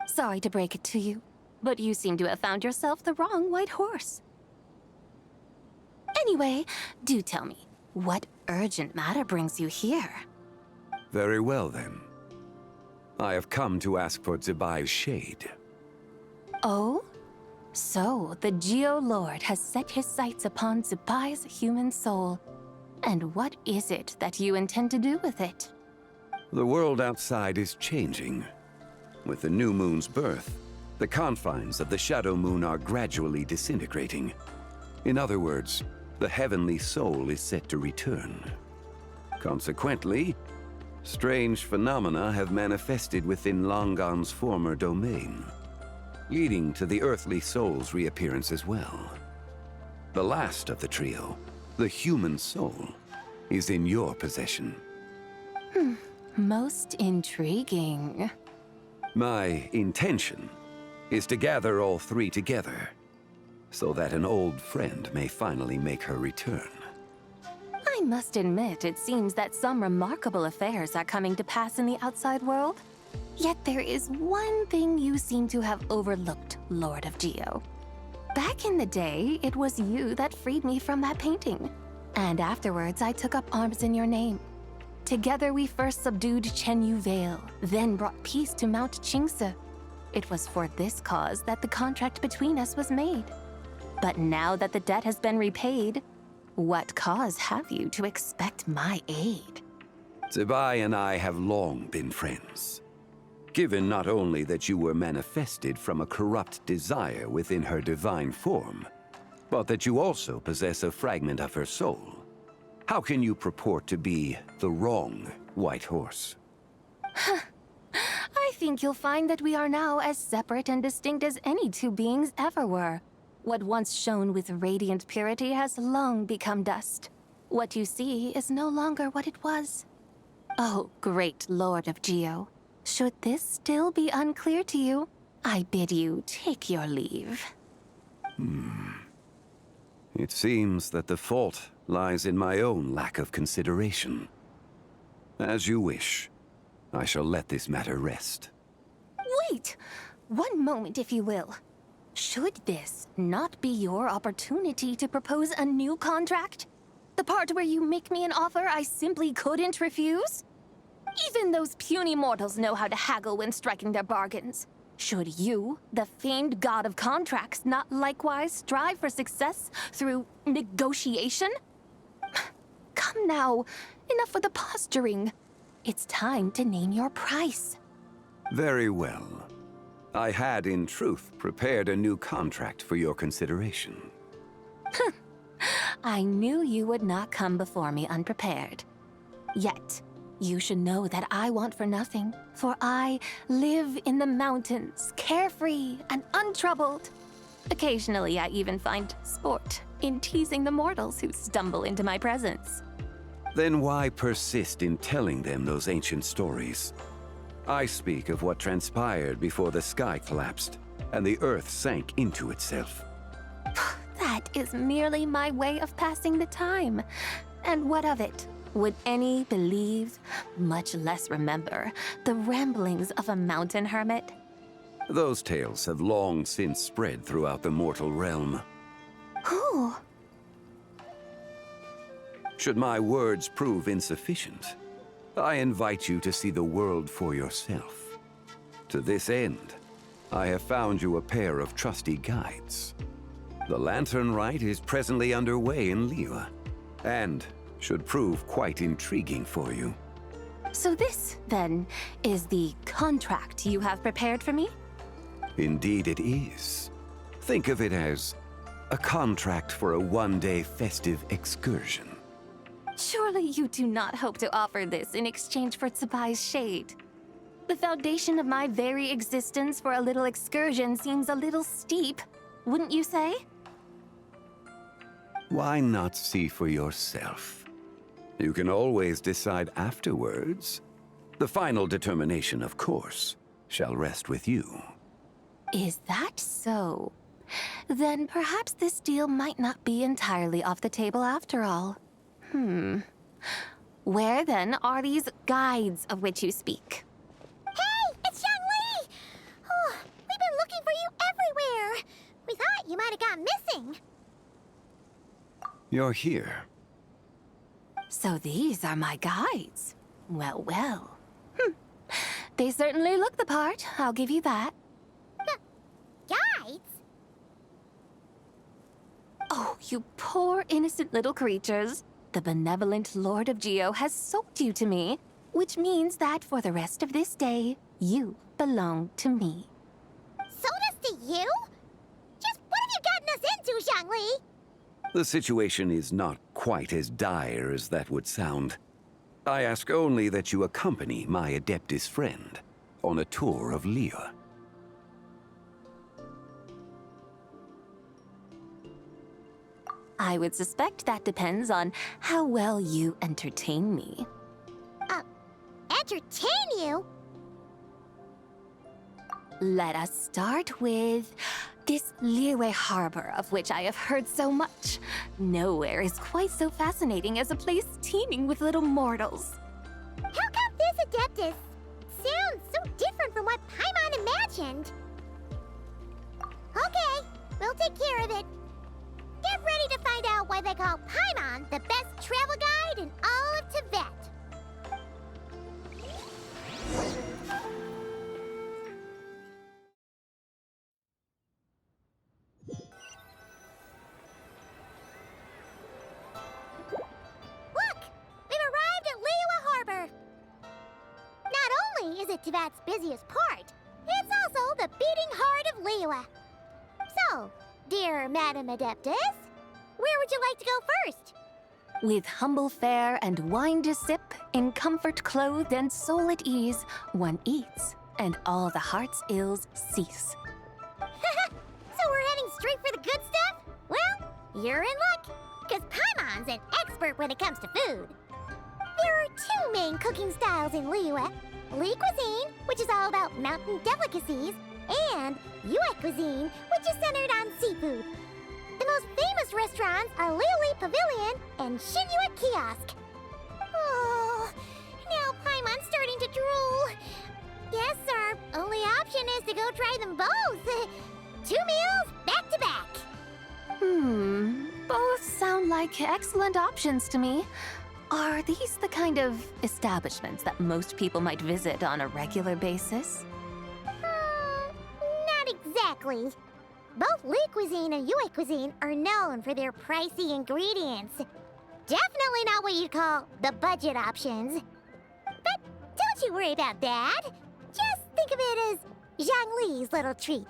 Sorry to break it to you, but you seem to have found yourself the wrong white horse. Anyway, do tell me, what urgent matter brings you here? Very well then. I have come to ask for Zibai's shade. Oh? So, the Geolord has set his sights upon Zibai's human soul. And what is it that you intend to do with it? The world outside is changing. With the new moon's birth, the confines of the Shadow Moon are gradually disintegrating. In other words, the heavenly soul is set to return. Consequently, strange phenomena have manifested within Langan's former domain, leading to the earthly soul's reappearance as well. The last of the trio, the human soul, is in your possession. Most intriguing. My intention is to gather all three together, so that an old friend may finally make her return. I must admit, it seems that some remarkable affairs are coming to pass in the outside world. Yet there is one thing you seem to have overlooked, Lord of Geo. Back in the day, it was you that freed me from that painting. And afterwards, I took up arms in your name. Together we first subdued Chenyu Vale, then brought peace to Mount Qingce. It was for this cause that the contract between us was made. But now that the debt has been repaid, what cause have you to expect my aid? Zibai and I have long been friends. Given not only that you were manifested from a corrupt desire within her divine form, but that you also possess a fragment of her soul, how can you purport to be the wrong white horse? I think you'll find that we are now as separate and distinct as any two beings ever were. What once shone with radiant purity has long become dust. What you see is no longer what it was. Oh, great Lord of Geo, should this still be unclear to you, I bid you take your leave. It seems that the fault lies in my own lack of consideration. As you wish. I shall let this matter rest. Wait! One moment, if you will. Should this not be your opportunity to propose a new contract? The part where you make me an offer I simply couldn't refuse? Even those puny mortals know how to haggle when striking their bargains. Should you, the famed god of contracts, not likewise strive for success through negotiation? Come now, enough with the posturing. It's time to name your price. Very well. I had, in truth, prepared a new contract for your consideration. I knew you would not come before me unprepared. Yet, you should know that I want for nothing, for I live in the mountains, carefree and untroubled. Occasionally, I even find sport in teasing the mortals who stumble into my presence. Then why persist in telling them those ancient stories? I speak of what transpired before the sky collapsed and the earth sank into itself. That is merely my way of passing the time. And what of it? Would any believe, much less remember, the ramblings of a mountain hermit? Those tales have long since spread throughout the mortal realm. Who? Should my words prove insufficient, I invite you to see the world for yourself. To this end, I have found you a pair of trusty guides. The Lantern Rite is presently underway in Liyue, and should prove quite intriguing for you. So this, then, is the contract you have prepared for me? Indeed it is. Think of it as a contract for a one-day festive excursion. Surely you do not hope to offer this in exchange for Zibai's shade. The foundation of my very existence for a little excursion seems a little steep, wouldn't you say? Why not see for yourself? You can always decide afterwards. The final determination, of course, shall rest with you. Is that so? Then perhaps this deal might not be entirely off the table after all. Where then are these guides of which you speak? Hey, it's Zhongli! Oh, we've been looking for you everywhere. We thought you might have gone missing. You're here. So these are my guides. Well, well. They certainly look the part, I'll give you that. Guides? Oh, you poor innocent little creatures. The benevolent Lord of Geo has sold you to me, which means that for the rest of this day, you belong to me. Sold us to you? Just what have you gotten us into, Zhongli? The situation is not quite as dire as that would sound. I ask only that you accompany my Adeptus friend on a tour of Liyue. I would suspect that depends on how well you entertain me. Entertain you? Let us start with this Liyue harbor of which I have heard so much. Nowhere is quite so fascinating as a place teeming with little mortals. How come this Adeptus sounds so different from what Paimon imagined? Okay, we'll take care of it. Get ready to find out why they call Paimon the best travel guide in all of Tibet. Look! We've arrived at Liyue Harbor. Not only is it Tibet's busiest port, it's also the beating heart of Liyue. So, dear Madam Adeptus, where would you like to go first? With humble fare and wine to sip, in comfort clothed and soul at ease, one eats, and all the heart's ills cease. So we're heading straight for the good stuff? Well, you're in luck, because Paimon's an expert when it comes to food. There are two main cooking styles in Liyue. Li cuisine, which is all about mountain delicacies, and Yue cuisine, which is centered on seafood. The most famous restaurants are Liyue Pavilion and Xinyue Kiosk. Oh, now Paimon's starting to drool. Yes, our only option is to go try them both. 2 meals, back to back. Both sound like excellent options to me. Are these the kind of establishments that most people might visit on a regular basis? Not exactly. Both Li cuisine and Yue cuisine are known for their pricey ingredients. Definitely not what you'd call the budget options. But don't you worry about that. Just think of it as Zhongli's little treat.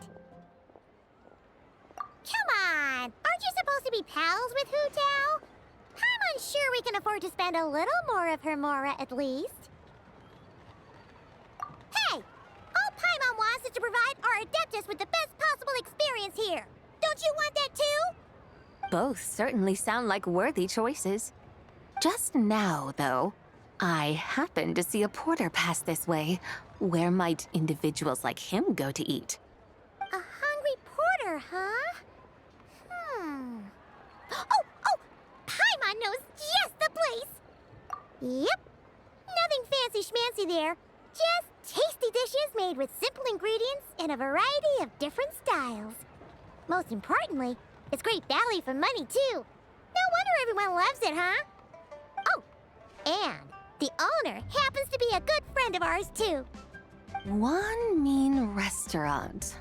Come on! Aren't you supposed to be pals with Hu Tao? I'm sure we can afford to spend a little more of her mora at least. Hey! All Paimon wants is to provide our Adeptus with the best possible experience here. Don't you want that too? Both certainly sound like worthy choices. Just now, though, I happened to see a porter pass this way. Where might individuals like him go to eat? A hungry porter, huh? Oh! Paimon knows just the place! Yep. Nothing fancy schmancy there. Just tasty dishes made with simple ingredients in a variety of different styles. Most importantly, it's great value for money, too. No wonder everyone loves it, huh? Oh, and the owner happens to be a good friend of ours, too. One mean restaurant.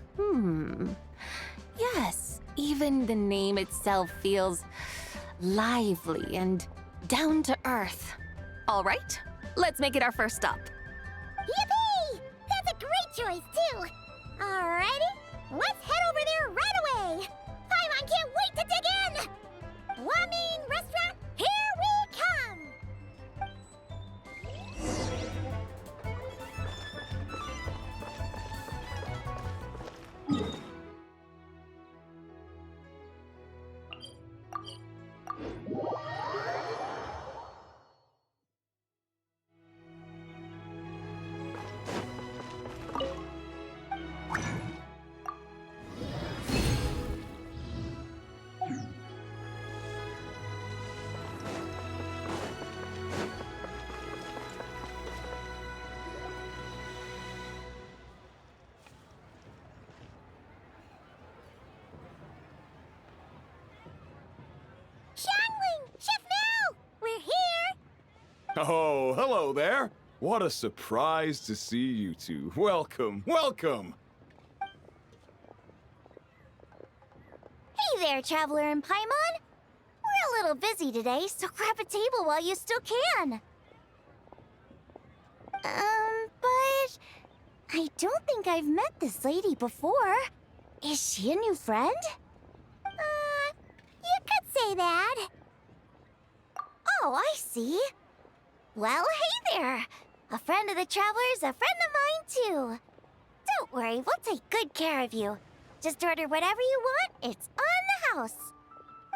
Yes, even the name itself feels lively and down to earth. All right, let's make it our first stop. Yippee! That's a great choice, too. Alrighty, let's head over there right away. Paimon can't wait to dig in. One mean restaurant, here we come. Xiangling! Chef Mel! We're here! Oh, hello there. What a surprise to see you two. Welcome, welcome. Hey there, Traveler and Paimon. We're a little busy today, so grab a table while you still can. But I don't think I've met this lady before. Is she a new friend? You could say that. Oh, I see. Well, hey there. A friend of the Traveler's a friend of mine, too. Don't worry, we'll take good care of you. Just order whatever you want, it's on the house.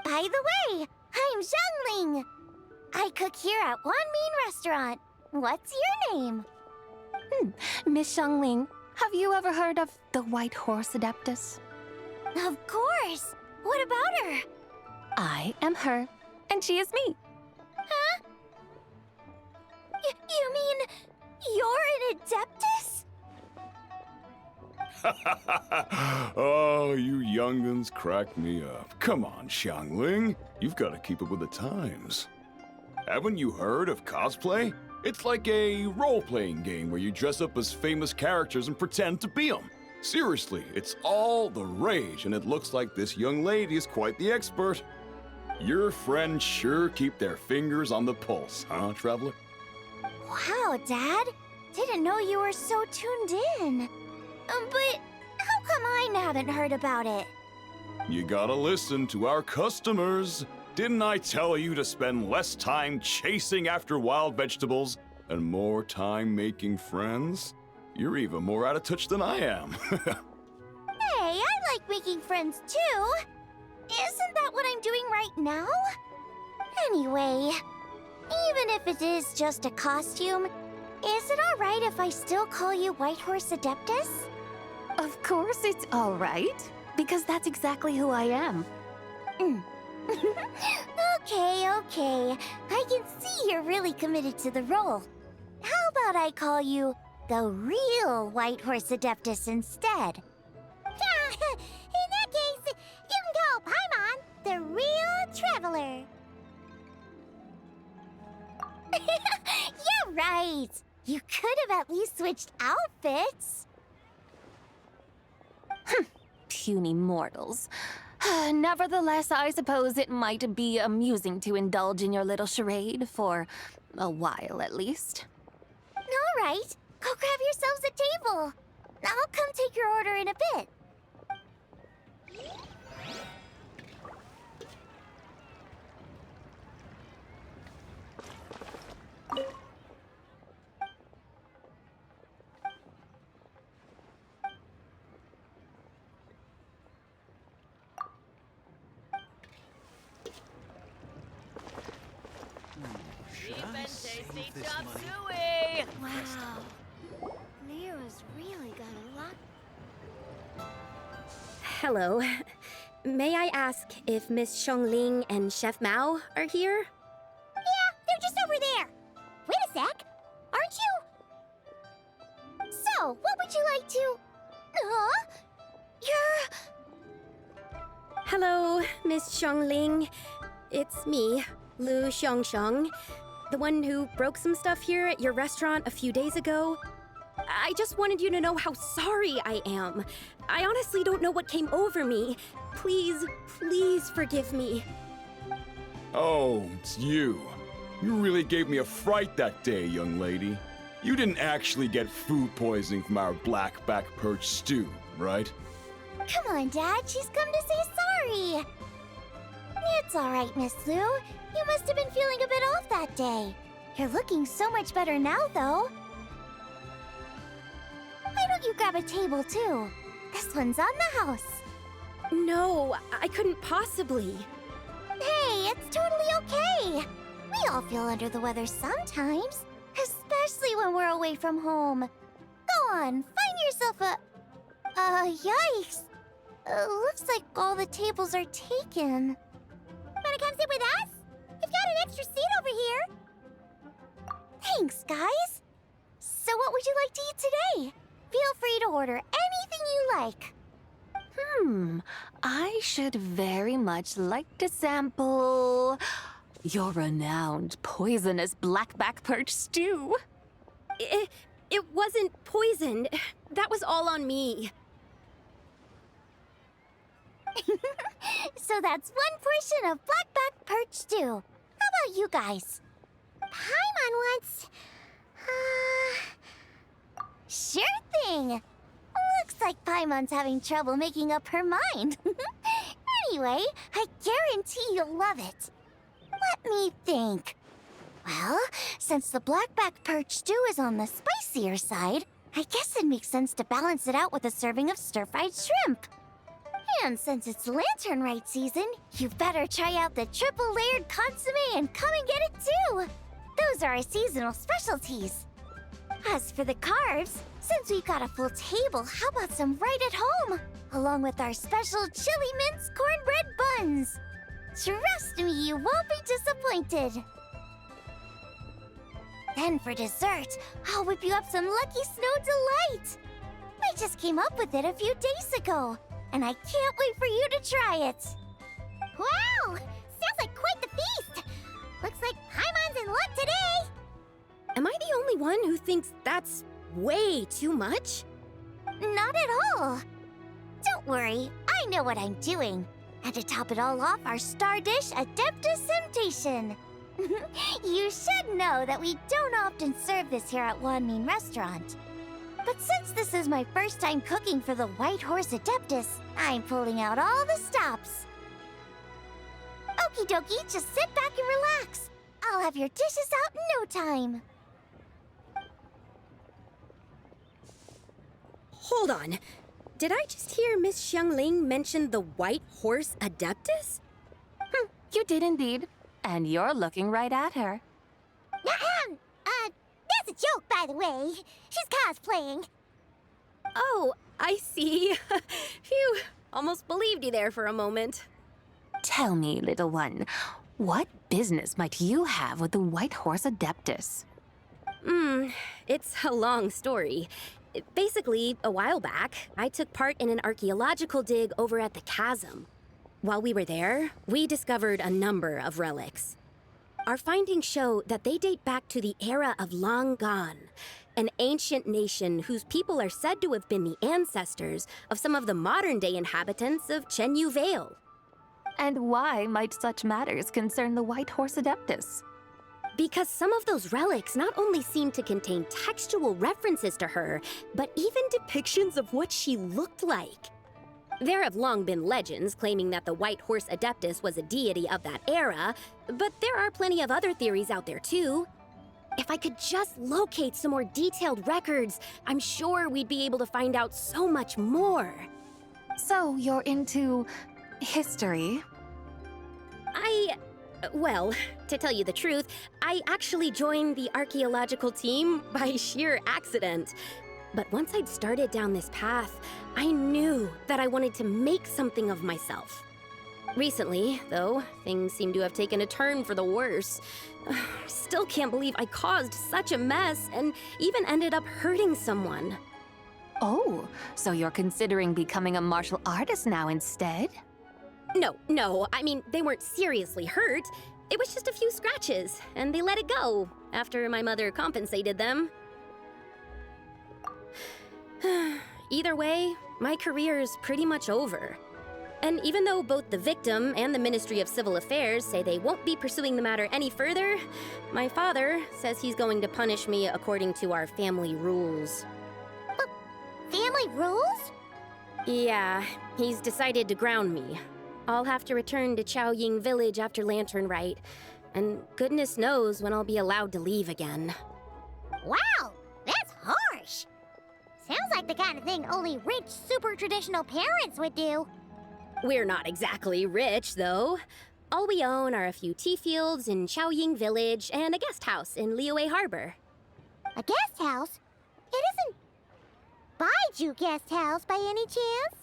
By the way, I'm Xiangling. I cook here at One Mean Restaurant. What's your name? Miss Xiangling, have you ever heard of the White Horse Adeptus? Of course. What about her? I am her, and she is me. Huh? You mean you're an Adeptus? Oh, you young'uns crack me up. Come on, Xiangling. You've got to keep up with the times. Haven't you heard of cosplay? It's like a role-playing game where you dress up as famous characters and pretend to be them. Seriously, it's all the rage, and it looks like this young lady is quite the expert. Your friends sure keep their fingers on the pulse, huh, Traveler? Wow, Dad. Didn't know you were so tuned in. But how come I haven't heard about it? You gotta listen to our customers. Didn't I tell you to spend less time chasing after wild vegetables and more time making friends? You're even more out of touch than I am. Hey, I like making friends too. Isn't that what I'm doing right now? Anyway, even if it is just a costume, is it alright if I still call you White Horse Adeptus? Of course it's all right, because that's exactly who I am. Okay. I can see you're really committed to the role. How about I call you the real White Horse Adeptus instead? In that case, you can call Paimon the real Traveler. You're right. You could have at least switched outfits. Puny mortals. Nevertheless, I suppose it might be amusing to indulge in your little charade for a while at least. All right. Go grab yourselves a table. I'll come take your order in a bit. Tasty chop suey! Wow. Leo's really got a lot. Hello. May I ask if Miss Xiongling and Chef Mao are here? Yeah, they're just over there. Wait a sec. Aren't you? So, what would you like to... You're... Hello, Miss Xiongling. It's me, Lu Xiongxiong, the one who broke some stuff here at your restaurant a few days ago. I just wanted you to know how sorry I am. I honestly don't know what came over me. Please, please forgive me. Oh, it's you. You really gave me a fright that day, young lady. You didn't actually get food poisoning from our black-back perch stew, right? Come on, Dad. She's come to say sorry. It's all right, Miss Lu. You must have been feeling a bit off that day. You're looking so much better now, though. Why don't you grab a table, too? This one's on the house. No, I couldn't possibly. Hey, it's totally okay. We all feel under the weather sometimes, especially when we're away from home. Go on, find yourself a... yikes. Looks like all the tables are taken. Wanna come sit with us? We've got an extra seat over here. Thanks, guys. So what would you like to eat today? Feel free to order anything you like. I should very much like to sample your renowned poisonous blackback perch stew. It wasn't poisoned. That was all on me. So that's one portion of blackback perch stew. How about you guys? Paimon wants... Sure thing. Looks like Paimon's having trouble making up her mind. Anyway, I guarantee you'll love it. Let me think. Well, since the blackback perch stew is on the spicier side, I guess it makes sense to balance it out with a serving of stir-fried shrimp. And since it's Lanternlit season, you better try out the triple-layered consomme and come and get it too. Those are our seasonal specialties. As for the carbs, since we've got a full table, how about some right at home? Along with our special chili mince cornbread buns. Trust me, you won't be disappointed. Then for dessert, I'll whip you up some Lucky Snow Delight. I just came up with it a few days ago, and I can't wait for you to try it. Wow! Sounds like quite the feast! Looks like Paimon's in luck today! Am I the only one who thinks that's way too much? Not at all. Don't worry, I know what I'm doing. And to top it all off, our star dish, Adeptus Temptation. You should know that we don't often serve this here at Wanmin Restaurant. But since this is my first time cooking for the White Horse Adeptus, I'm pulling out all the stops. Okie dokie, just sit back and relax. I'll have your dishes out in no time. Hold on. Did I just hear Miss Xiongling mention the White Horse Adeptus? You did indeed. And you're looking right at her. That's a joke, by the way. She's cosplaying. Oh, I see. Phew, almost believed you there for a moment. Tell me, little one, what business might you have with the White Horse Adeptus? It's a long story. Basically, a while back, I took part in an archaeological dig over at the chasm. While we were there, we discovered a number of relics. Our findings show that they date back to the era of Long Gone, an ancient nation whose people are said to have been the ancestors of some of the modern-day inhabitants of Chenyu Vale. And why might such matters concern the White Horse Adeptus? Because some of those relics not only seem to contain textual references to her, but even depictions of what she looked like. There have long been legends claiming that the White Horse Adeptus was a deity of that era, but there are plenty of other theories out there too. If I could just locate some more detailed records, I'm sure we'd be able to find out so much more. So you're into history? Well, to tell you the truth, I actually joined the archaeological team by sheer accident. But once I'd started down this path, I knew that I wanted to make something of myself. Recently, though, things seem to have taken a turn for the worse. Still can't believe I caused such a mess and even ended up hurting someone. Oh, so you're considering becoming a martial artist now instead? No, I mean, they weren't seriously hurt. It was just a few scratches, and they let it go after my mother compensated them. Either way, my career is pretty much over. And even though both the victim and the Ministry of Civil Affairs say they won't be pursuing the matter any further, my father says he's going to punish me according to our family rules. Family rules? Yeah, he's decided to ground me. I'll have to return to Chaoying Village after Lantern Rite, and goodness knows when I'll be allowed to leave again. Wow, that's harsh. Sounds like the kind of thing only rich, super traditional parents would do. We're not exactly rich, though. All we own are a few tea fields in Chaoying Village and a guest house in Liyue Harbor. A guest house? It isn't Baiju Guest House by any chance?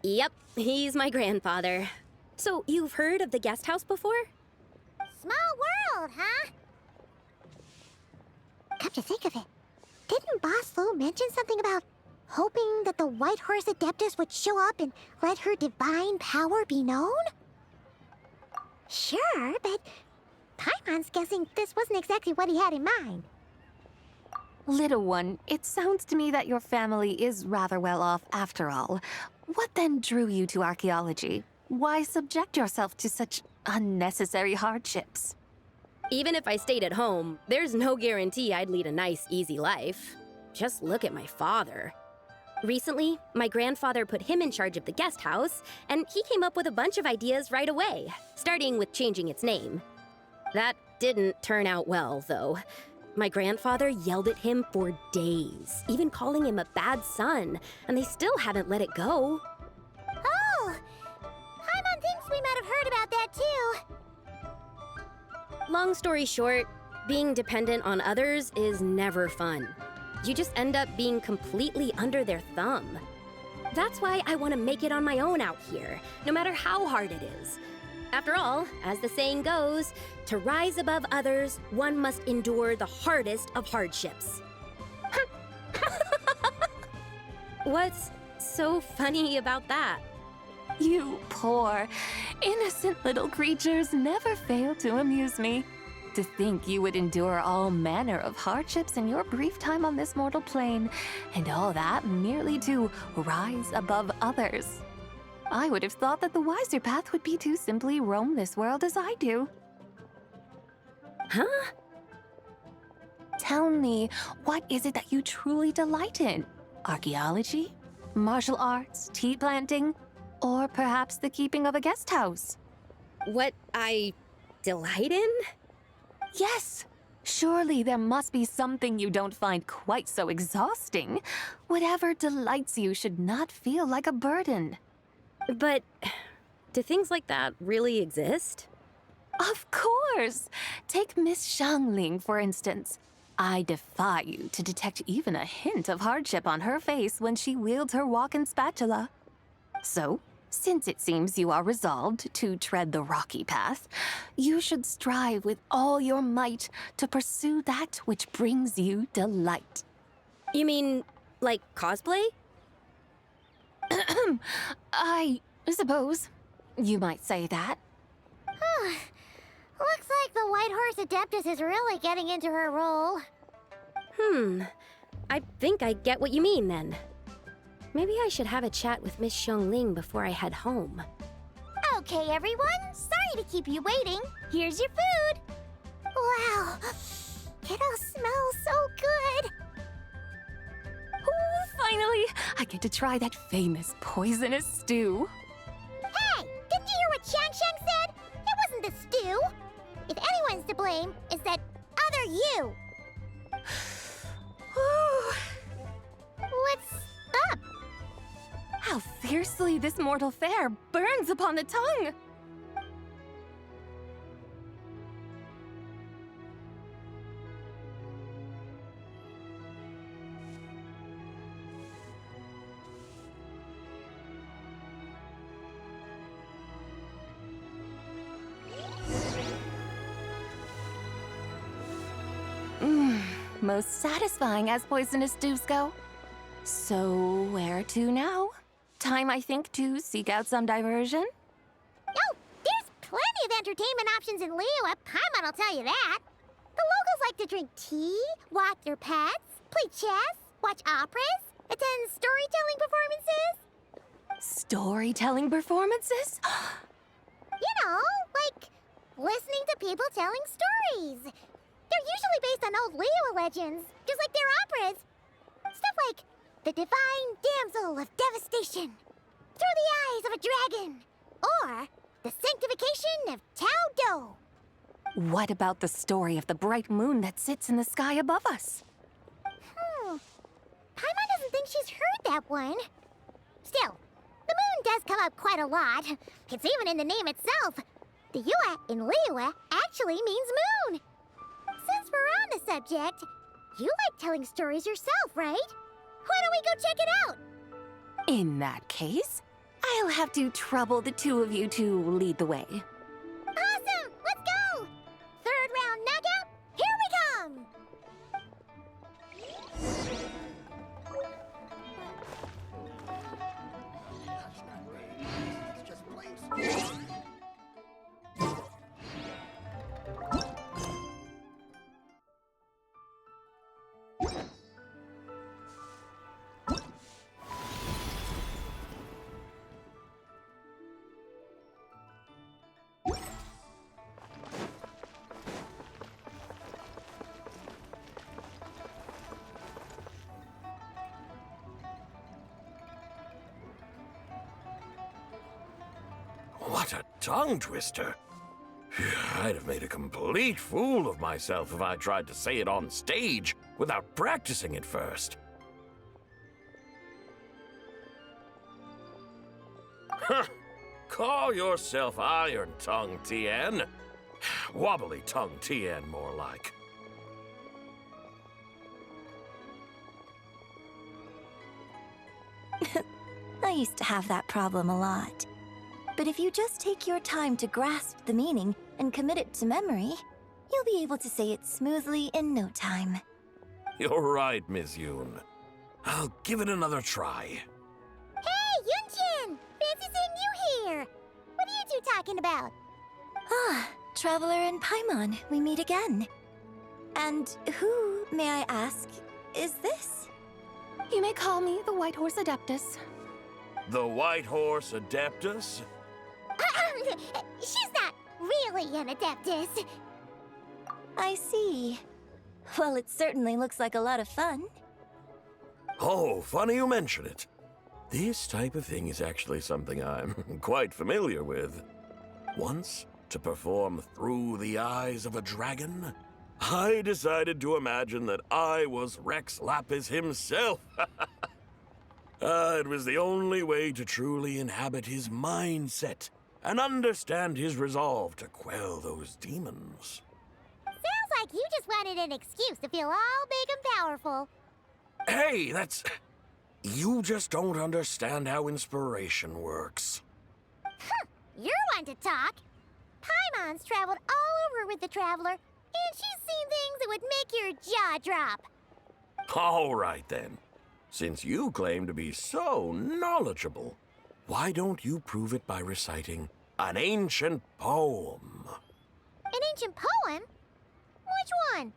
Yep, he's my grandfather. So you've heard of the guest house before? Small world, huh? Come to think of it, didn't Boss Lu mention something about hoping that the White Horse Adeptus would show up and let her divine power be known? Sure, but Paimon's guessing this wasn't exactly what he had in mind. Little one, it sounds to me that your family is rather well off after all. What then drew you to archaeology? Why subject yourself to such unnecessary hardships? Even if I stayed at home, there's no guarantee I'd lead a nice, easy life. Just look at my father. Recently, my grandfather put him in charge of the guest house, and he came up with a bunch of ideas right away, starting with changing its name. That didn't turn out well, though. My grandfather yelled at him for days, even calling him a bad son, and they still haven't let it go. Oh! Paimon thinks we might have heard about that too. Long story short, being dependent on others is never fun. You just end up being completely under their thumb. That's why I want to make it on my own out here, no matter how hard it is. After all, as the saying goes, to rise above others, one must endure the hardest of hardships. What's so funny about that? You poor, innocent little creatures never fail to amuse me. To think you would endure all manner of hardships in your brief time on this mortal plane, and all that merely to rise above others. I would have thought that the wiser path would be to simply roam this world as I do. Huh? Tell me, what is it that you truly delight in? Archaeology? Martial arts? Tea planting? Or perhaps the keeping of a guest house? What I delight in? Yes. Surely there must be something you don't find quite so exhausting. Whatever delights you should not feel like a burden. But do things like that really exist? Of course! Take Miss Xiangling, for instance. I defy you to detect even a hint of hardship on her face when she wields her walking spatula. So, since it seems you are resolved to tread the rocky path, you should strive with all your might to pursue that which brings you delight. You mean, like cosplay? I suppose you might say that. Looks like the White Horse Adeptus is really getting into her role. I think I get what you mean then. Maybe I should have a chat with Miss Xiangling before I head home. Okay, everyone. Sorry to keep you waiting. Here's your food. Wow, it all smells so good. Oh, finally! I get to try that famous poisonous stew. Hey, didn't you hear what Shang said? It wasn't the stew. If anyone's to blame, it's that other you. What's up? How fiercely this mortal fare burns upon the tongue! Most satisfying as poisonous stews go. So, where to now? Time, I think, to seek out some diversion? Oh, there's plenty of entertainment options in Liyue. Paimon will tell you that. The locals like to drink tea, walk their pets, play chess, watch operas, attend storytelling performances. Storytelling performances? You know, like listening to people telling stories. They're usually based on old Liyue legends, just like their operas. Stuff like the Divine Damsel of Devastation, Through the Eyes of a Dragon, or the Sanctification of Tao Do. What about the story of the bright moon that sits in the sky above us? Paimon doesn't think she's heard that one. Still, the moon does come up quite a lot. It's even in the name itself. The Yue in Liyue actually means moon. Since we're on the subject, you like telling stories yourself, right? Why don't we go check it out? In that case, I'll have to trouble the two of you to lead the way. Awesome! Let's go! Third round knockout, here we come! What a tongue twister. I'd have made a complete fool of myself if I tried to say it on stage without practicing it first. Huh. Call yourself Iron Tongue, Tien. Wobbly Tongue Tien, more like. I used to have that problem a lot. But if you just take your time to grasp the meaning and commit it to memory, you'll be able to say it smoothly in no time. You're right, Miss Yoon. I'll give it another try. Hey, Yunchin! Fancy seeing you here! What are you two talking about? Ah, Traveler and Paimon, we meet again. And who, may I ask, is this? You may call me the White Horse Adeptus. The White Horse Adeptus? She's not really an Adeptus. I see. Well, it certainly looks like a lot of fun. Oh, funny you mention it. This type of thing is actually something I'm quite familiar with. Once, to perform Through the Eyes of a Dragon, I decided to imagine that I was Rex Lapis himself. It was the only way to truly inhabit his mindset and understand his resolve to quell those demons. Sounds like you just wanted an excuse to feel all big and powerful. Hey, that's... You just don't understand how inspiration works. You're one to talk. Paimon's traveled all over with the Traveler, and she's seen things that would make your jaw drop. All right, then. Since you claim to be so knowledgeable, why don't you prove it by reciting an ancient poem? An ancient poem? Which one?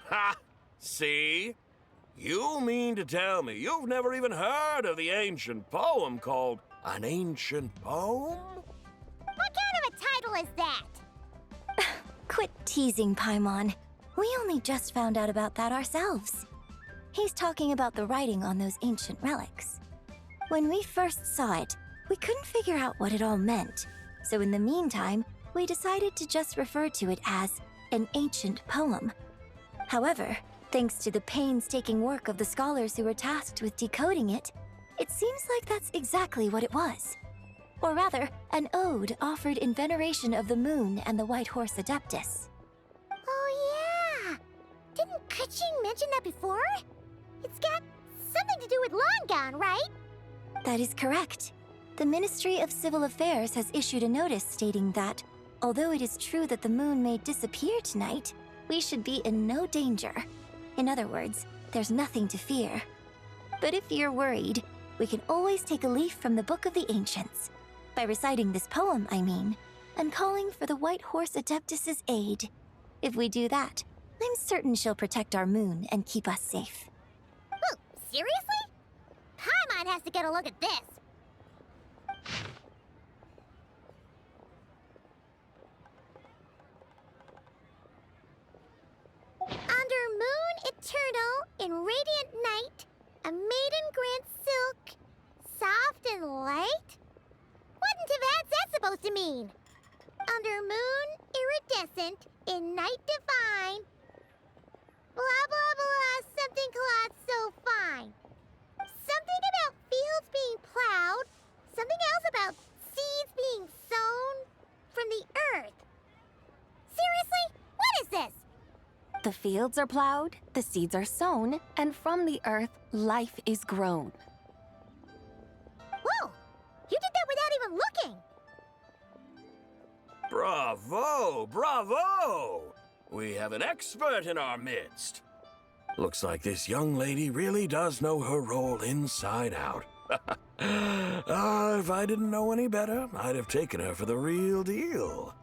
Ha! See? You mean to tell me you've never even heard of the ancient poem called An Ancient Poem? What kind of a title is that? Quit teasing, Paimon. We only just found out about that ourselves. He's talking about the writing on those ancient relics. When we first saw it, we couldn't figure out what it all meant. So in the meantime, we decided to just refer to it as an ancient poem. However, thanks to the painstaking work of the scholars who were tasked with decoding it, it seems like that's exactly what it was. Or rather, an ode offered in veneration of the moon and the White Horse Adeptus. Oh yeah! Didn't Keqing mention that before? It's got something to do with Longan, right? That is correct. The Ministry of Civil Affairs has issued a notice stating that, although it is true that the moon may disappear tonight, we should be in no danger. In other words, there's nothing to fear. But if you're worried, we can always take a leaf from the Book of the Ancients. By reciting this poem, I mean, and calling for the White Horse Adeptus's aid. If we do that, I'm certain she'll protect our moon and keep us safe. Whoa, seriously? Paimon has to get a look at this. Under moon eternal, in radiant night, a maiden grants silk, soft and light? What in Tivat's that supposed to mean? Under moon iridescent, in night divine, blah blah blah, something cloth so fine. Something about fields being plowed, something else about seeds being sown from the earth. Seriously? What is this? The fields are plowed, the seeds are sown, and from the earth, life is grown. Whoa! You did that without even looking! Bravo! Bravo! We have an expert in our midst. Looks like this young lady really does know her role inside out. If I didn't know any better, I'd have taken her for the real deal.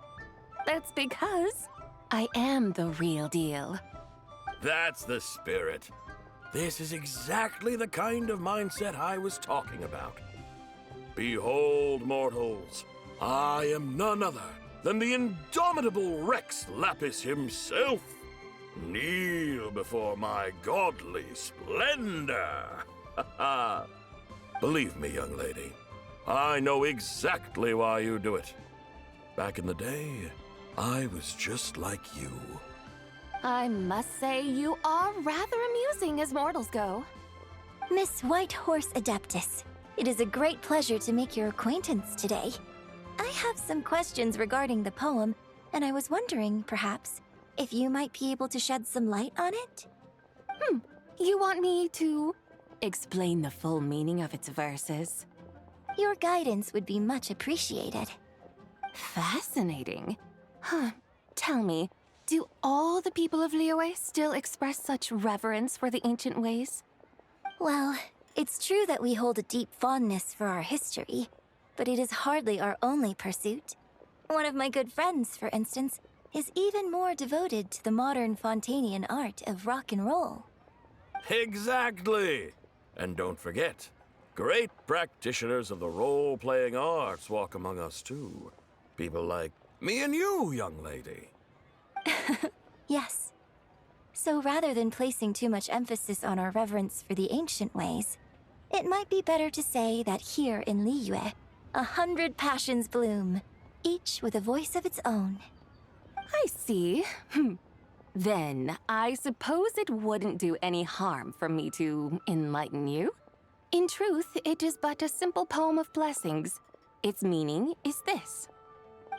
That's because I am the real deal. That's the spirit. This is exactly the kind of mindset I was talking about. Behold, mortals, I am none other than the indomitable Rex Lapis himself. Kneel before my godly splendor. Believe me, young lady, I know exactly why you do it. Back in the day, I was just like you. I must say you are rather amusing as mortals go. Miss White Horse Adeptus, it is a great pleasure to make your acquaintance today. I have some questions regarding the poem, and I was wondering, perhaps, if you might be able to shed some light on it? You want me to explain the full meaning of its verses? Your guidance would be much appreciated. Fascinating. Tell me, do all the people of Liyue still express such reverence for the ancient ways? Well, it's true that we hold a deep fondness for our history, but it is hardly our only pursuit. One of my good friends, for instance, is even more devoted to the modern Fontanian art of rock and roll. Exactly! And don't forget, great practitioners of the role-playing arts walk among us too. People like me and you, young lady. Yes. So rather than placing too much emphasis on our reverence for the ancient ways, it might be better to say that here in Liyue, 100 passions bloom, each with a voice of its own. I see. Then, I suppose it wouldn't do any harm for me to enlighten you. In truth, it is but a simple poem of blessings. Its meaning is this.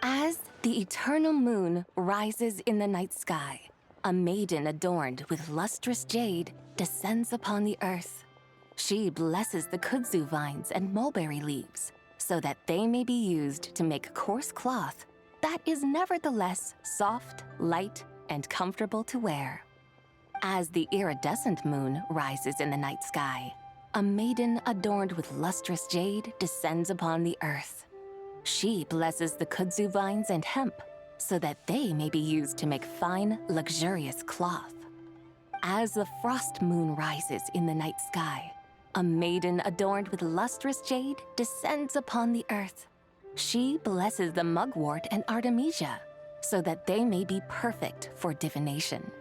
As the eternal moon rises in the night sky, a maiden adorned with lustrous jade descends upon the earth. She blesses the kudzu vines and mulberry leaves, so that they may be used to make coarse cloth that is nevertheless soft, light, and comfortable to wear. As the iridescent moon rises in the night sky, a maiden adorned with lustrous jade descends upon the earth. She blesses the kudzu vines and hemp, so that they may be used to make fine, luxurious cloth. As the frost moon rises in the night sky, a maiden adorned with lustrous jade descends upon the earth. She blesses the mugwort and artemisia, so that they may be perfect for divination.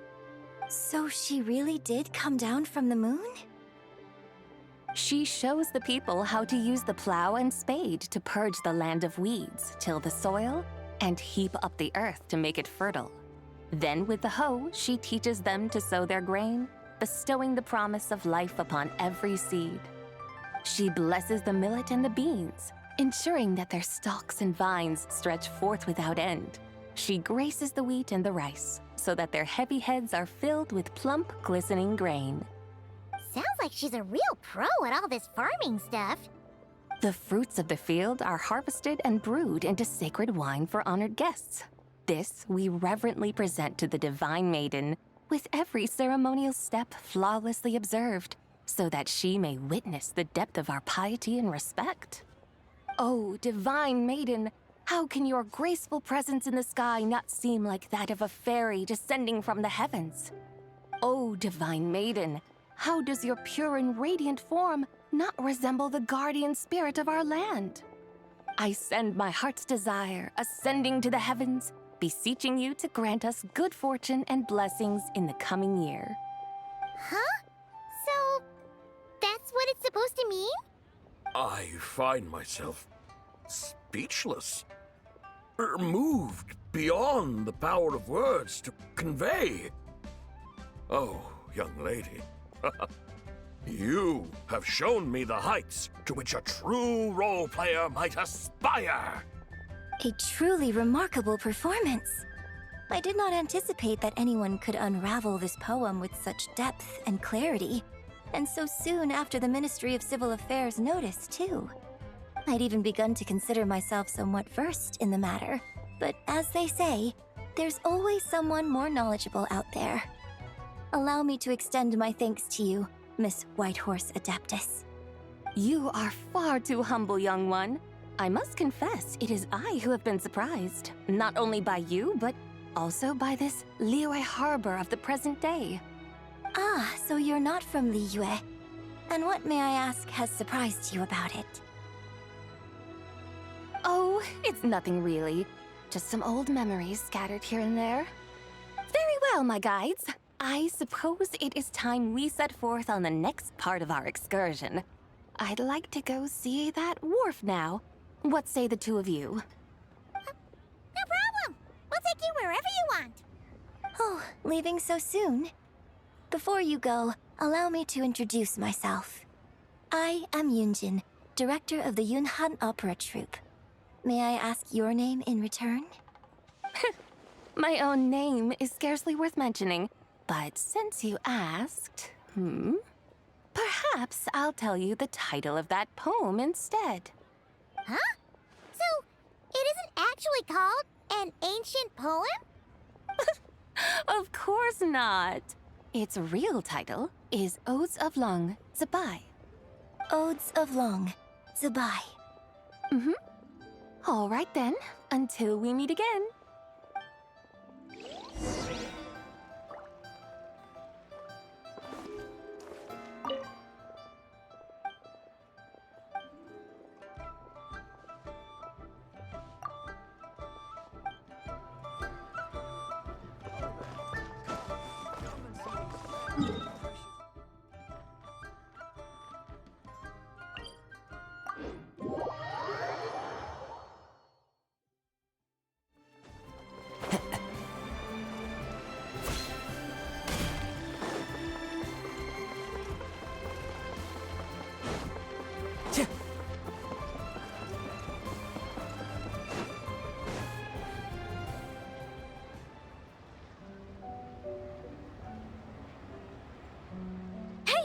So she really did come down from the moon? She shows the people how to use the plow and spade to purge the land of weeds, till the soil, and heap up the earth to make it fertile. Then with the hoe, she teaches them to sow their grain, bestowing the promise of life upon every seed. She blesses the millet and the beans, ensuring that their stalks and vines stretch forth without end. She graces the wheat and the rice, so that their heavy heads are filled with plump, glistening grain. Sounds like she's a real pro at all this farming stuff. The fruits of the field are harvested and brewed into sacred wine for honored guests. This we reverently present to the Divine Maiden, with every ceremonial step flawlessly observed, so that she may witness the depth of our piety and respect. Oh, Divine Maiden, how can your graceful presence in the sky not seem like that of a fairy descending from the heavens? Oh, Divine Maiden, how does your pure and radiant form not resemble the guardian spirit of our land? I send my heart's desire, ascending to the heavens, beseeching you to grant us good fortune and blessings in the coming year. Huh? So, that's what it's supposed to mean? I find myself speechless. Moved beyond the power of words to convey. Oh, young lady, you have shown me the heights to which a true role player might aspire. A truly remarkable performance. I did not anticipate that anyone could unravel this poem with such depth and clarity, and so soon after the Ministry of Civil Affairs noticed, too. I'd even begun to consider myself somewhat versed in the matter, but as they say, there's always someone more knowledgeable out there. Allow me to extend my thanks to you, Miss Whitehorse Adeptus. You are far too humble, young one. I must confess, it is I who have been surprised, not only by you, but also by this Liyue harbor of the present day. Ah, so you're not from Liyue. And what, may I ask, has surprised you about it? Oh, it's nothing really. Just some old memories scattered here and there. Very well, my guides. I suppose it is time we set forth on the next part of our excursion. I'd like to go see that wharf now. What say the two of you? No problem! We'll take you wherever you want. Oh, leaving so soon? Before you go, allow me to introduce myself. I am Yunjin, director of the Yunhan Opera Troupe. May I ask your name in return? My own name is scarcely worth mentioning, but since you asked, perhaps I'll tell you the title of that poem instead. Huh? So, it isn't actually called an ancient poem? Of course not. Its real title is Odes of Long, Zibai. Odes of Long, Zibai. All right then, until we meet again.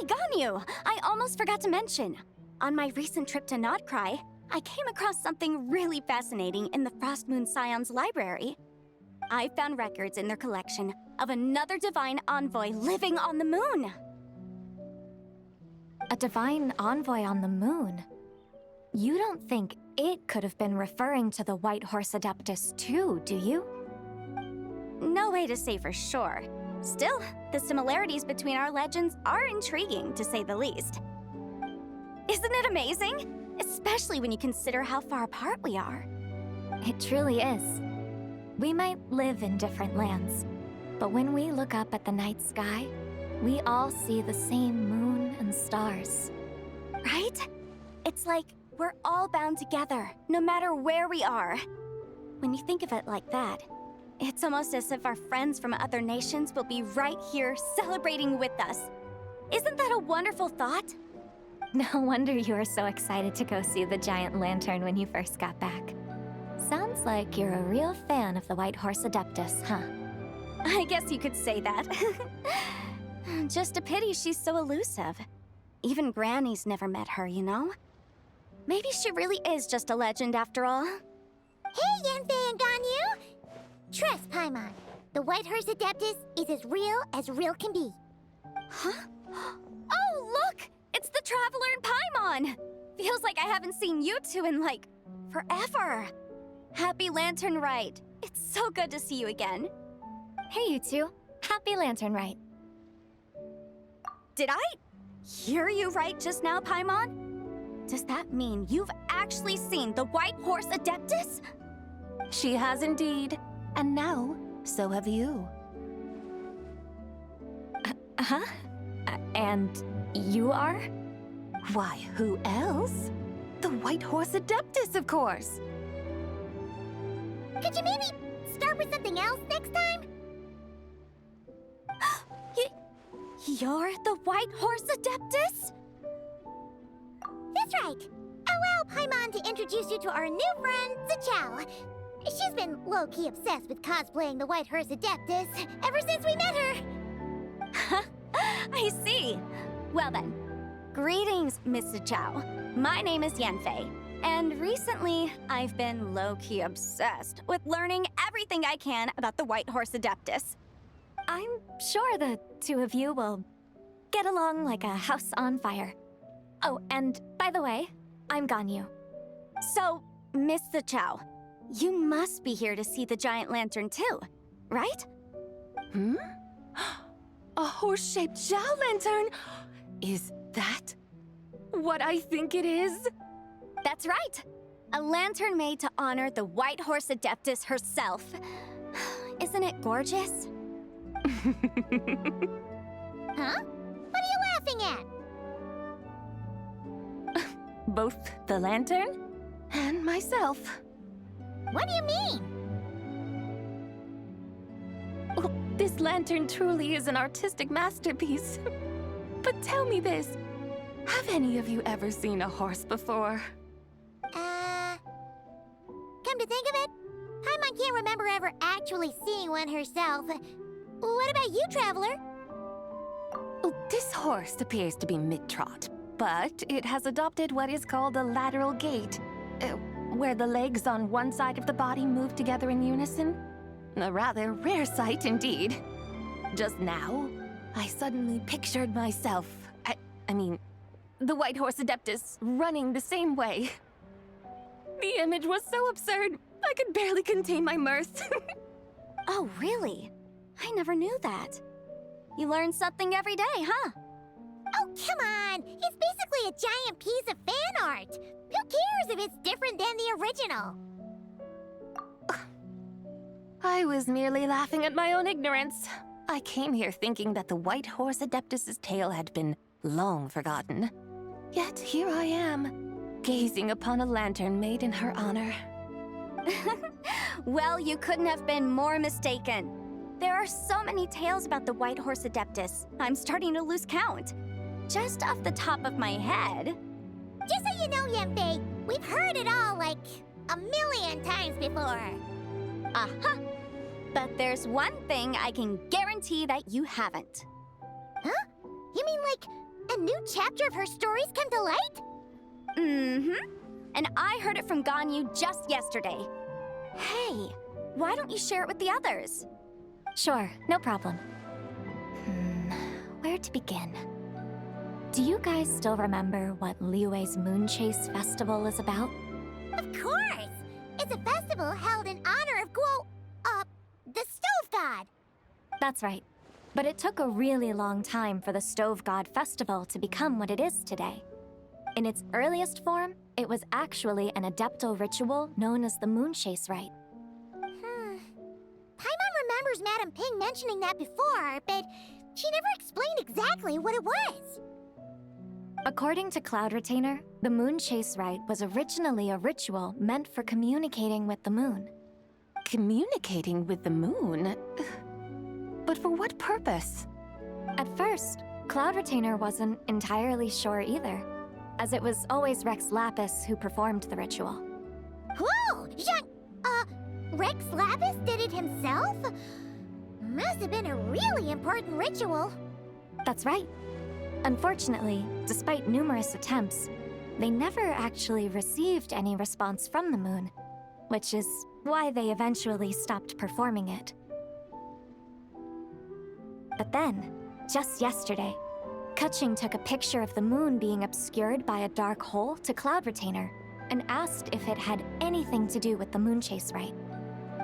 Ganyu! I almost forgot to mention. On my recent trip to Notcry, I came across something really fascinating in the Frost Moon Scion's library. I found records in their collection of another divine envoy living on the moon. A divine envoy on the moon? You don't think it could have been referring to the White Horse Adeptus too, do you? No way to say for sure. Still, the similarities between our legends are intriguing, to say the least. Isn't it amazing? Especially when you consider how far apart we are. It truly is. We might live in different lands, but when we look up at the night sky, we all see the same moon and stars. Right? It's like we're all bound together, no matter where we are. When you think of it like that, it's almost as if our friends from other nations will be right here celebrating with us. Isn't that a wonderful thought? No wonder you were so excited to go see the giant lantern when you first got back. Sounds like you're a real fan of the White Horse Adeptus, huh? I guess you could say that. Just a pity she's so elusive. Even Granny's never met her, you know? Maybe she really is just a legend after all. Hey, Yanfei and Ganyu! Trust, Paimon. The Whitehorse Adeptus is as real can be. Huh? Oh, look! It's the Traveler and Paimon! Feels like I haven't seen you two in, like, forever. Happy Lantern Rite. It's so good to see you again. Hey, you two. Happy Lantern Rite. Did I hear you right just now, Paimon? Does that mean you've actually seen the White Horse Adeptus? She has indeed. And now, so have you. Huh? And you are? Why, who else? The White Horse Adeptus, of course. Could you maybe start with something else next time? You're the White Horse Adeptus? That's right. Allow Paimon to introduce you to our new friend, Zichao. She's been low-key obsessed with cosplaying the White Horse Adeptus ever since we met her. I see. Well then, greetings, Miss Zichao. My name is Yanfei, and recently I've been low-key obsessed with learning everything I can about the White Horse Adeptus. I'm sure the two of you will get along like a house on fire. Oh, and by the way, I'm Ganyu. So, Miss Zichao, you must be here to see the giant lantern too, right? Hmm? A horse-shaped Zhao lantern? Is that what I think it is? That's right. A lantern made to honor the White Horse Adeptus herself. Isn't it gorgeous? Huh? What are you laughing at? Both the lantern and myself. What do you mean? Oh, this lantern truly is an artistic masterpiece. But tell me this, have any of you ever seen a horse before? Come to think of it, Paimon can't remember ever actually seeing one herself. What about you, Traveler? Oh, this horse appears to be mid-trot, but it has adopted what is called a lateral gait, where the legs on one side of the body move together in unison. A rather rare sight indeed. Just now, I suddenly pictured myself, I mean, the White Horse Adeptus running the same way. The image was so absurd, I could barely contain my mirth. Oh, really? I never knew that. You learn something every day, huh? Oh, come on! It's basically a giant piece of fan art! Who cares if it's different than the original? I was merely laughing at my own ignorance. I came here thinking that the White Horse Adeptus's tale had been long forgotten. Yet here I am, gazing upon a lantern made in her honor. Well, you couldn't have been more mistaken. There are so many tales about the White Horse Adeptus, I'm starting to lose count. Just off the top of my head... Just so you know, Yanfei, we've heard it all like a million times before. Uh-huh. But there's one thing I can guarantee that you haven't. Huh? You mean like a new chapter of her stories come to light? Mm-hmm. And I heard it from Ganyu just yesterday. Hey, why don't you share it with the others? Sure, no problem. Where to begin? Do you guys still remember what Liyue's Moon Chase Festival is about? Of course! It's a festival held in honor of the Stove God! That's right. But it took a really long time for the Stove God Festival to become what it is today. In its earliest form, it was actually an adeptal ritual known as the Moon Chase Rite. Paimon remembers Madame Ping mentioning that before, but she never explained exactly what it was. According to Cloud Retainer, the Moon Chase Rite was originally a ritual meant for communicating with the moon. Communicating with the moon? But for what purpose? At first, Cloud Retainer wasn't entirely sure either, as it was always Rex Lapis who performed the ritual. Whoa! Rex Lapis did it himself? Must have been a really important ritual. That's right. Unfortunately, despite numerous attempts, they never actually received any response from the moon. which is why they eventually stopped performing it. But then, just yesterday, Kutching took a picture of the moon being obscured by a dark hole to Cloud Retainer and asked if it had anything to do with the moon chase rite.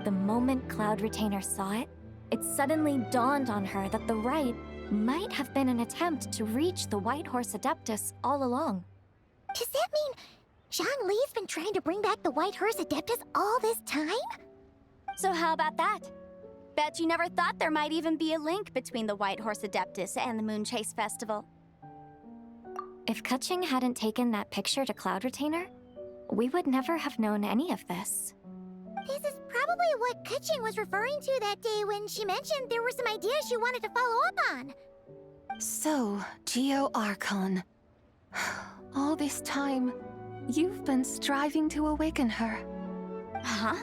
The moment Cloud Retainer saw it, it suddenly dawned on her that the rite might have been an attempt to reach the White Horse Adeptus all along. Does that mean Zhongli's been trying to bring back the White Horse Adeptus all this time? So how about that? Bet you never thought there might even be a link between the White Horse Adeptus and the Moon Chase Festival. If Kutching hadn't taken that picture to Cloud Retainer, we would never have known any of this. This is probably what Kutching was referring to that day when she mentioned there were some ideas she wanted to follow up on. So, Geo Archon. All this time, you've been striving to awaken her. Huh?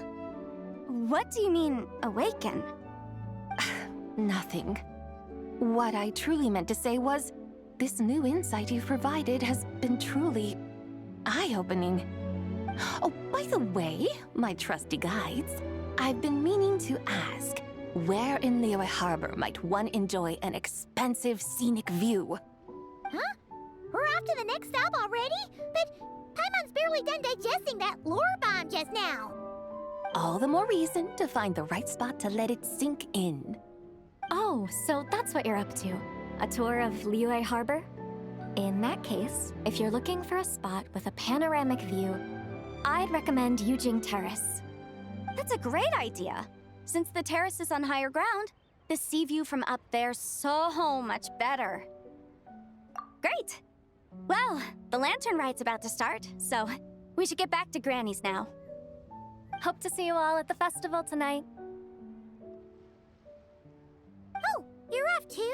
What do you mean, awaken? Nothing. What I truly meant to say was, this new insight you've provided has been truly eye-opening. Oh, by the way, my trusty guides, I've been meaning to ask, where in Liyue Harbor might one enjoy an expansive scenic view? Huh? We're off to the next stop already? But Paimon's barely done digesting that lore bomb just now. All the more reason to find the right spot to let it sink in. Oh, so that's what you're up to. A tour of Liyue Harbor? In that case, if you're looking for a spot with a panoramic view, I'd recommend Yujing Terrace. That's a great idea. Since the terrace is on higher ground, the sea view from up there's so much better. Great! Well, the lantern rite's about to start, so we should get back to Granny's now. Hope to see you all at the festival tonight. Oh, you're off too?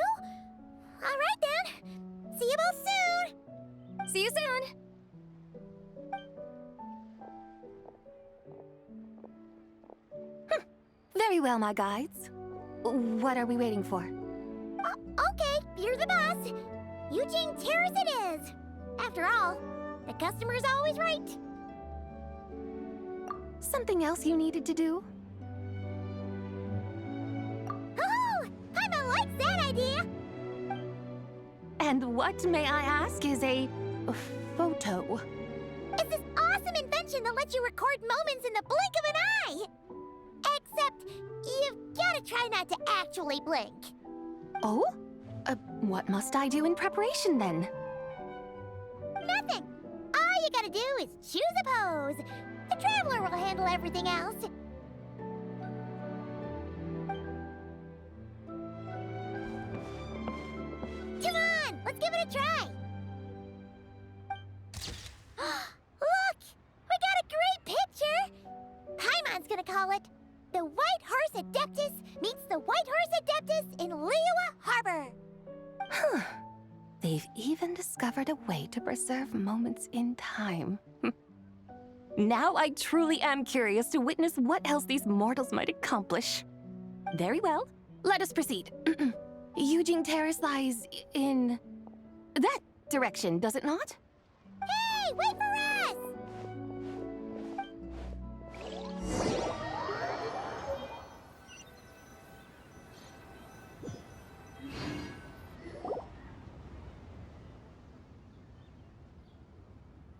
All right then. See you both soon. See you soon. Very well, my guides. What are we waiting for? Okay, you're the boss. Yujing Terrace it is. After all, the customer's always right. Something else you needed to do? Oh, Paimon likes that idea. And what, may I ask, is a photo? It's this awesome invention that lets you record moments in the blink of an eye. Except, you've gotta try not to actually blink. Oh? What must I do in preparation then? Nothing. All you gotta do is choose a pose. The Traveler will handle everything else. Come on, let's give it a try. Look, we got a great picture. Paimon's gonna call it The White Horse Adeptus Meets the White Horse Adeptus in Liyue Harbor. Huh. They've even discovered a way to preserve moments in time. Now I truly am curious to witness what else these mortals might accomplish. Very well, let us proceed. Yujing Terrace lies in that direction, does it not? Hey, wait for us!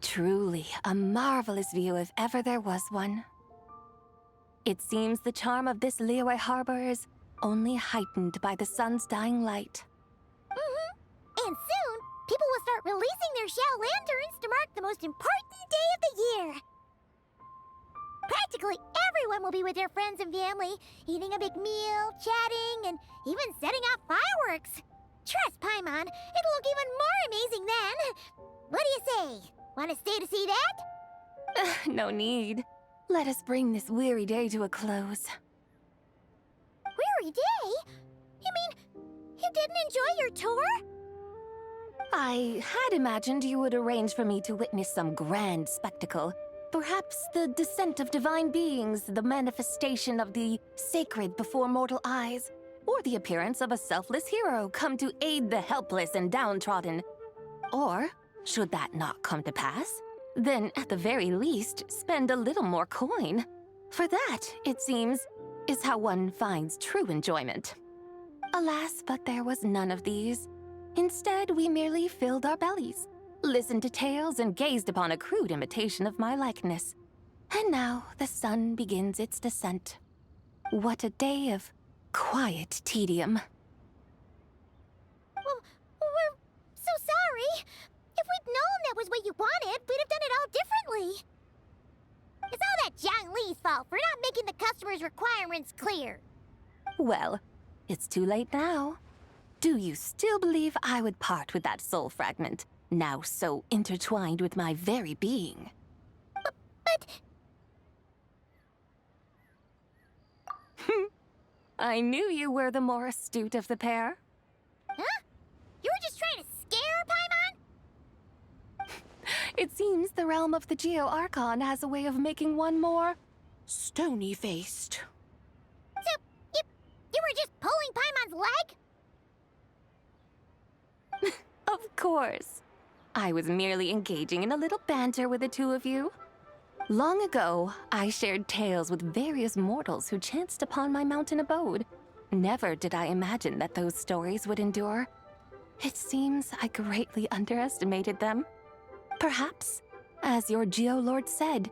Truly a marvelous view if ever there was one. It seems the charm of this Liyue Harbor is only heightened by the sun's dying light. And soon, people will start releasing their Xiao lanterns to mark the most important day of the year. Practically everyone will be with their friends and family, eating a big meal, chatting, and even setting off fireworks. Trust Paimon, it'll look even more amazing then. What do you say? Want to stay to see that? No need. Let us bring this weary day to a close. Weary day? You mean you didn't enjoy your tour? I had imagined you would arrange for me to witness some grand spectacle. Perhaps the descent of divine beings, the manifestation of the sacred before mortal eyes, or the appearance of a selfless hero come to aid the helpless and downtrodden. Or, should that not come to pass, then at the very least, spend a little more coin. For that, it seems, is how one finds true enjoyment. Alas, but there was none of these. Instead, we merely filled our bellies, listened to tales, and gazed upon a crude imitation of my likeness. And now the sun begins its descent. What a day of quiet tedium. Well, we're so sorry. If we'd known that was what you wanted, we'd have done it all differently. It's all that Zhang Li's fault for not making the customer's requirements clear. Well, it's too late now. Do you still believe I would part with that soul fragment, now so intertwined with my very being? But... I knew you were the more astute of the pair. Huh? You were just trying to scare Paimon? It seems the realm of the Geo Archon has a way of making one more stony-faced. So, you were just pulling Paimon's leg? Of course. I was merely engaging in a little banter with the two of you. Long ago, I shared tales with various mortals who chanced upon my mountain abode. Never did I imagine that those stories would endure. It seems I greatly underestimated them. Perhaps, as your Geolord said,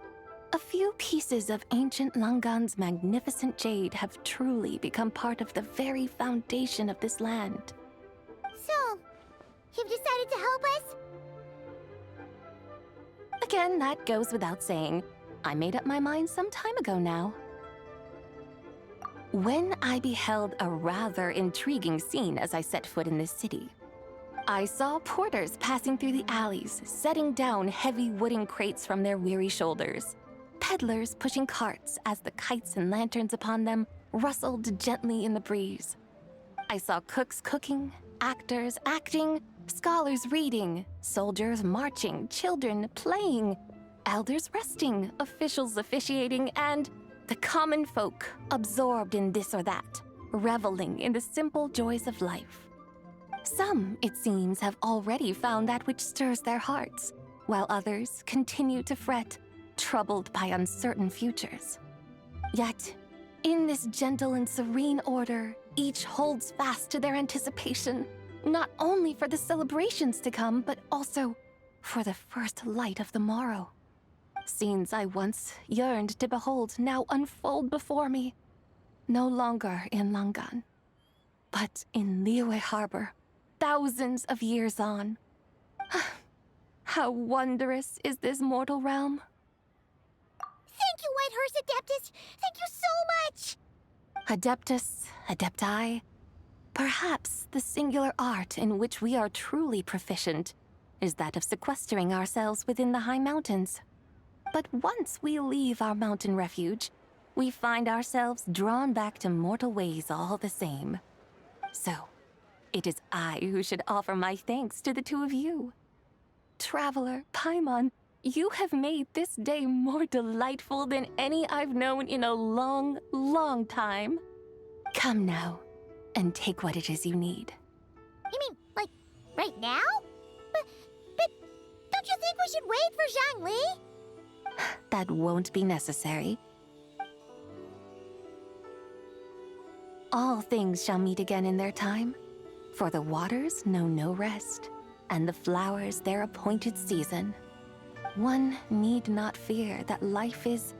a few pieces of ancient Langan's magnificent jade have truly become part of the very foundation of this land. So, you've decided to help us? Again, that goes without saying. I made up my mind some time ago now. When I beheld a rather intriguing scene as I set foot in this city, I saw porters passing through the alleys, setting down heavy wooden crates from their weary shoulders. Peddlers pushing carts as the kites and lanterns upon them rustled gently in the breeze. I saw cooks cooking, actors acting, scholars reading, soldiers marching, children playing, elders resting, officials officiating, and the common folk absorbed in this or that, reveling in the simple joys of life. Some, it seems, have already found that which stirs their hearts, while others continue to fret, troubled by uncertain futures. Yet, in this gentle and serene order, each holds fast to their anticipation, not only for the celebrations to come, but also for the first light of the morrow. Scenes I once yearned to behold now unfold before me, no longer in Langan, but in Liyue Harbor, thousands of years on. How wondrous is this mortal realm! Thank you, Whitehurst Adeptus! Thank you so much! Adeptus, Adepti, perhaps the singular art in which we are truly proficient is that of sequestering ourselves within the high mountains. But once we leave our mountain refuge, we find ourselves drawn back to mortal ways all the same. So, it is I who should offer my thanks to the two of you. Traveler, Paimon, you have made this day more delightful than any I've known in a long, long time. Come now, and take what it is you need. You mean, like, right now? But don't you think we should wait for Zhang Li? That won't be necessary. All things shall meet again in their time, for the waters know no rest, and the flowers their appointed season. One need not fear that life is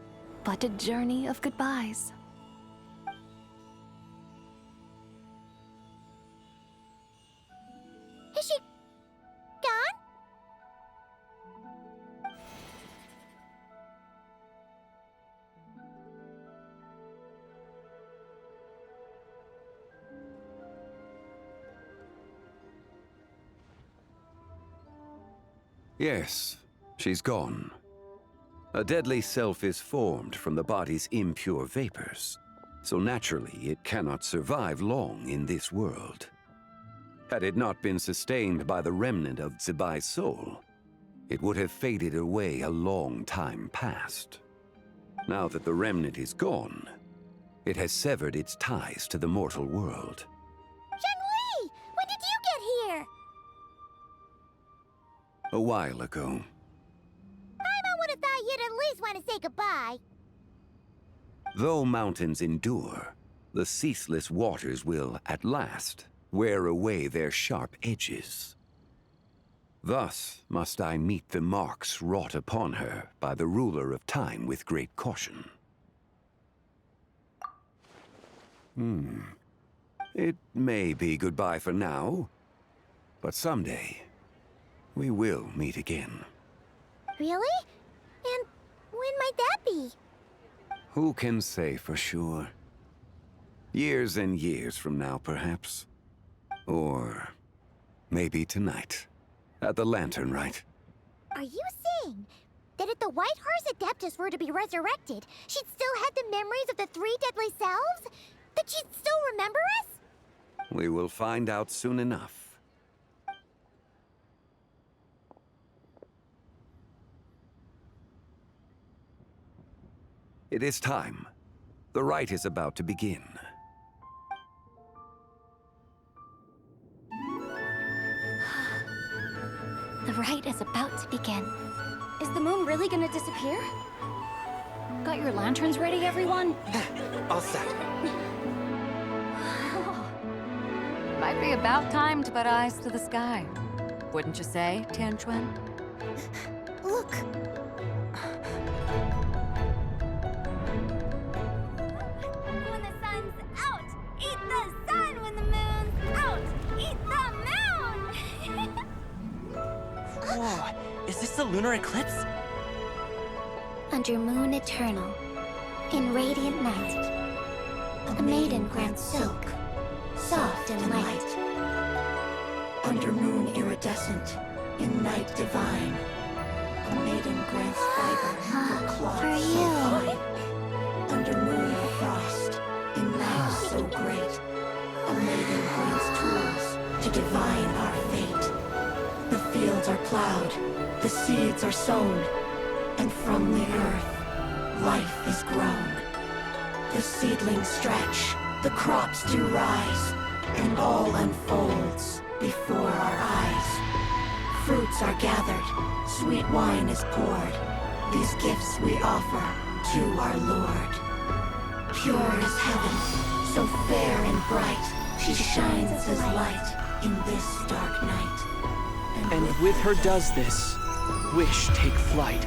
but a journey of goodbyes. Is she gone? Yes, she's gone. A deadly self is formed from the body's impure vapors, so naturally it cannot survive long in this world. Had it not been sustained by the remnant of Zibai's soul, it would have faded away a long time past. Now that the remnant is gone, it has severed its ties to the mortal world. Zhang Li! When did you get here? A while ago. Paimon would have thought you'd at least want to say goodbye. Though mountains endure, the ceaseless waters will, at last, wear away their sharp edges. Thus must I meet the marks wrought upon her by the ruler of time with great caution. It may be goodbye for now, but someday we will meet again. Really? And when might that be? Who can say for sure? Years and years from now, perhaps. Or maybe tonight, at the Lanternlit. Are you saying that if the White Horse Adeptus were to be resurrected, she'd still have the memories of the 3 deadly selves? That she'd still remember us? We will find out soon enough. It is time. The rite is about to begin. The rite is about to begin. Is the moon really gonna disappear? Got your lanterns ready, everyone? All set. Might be about time to put eyes to the sky. Wouldn't you say, Tianchuan? Look! When the sun's out, eat the sun. When the moon's out, eat the moon. Whoa, is this the lunar eclipse? Under moon eternal, in radiant night, a maiden grants silk, soft and light. Under moon iridescent, in night divine, a maiden grants fiber for cloth For so you. fine. Under moon of frost, in night so great, a maiden grants tools to divine our fate. The fields are plowed, the seeds are sown, and from the earth, life is grown. The seedlings stretch, the crops do rise, and all unfolds before our eyes. Fruits are gathered, sweet wine is poured. These gifts we offer to our Lord. Pure as heaven, so fair and bright, she shines as light in this dark night. And with her does this, wish take flight.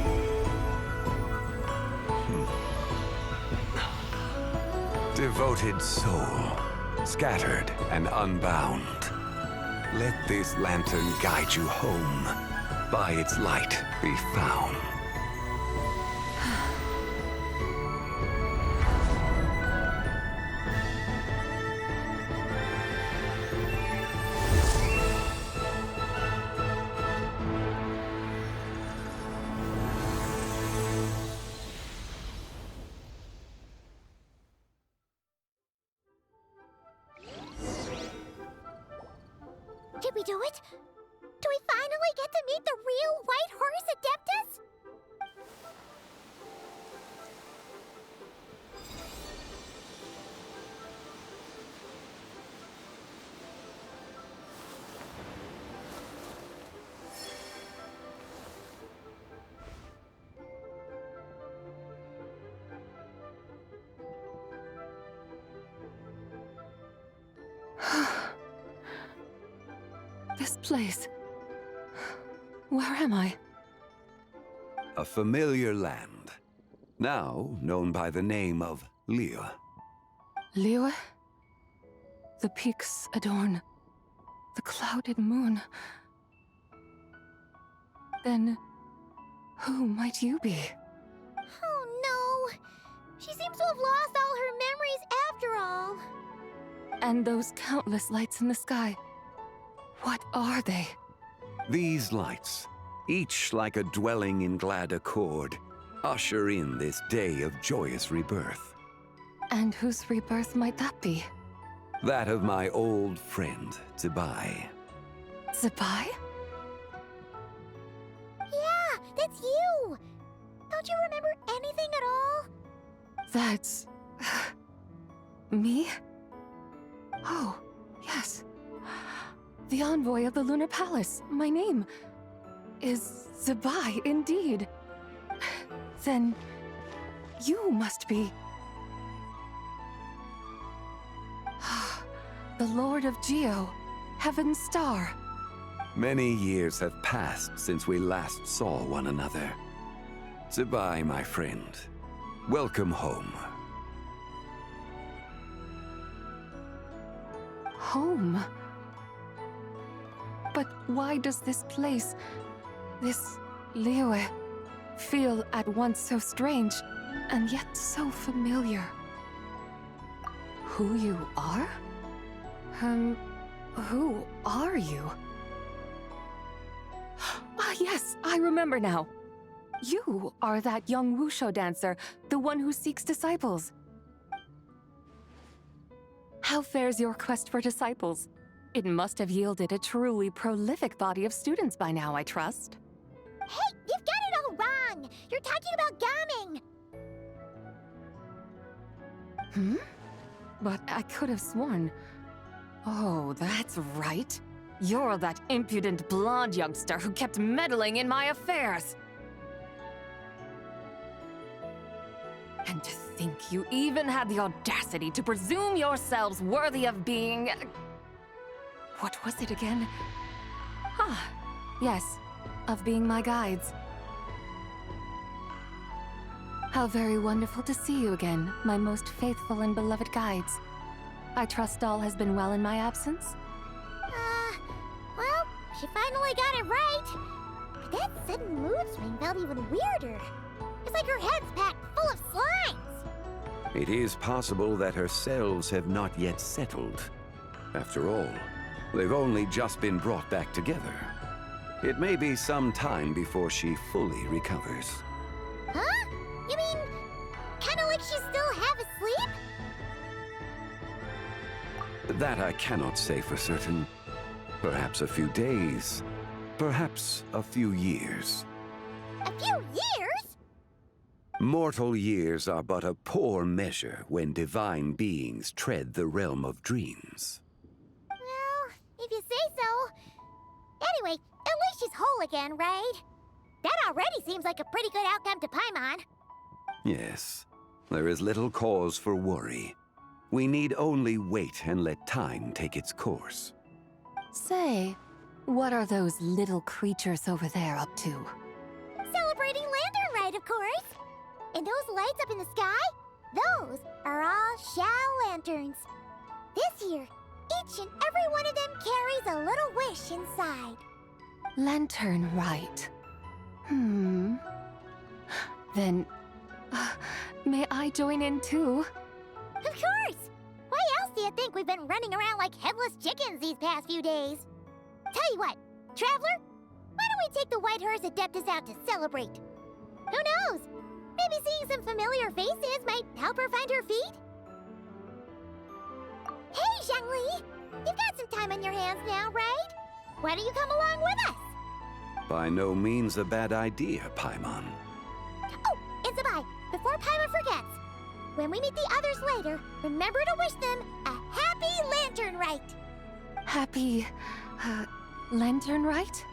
Devoted soul, scattered and unbound. Let this lantern guide you home. By its light be found. Did we do it? Do we finally get to meet the real White Horse Adeptus? This place. Where am I? A familiar land, now known by the name of Liyue. Liyue? The peaks adorn the clouded moon. Then, who might you be? Oh no! She seems to have lost all her memories after all. And those countless lights in the sky. What are they? These lights, each like a dwelling in glad accord, usher in this day of joyous rebirth. And whose rebirth might that be? That of my old friend, Zibai. Zibai? Yeah, that's you! Don't you remember anything at all? That's... me? Oh, yes. The envoy of the Lunar Palace. My name is Zibai, indeed. Then you must be the Lord of Geo, Heaven's Star. Many years have passed since we last saw one another. Zibai, my friend. Welcome home. Home? But why does this place, this Liyue, feel at once so strange and yet so familiar? Who you are? Who are you? Ah, yes, I remember now. You are that young Wushu dancer, the one who seeks disciples. How fares your quest for disciples? It must have yielded a truly prolific body of students by now, I trust. Hey, you've got it all wrong! You're talking about gaming! But I could have sworn... Oh, that's right. You're that impudent blonde youngster who kept meddling in my affairs. And to think you even had the audacity to presume yourselves worthy of being... What was it again? Ah, yes, of being my guides. How very wonderful to see you again, my most faithful and beloved guides. I trust all has been well in my absence? Well, she finally got it right. But that sudden mood swing felt even weirder. It's like her head's packed full of slimes. It is possible that her cells have not yet settled. After all, they've only just been brought back together. It may be some time before she fully recovers. Huh? You mean, kinda like she's still half asleep? That I cannot say for certain. Perhaps a few days, perhaps a few years. A few years? Mortal years are but a poor measure when divine beings tread the realm of dreams. Well, if you say so. Anyway, at least she's whole again, right? That already seems like a pretty good outcome to Paimon. Yes, there is little cause for worry. We need only wait and let time take its course. Say, what are those little creatures over there up to? Celebrating Lantern Rite, of course. And those lights up in the sky? Those are all Xiao lanterns. This year, each and every one of them carries a little wish inside. Lantern Rite. Then, may I join in too? Of course! Why else do you think we've been running around like headless chickens these past few days? Tell you what, Traveler, why don't we take the White Horse Adeptus out to celebrate? Who knows? Maybe seeing some familiar faces might help her find her feet? Hey, Zhangli! You've got some time on your hands now, right? Why don't you come along with us? By no means a bad idea, Paimon. Oh, and Zibai, before Paimon forgets, when we meet the others later, remember to wish them a happy Lantern Rite. Happy... Lantern Rite?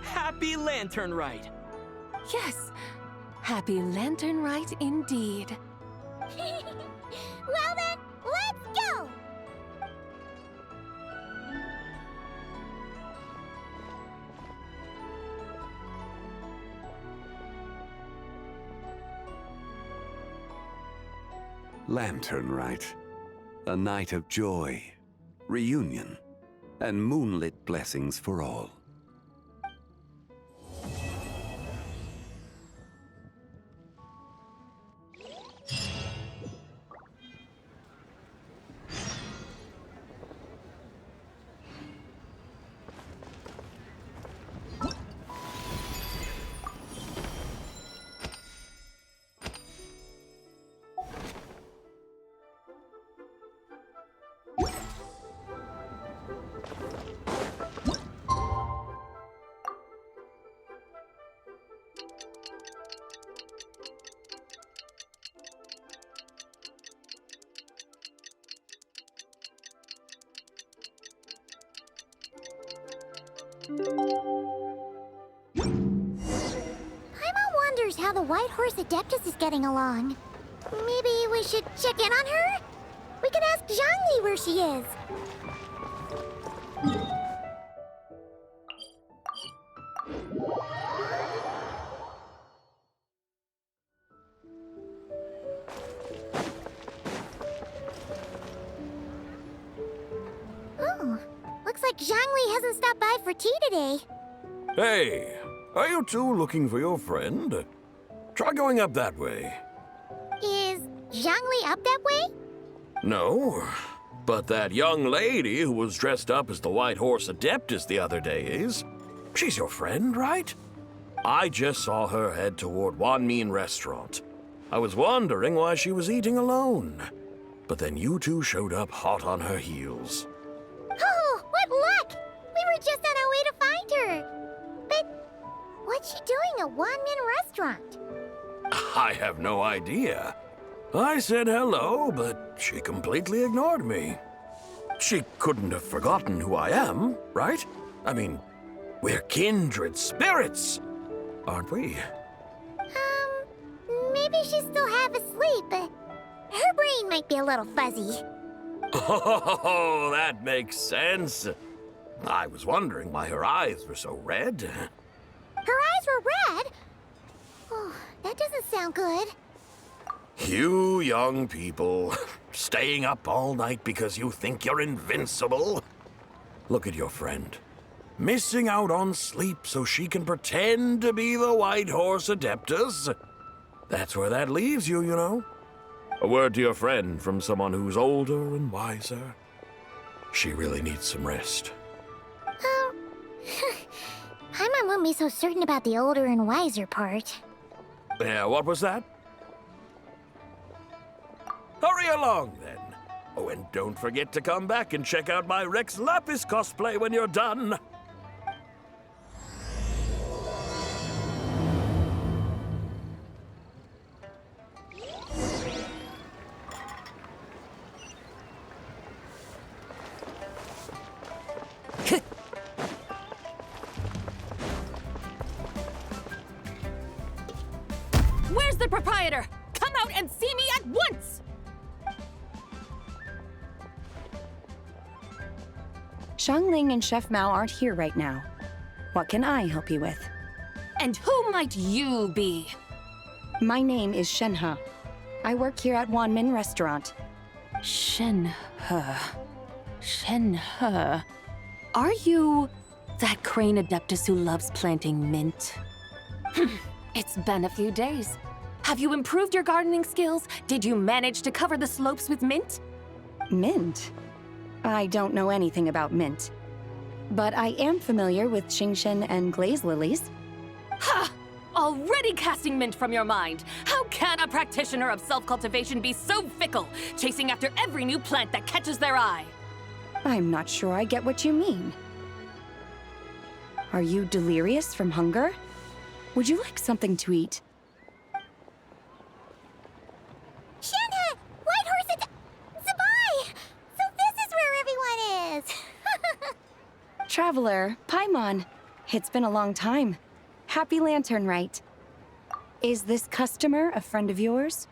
Happy Lantern Rite! Yes, Happy Lantern Rite indeed. Well then, let's go! Lantern Rite. A night of joy, reunion, and moonlit blessings for all. Paimon wonders how the White Horse Adeptus is getting along. Maybe we should check in on her? We can ask Zhangli where she is. Oh, looks like Zhangli hasn't stopped by for tea today. Hey, are you two looking for your friend? Try going up that way. Is Zhangli up that way? No, but that young lady who was dressed up as the White Horse Adeptus the other day is. She's your friend, right? I just saw her head toward Wanmin Restaurant. I was wondering why she was eating alone. But then you two showed up hot on her heels. Oh, what luck! We were just on our way to find her. But what's she doing at Wanmin Restaurant? I have no idea. I said hello, but she completely ignored me. She couldn't have forgotten who I am, right? I mean, we're kindred spirits, aren't we? Maybe she's still half asleep, but her brain might be a little fuzzy. Oh, that makes sense. I was wondering why her eyes were so red. Her eyes were red? Oh, that doesn't sound good. You young people, staying up all night because you think you're invincible. Look at your friend. Missing out on sleep so she can pretend to be the White Horse Adeptus. That's where that leaves you, you know. A word to your friend from someone who's older and wiser. She really needs some rest. Paimon won't be so certain about the older and wiser part. Yeah, what was that? Hurry along, then. Oh, and don't forget to come back and check out my Rex Lapis cosplay when you're done. Where's the proprietor? Come out and see me at once! Xiangling and Chef Mao aren't here right now. What can I help you with? And who might you be? My name is Shenhe. I work here at Wanmin Restaurant. Shenhe. Shenhe. Are you that crane adeptus who loves planting mint? It's been a few days. Have you improved your gardening skills? Did you manage to cover the slopes with mint? Mint? I don't know anything about mint. But I am familiar with Qingshen and glaze lilies. Ha! Already casting mint from your mind. How can a practitioner of self-cultivation be so fickle, chasing after every new plant that catches their eye? I'm not sure I get what you mean. Are you delirious from hunger? Would you like something to eat? Shenhe! White Horse Zibai! So this is where everyone is! Traveler, Paimon. It's been a long time. Happy Lanternlit. Is this customer a friend of yours?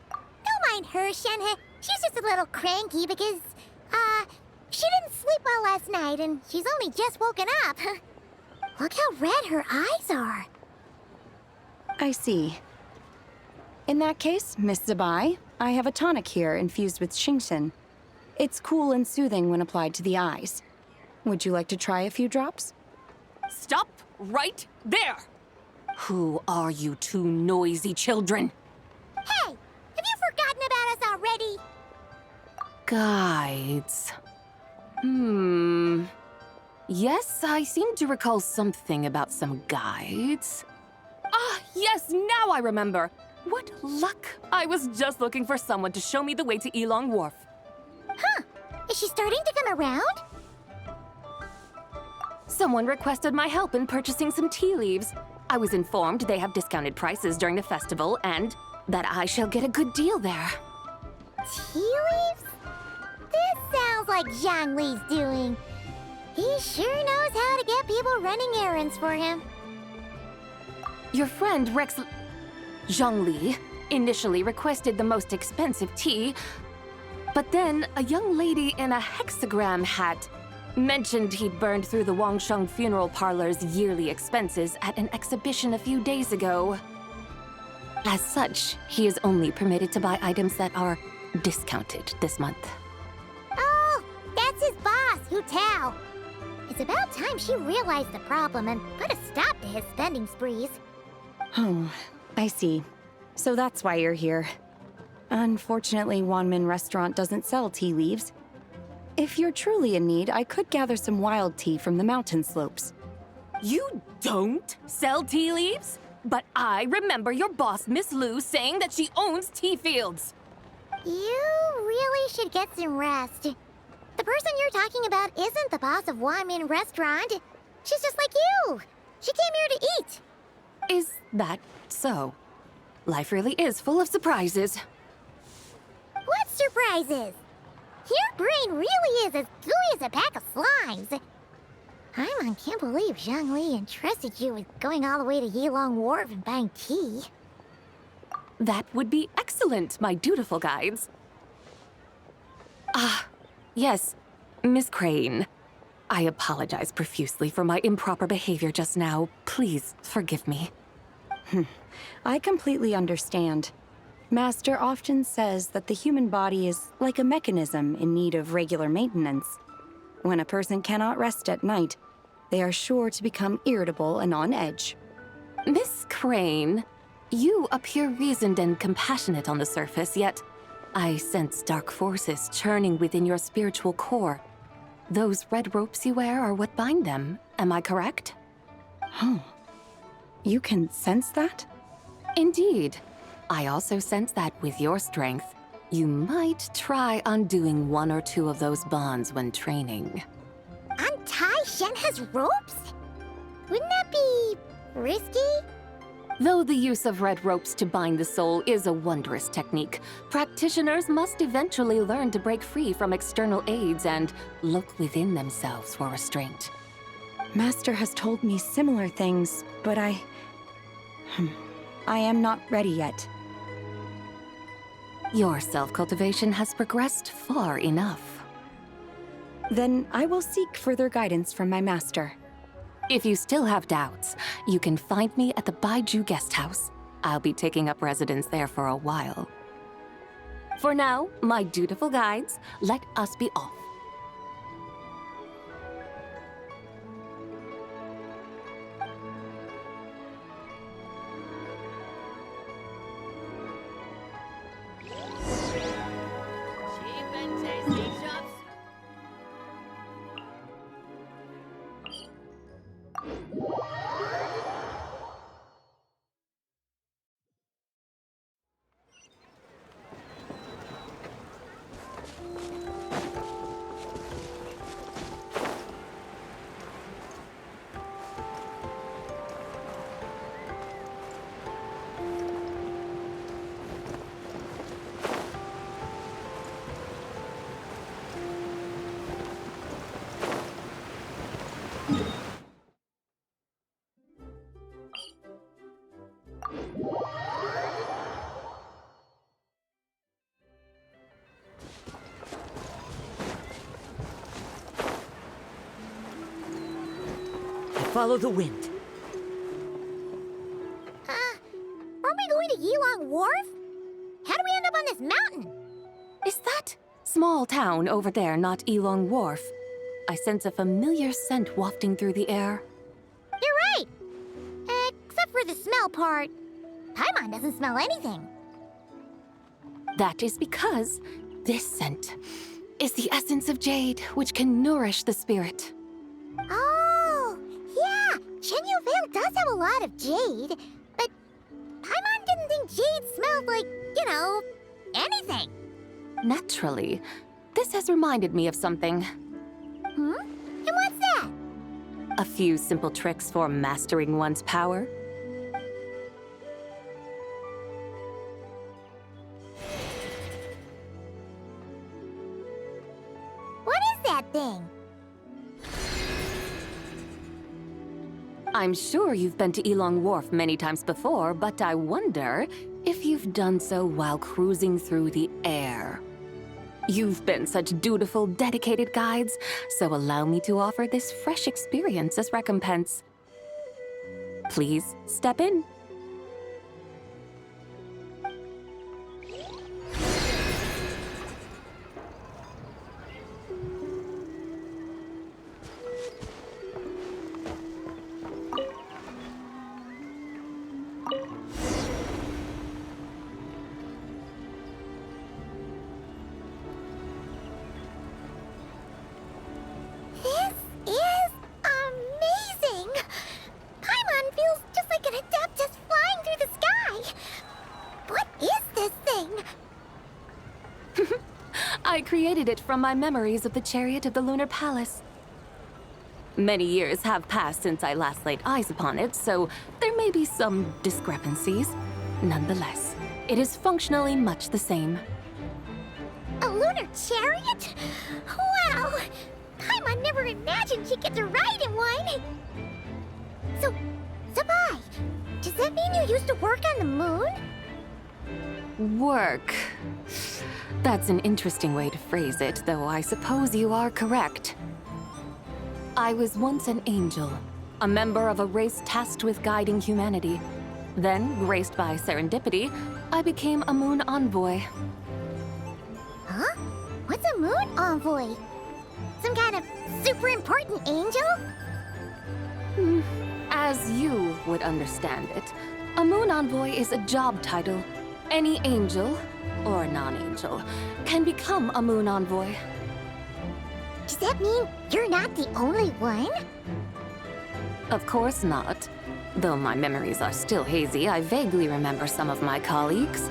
Don't mind her, Shenhe. She's just a little cranky because, she didn't sleep well last night and she's only just woken up. Look how red her eyes are. I see. In that case, Miss Zibai, I have a tonic here infused with Qingshen. It's cool and soothing when applied to the eyes. Would you like to try a few drops? Stop right there! Who are you two noisy children? Hey! Have you forgotten about us already? Guides. Yes, I seem to recall something about some guides. Ah, yes, now I remember. What luck! I was just looking for someone to show me the way to Elong Wharf. Huh. Is she starting to come around? Someone requested my help in purchasing some tea leaves. I was informed they have discounted prices during the festival and that I shall get a good deal there. Tea leaves? This sounds like Zhangli's doing. He sure knows how to get people running errands for him. Your friend Rex Zhangli initially requested the most expensive tea, But then a young lady in a hexagram hat mentioned he'd burned through the Wangsheng funeral parlor's yearly expenses at an exhibition a few days ago. As such, he is only permitted to buy items that are discounted this month. Oh, that's his boss, Hu Tao. It's about time she realized the problem and put a stop to his spending sprees. Oh, I see. So that's why you're here. Unfortunately, Wanmin Restaurant doesn't sell tea leaves. If you're truly in need, I could gather some wild tea from the mountain slopes. You don't sell tea leaves? But I remember your boss, Miss Lu, saying that she owns tea fields. You really should get some rest. The person you're talking about isn't the boss of Wanmin Restaurant. She's just like you. She came here to eat. Is that so? Life really is full of surprises. What surprises? Your brain really is as gooey as a pack of slimes. I can't believe Zhongli entrusted you with going all the way to Yilong Wharf and buying tea. That would be excellent, my dutiful guides. Ah, yes, Miss Crane. I apologize profusely for my improper behavior just now. Please forgive me. I completely understand. Master often says that the human body is like a mechanism in need of regular maintenance. When a person cannot rest at night, they are sure to become irritable and on edge. Miss Crane, you appear reasoned and compassionate on the surface, yet I sense dark forces churning within your spiritual core. Those red ropes you wear are what bind them, am I correct? Oh, you can sense that? Indeed. I also sense that with your strength, you might try undoing one or two of those bonds when training. Untie Shenhe's ropes? Wouldn't that be risky? Though the use of red ropes to bind the soul is a wondrous technique, practitioners must eventually learn to break free from external aids and look within themselves for restraint. Master has told me similar things, but I am not ready yet. Your self-cultivation has progressed far enough. Then I will seek further guidance from my master. If you still have doubts, you can find me at the Baiju Guest House. I'll be taking up residence there for a while. For now, my dutiful guides, let us be off. Follow the wind. Aren't we going to Yilong Wharf? How do we end up on this mountain? Is that small town over there not Yilong Wharf? I sense a familiar scent wafting through the air. You're right! Except for the smell part. Paimon doesn't smell anything. That is because this scent is the essence of jade, which can nourish the spirit. Oh, yeah! Chenyu Vale does have a lot of jade, but Paimon didn't think jade smelled like, anything. Naturally, this has reminded me of something. Hmm? And what's that? A few simple tricks for mastering one's power. What is that thing? I'm sure you've been to Yilong Wharf many times before, but I wonder if you've done so while cruising through the air. You've been such dutiful, dedicated guides, so allow me to offer this fresh experience as recompense. Please step in. I created it from my memories of the chariot of the Lunar Palace. Many years have passed since I last laid eyes upon it, so there may be some discrepancies. Nonetheless, it is functionally much the same. A lunar chariot? Wow! Paimon never imagined she'd get to ride in one! So, Zibai, does that mean you used to work on the moon? Work. That's an interesting way to phrase it, though I suppose you are correct. I was once an angel, a member of a race tasked with guiding humanity. Then, graced by serendipity, I became a moon envoy. Huh? What's a moon envoy? Some kind of super important angel? As you would understand it, a moon envoy is a job title. Any angel, or non-angel, can become a moon envoy. Does that mean you're not the only one? Of course not. Though my memories are still hazy, I vaguely remember some of my colleagues.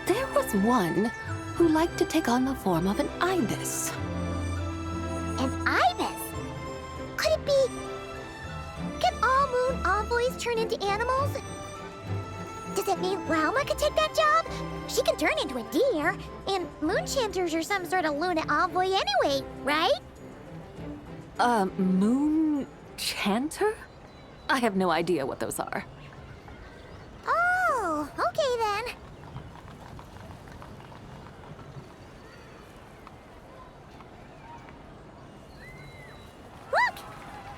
There was one who liked to take on the form of an ibis. An ibis? Could it be... Can all moon envoys turn into animals? Does it mean Lauma could take that job? She can turn into a deer, and moon chanters are some sort of lunar envoy anyway, right? Moon chanter? I have no idea what those are. Oh, okay then. Look!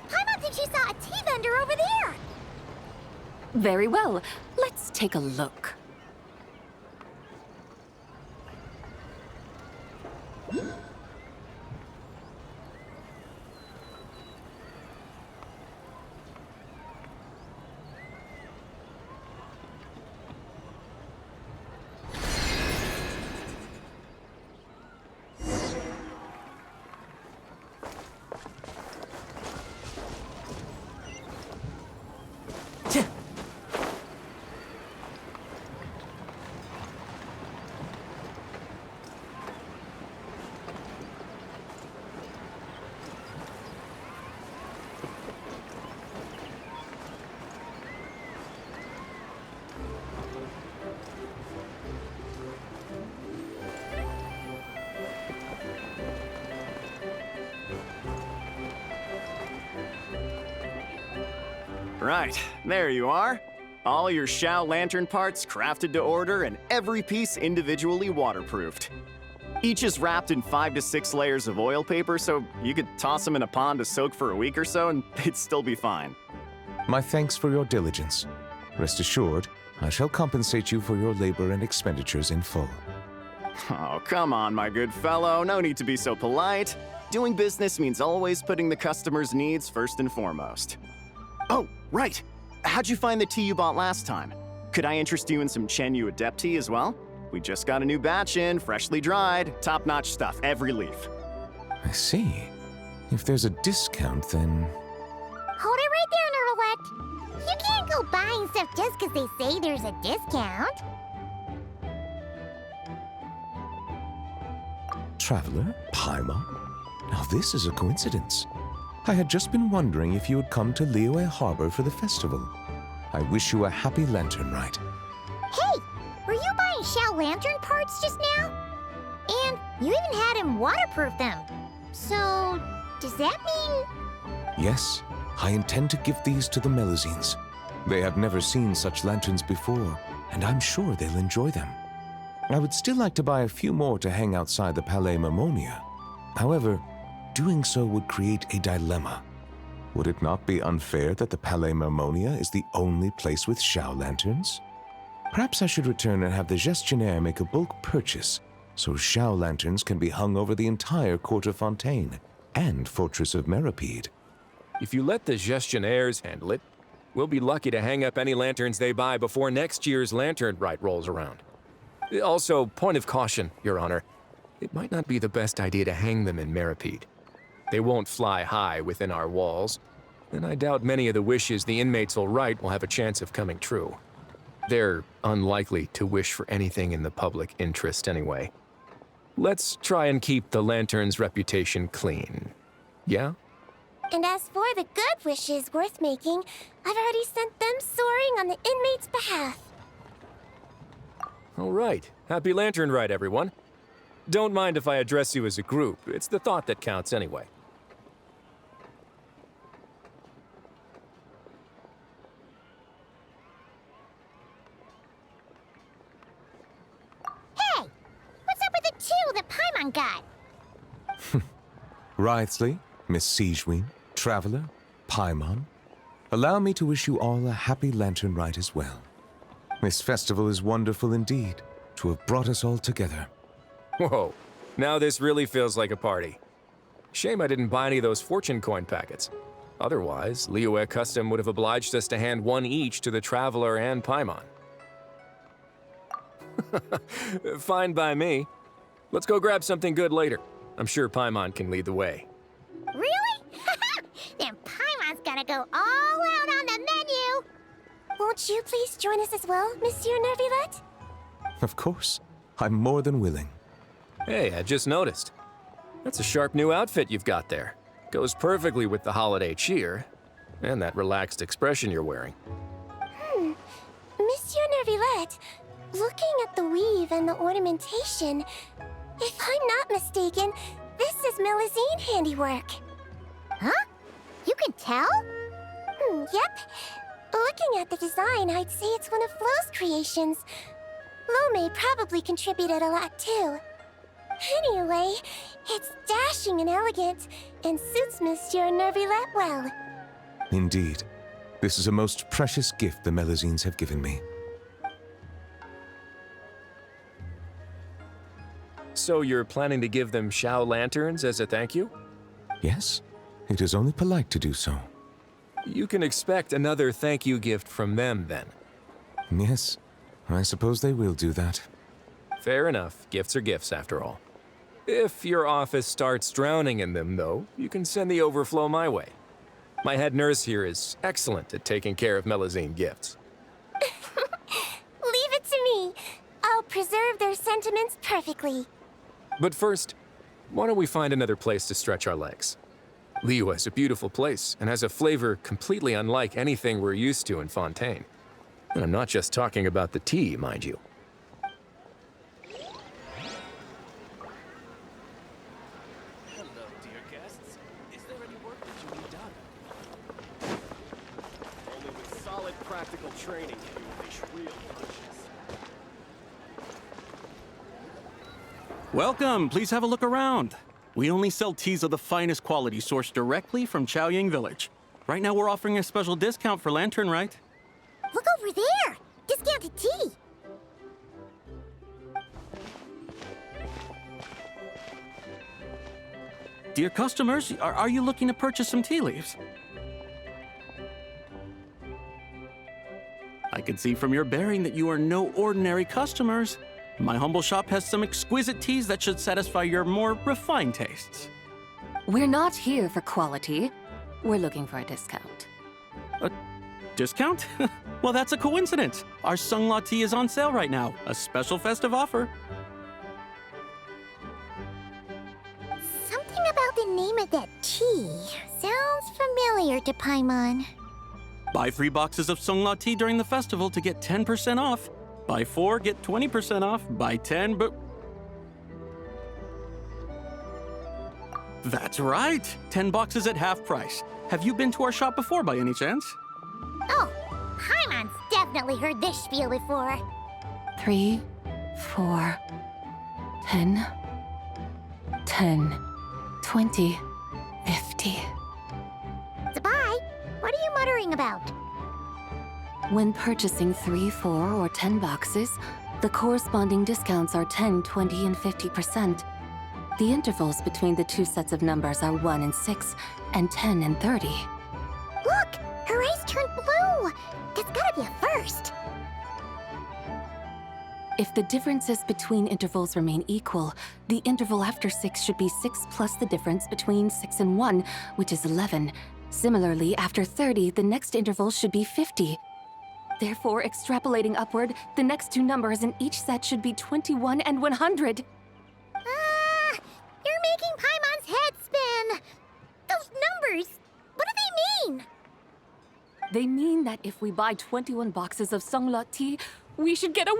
Paimon thinks she saw a tea vendor over there! Very well. Let's take a look. Right, there you are. All your Shao Lantern parts crafted to order and every piece individually waterproofed. Each is wrapped in 5 to 6 layers of oil paper, so you could toss them in a pond to soak for a week or so and they'd still be fine. My thanks for your diligence. Rest assured, I shall compensate you for your labor and expenditures in full. Oh, come on, my good fellow. No need to be so polite. Doing business means always putting the customer's needs first and foremost. Oh, right. How'd you find the tea you bought last time? Could I interest you in some Chenyu Adept tea as well? We just got a new batch in, freshly dried, top-notch stuff, every leaf. I see. If there's a discount, then... Hold it right there, Nerlette. You can't go buying stuff just because they say there's a discount. Traveler? Paimon? Now this is a coincidence. I had just been wondering if you had come to Liyue Harbor for the festival. I wish you a happy lantern ride. Hey, were you buying Shao Lantern parts just now? And you even had him waterproof them. So, does that mean... Yes, I intend to give these to the Melazines. They have never seen such lanterns before, and I'm sure they'll enjoy them. I would still like to buy a few more to hang outside the Palais Mermonia. However, doing so would create a dilemma. Would it not be unfair that the Palais Mermonia is the only place with Shao lanterns? Perhaps I should return and have the gestionnaire make a bulk purchase, so Shao lanterns can be hung over the entire Court of Fontaine and Fortress of Meripede. If you let the gestionnaires handle it, we'll be lucky to hang up any lanterns they buy before next year's lantern rite rolls around. Also, point of caution, Your Honor. It might not be the best idea to hang them in Meripede. They won't fly high within our walls, and I doubt many of the wishes the inmates will write will have a chance of coming true. They're unlikely to wish for anything in the public interest anyway. Let's try and keep the lantern's reputation clean. Yeah? And as for the good wishes worth making, I've already sent them soaring on the inmates' behalf. All right. Happy Lantern Rite, everyone. Don't mind if I address you as a group. It's the thought that counts anyway. Hey! What's up with the two that Paimon got? Wriothesley, Miss Sigewinne, Traveler, Paimon, allow me to wish you all a happy Lantern Rite as well. This festival is wonderful indeed, to have brought us all together. Whoa, now this really feels like a party. Shame I didn't buy any of those fortune coin packets. Otherwise, Liyue Custom would have obliged us to hand one each to the Traveler and Paimon. Fine by me. Let's go grab something good later. I'm sure Paimon can lead the way. Really? Then Paimon's gonna go all out on the menu! Won't you please join us as well, Monsieur Nervilet? Of course. I'm more than willing. Hey, I just noticed. That's a sharp new outfit you've got there. Goes perfectly with the holiday cheer, and that relaxed expression you're wearing. Monsieur Nervilet, looking at the weave and the ornamentation, if I'm not mistaken, this is Melusine handiwork. Huh? You can tell? Yep. Looking at the design, I'd say it's one of Flo's creations. Lome probably contributed a lot too. Anyway, it's dashing and elegant, and suits Monsieur Nervilet well. Indeed. This is a most precious gift the Melusines have given me. So you're planning to give them Shao lanterns as a thank you? Yes. It is only polite to do so. You can expect another thank you gift from them, then. Yes. I suppose they will do that. Fair enough. Gifts are gifts, after all. If your office starts drowning in them, though, you can send the overflow my way. My head nurse here is excellent at taking care of Melusine gifts. Leave it to me. I'll preserve their sentiments perfectly. But first, why don't we find another place to stretch our legs? Liyue is a beautiful place and has a flavor completely unlike anything we're used to in Fontaine. And I'm not just talking about the tea, mind you. Hello, dear guests. Is there any work that you need done? Only with solid practical training can you unleash real punches. Welcome, please have a look around. We only sell teas of the finest quality sourced directly from Chaoying Village. Right now we're offering a special discount for Lantern Rite. Look over there! Discounted tea! Dear customers, are you looking to purchase some tea leaves? I can see from your bearing that you are no ordinary customers. My humble shop has some exquisite teas that should satisfy your more refined tastes. We're not here for quality. We're looking for a discount. A discount? Well, that's a coincidence. Our Sunglaw tea is on sale right now. A special festive offer. Something about the name of that tea sounds familiar to Paimon. Buy 3 boxes of Sunglaw tea during the festival to get 10% off. Buy 4, get 20% off. Buy 10, but... That's right! 10 boxes at half price. Have you been to our shop before by any chance? Oh, Paimon's definitely heard this spiel before. 3, 4, 10, 10, 20, 50. Zibai, what are you muttering about? When purchasing 3, 4, or 10 boxes, the corresponding discounts are 10, 20, and 50%. The intervals between the two sets of numbers are 1 and 6, and 10 and 30. Look! Her eyes turned blue! That's gotta be a first! If the differences between intervals remain equal, the interval after 6 should be 6 plus the difference between 6 and 1, which is 11. Similarly, after 30, the next interval should be 50. Therefore, extrapolating upward, the next two numbers in each set should be 21 and 100. You're making Paimon's head spin! Those numbers, what do they mean? They mean that if we buy 21 boxes of Songlot tea, we should get a 100%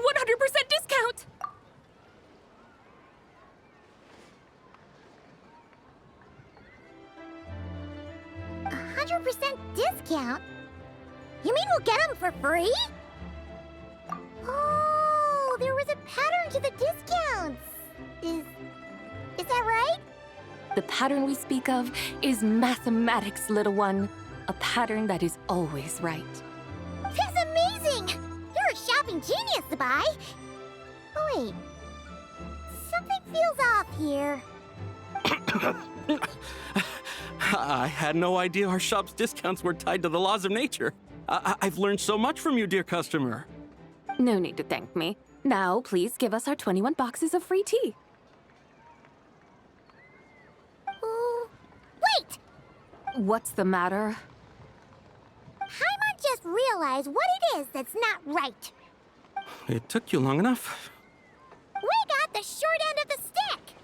discount! 100% discount? You mean we'll get them for free? Oh, there was a pattern to the discounts. Is that right? The pattern we speak of is mathematics, little one. A pattern that is always right. That's amazing! You're a shopping genius, Zibai. Oh, wait. Something feels off here. I had no idea our shop's discounts were tied to the laws of nature. I've learned so much from you, dear customer. No need to thank me. Now, please give us our 21 boxes of free tea. Wait! What's the matter? Paimon just realized what it is that's not right. It took you long enough. We got the short end of the stick!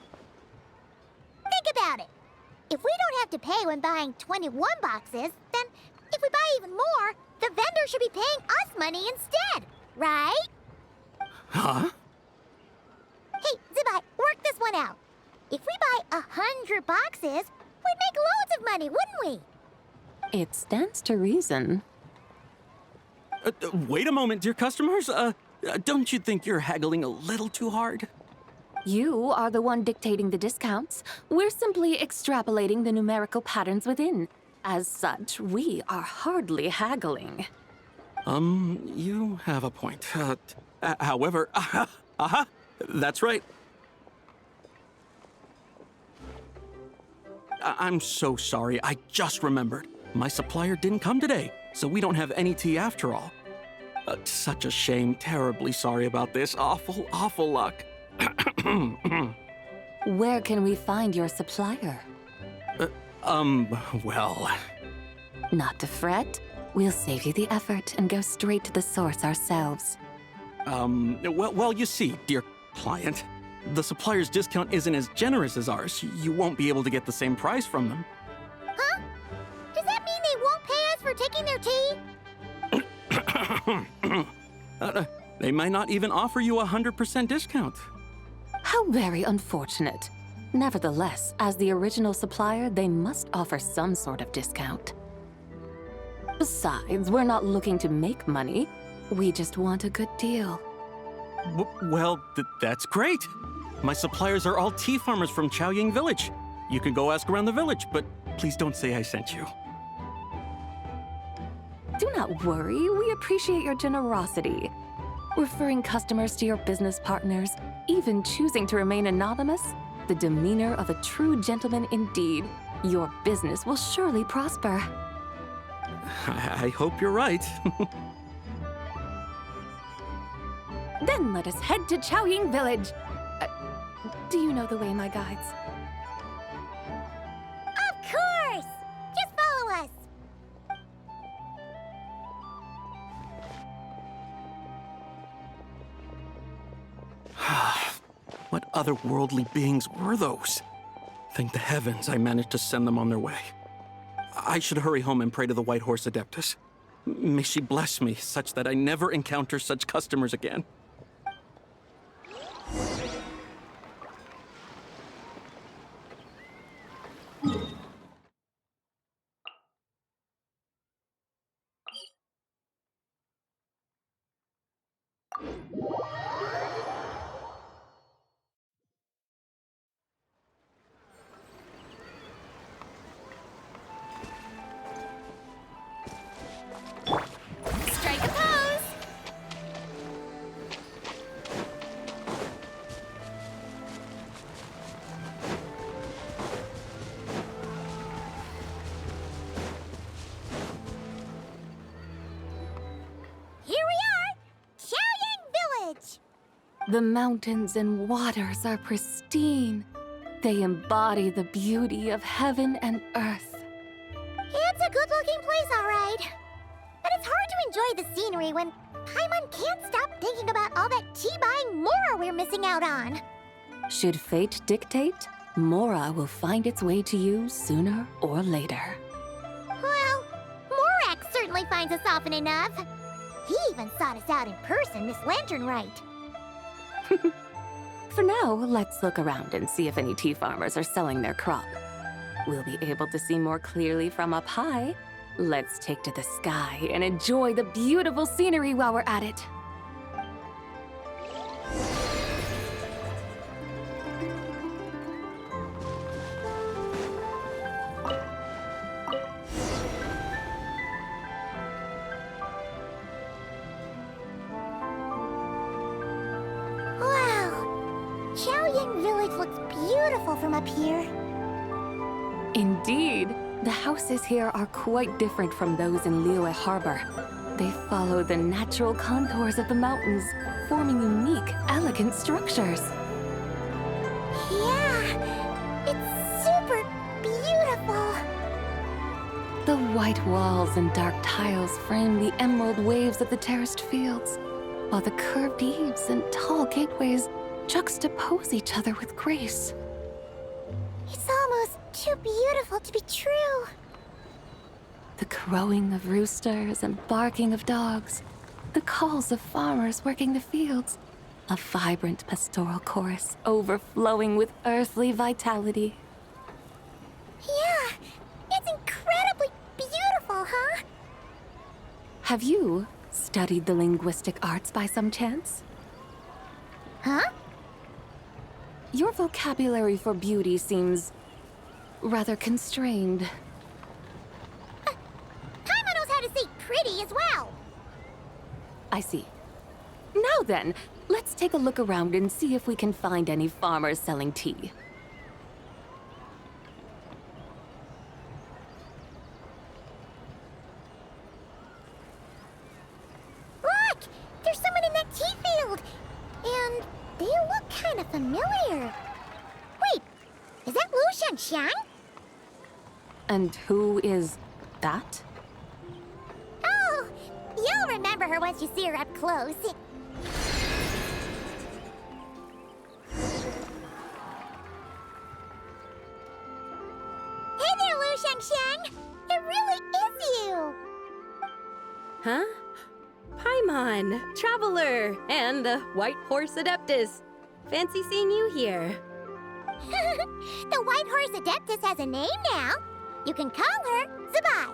Think about it. If we don't have to pay when buying 21 boxes, then if we buy even more, the vendor should be paying us money instead, right? Huh? Hey, Zibai, work this one out. If we buy 100 boxes, we'd make loads of money, wouldn't we? It stands to reason. Wait a moment, dear customers. Don't you think you're haggling a little too hard? You are the one dictating the discounts. We're simply extrapolating the numerical patterns within. As such, we are hardly haggling. You have a point. However, that's right. I'm so sorry. I just remembered. My supplier didn't come today, so we don't have any tea after all. Such a shame. Terribly sorry about this. Awful, awful luck. Where can we find your supplier? Well... Not to fret. We'll save you the effort and go straight to the source ourselves. Well, you see, dear client, the supplier's discount isn't as generous as ours. You won't be able to get the same price from them. Huh? Does that mean they won't pay us for taking their tea? They might not even offer you a 100% discount. How very unfortunate. Nevertheless, as the original supplier, they must offer some sort of discount. Besides, we're not looking to make money. We just want a good deal. Well, that's great. My suppliers are all tea farmers from Chaoying Village. You can go ask around the village, but please don't say I sent you. Do not worry, we appreciate your generosity. Referring customers to your business partners, even choosing to remain anonymous, the demeanor of a true gentleman indeed. Your business will surely prosper. I hope you're right. Then let us head to Chaoying Village. Do you know the way, my guides? Of course! Just follow us! What otherworldly beings were those? Thank the heavens I managed to send them on their way. I should hurry home and pray to the White Horse Adeptus. May she bless me such that I never encounter such customers again. The mountains and waters are pristine. They embody the beauty of heaven and earth. It's a good-looking place, all right. But it's hard to enjoy the scenery when Paimon can't stop thinking about all that tea-buying Mora we're missing out on. Should fate dictate, Mora will find its way to you sooner or later. Well, Morak certainly finds us often enough. He even sought us out in person this lantern rite. For now, let's look around and see if any tea farmers are selling their crop. We'll be able to see more clearly from up high. Let's take to the sky and enjoy the beautiful scenery while we're at it. Wow! Chaoying Village looks beautiful from up here. Indeed, the houses here are quite different from those in Liyue Harbor. They follow the natural contours of the mountains, forming unique, elegant structures. Yeah, it's super beautiful. The white walls and dark tiles frame the emerald waves of the terraced fields, while the curved eaves and tall gateways juxtapose each other with grace. It's almost too beautiful to be true. The crowing of roosters and barking of dogs, the calls of farmers working the fields, a vibrant pastoral chorus overflowing with earthly vitality. Yeah, it's incredibly beautiful, huh? Have you studied the linguistic arts by some chance? Huh? Your vocabulary for beauty seems rather constrained. Paimon knows how to say pretty as well. I see. Now then, let's take a look around and see if we can find any farmers selling tea. Look! There's someone in that tea field! And they look kind of familiar. Wait, is that Lu Xiangxiang? And who is that? Oh, you'll remember her once you see her up close. Hey there, Lu Xiangxiang! It really is you! Huh? Paimon, Traveler, and the White Horse Adeptus. Fancy seeing you here. The White Horse Adeptus has a name now. You can call her Zibai.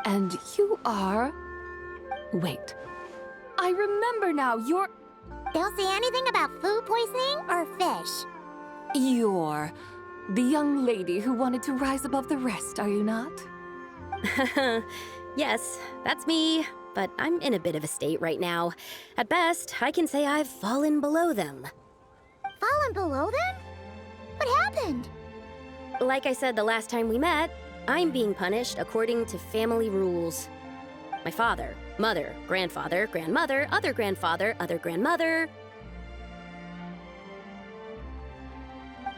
And you are... Wait. I remember now, you're... Don't say anything about food poisoning or fish. You're the young lady who wanted to rise above the rest, are you not? Yes, that's me. But I'm in a bit of a state right now. At best, I can say I've fallen below them. Fallen below them? What happened? Like I said the last time we met, I'm being punished according to family rules. My father, mother, grandfather, grandmother, other grandfather, other grandmother.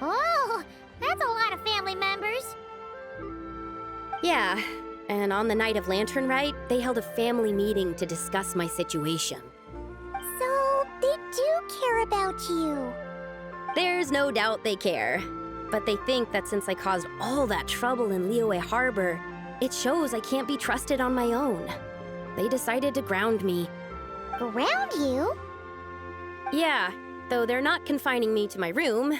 Oh, that's a lot of family members. Yeah. And on the night of Lantern Rite, they held a family meeting to discuss my situation. So, they do care about you. There's no doubt they care. But they think that since I caused all that trouble in Liyue Harbor, it shows I can't be trusted on my own. They decided to ground me. Ground you? Yeah, though they're not confining me to my room.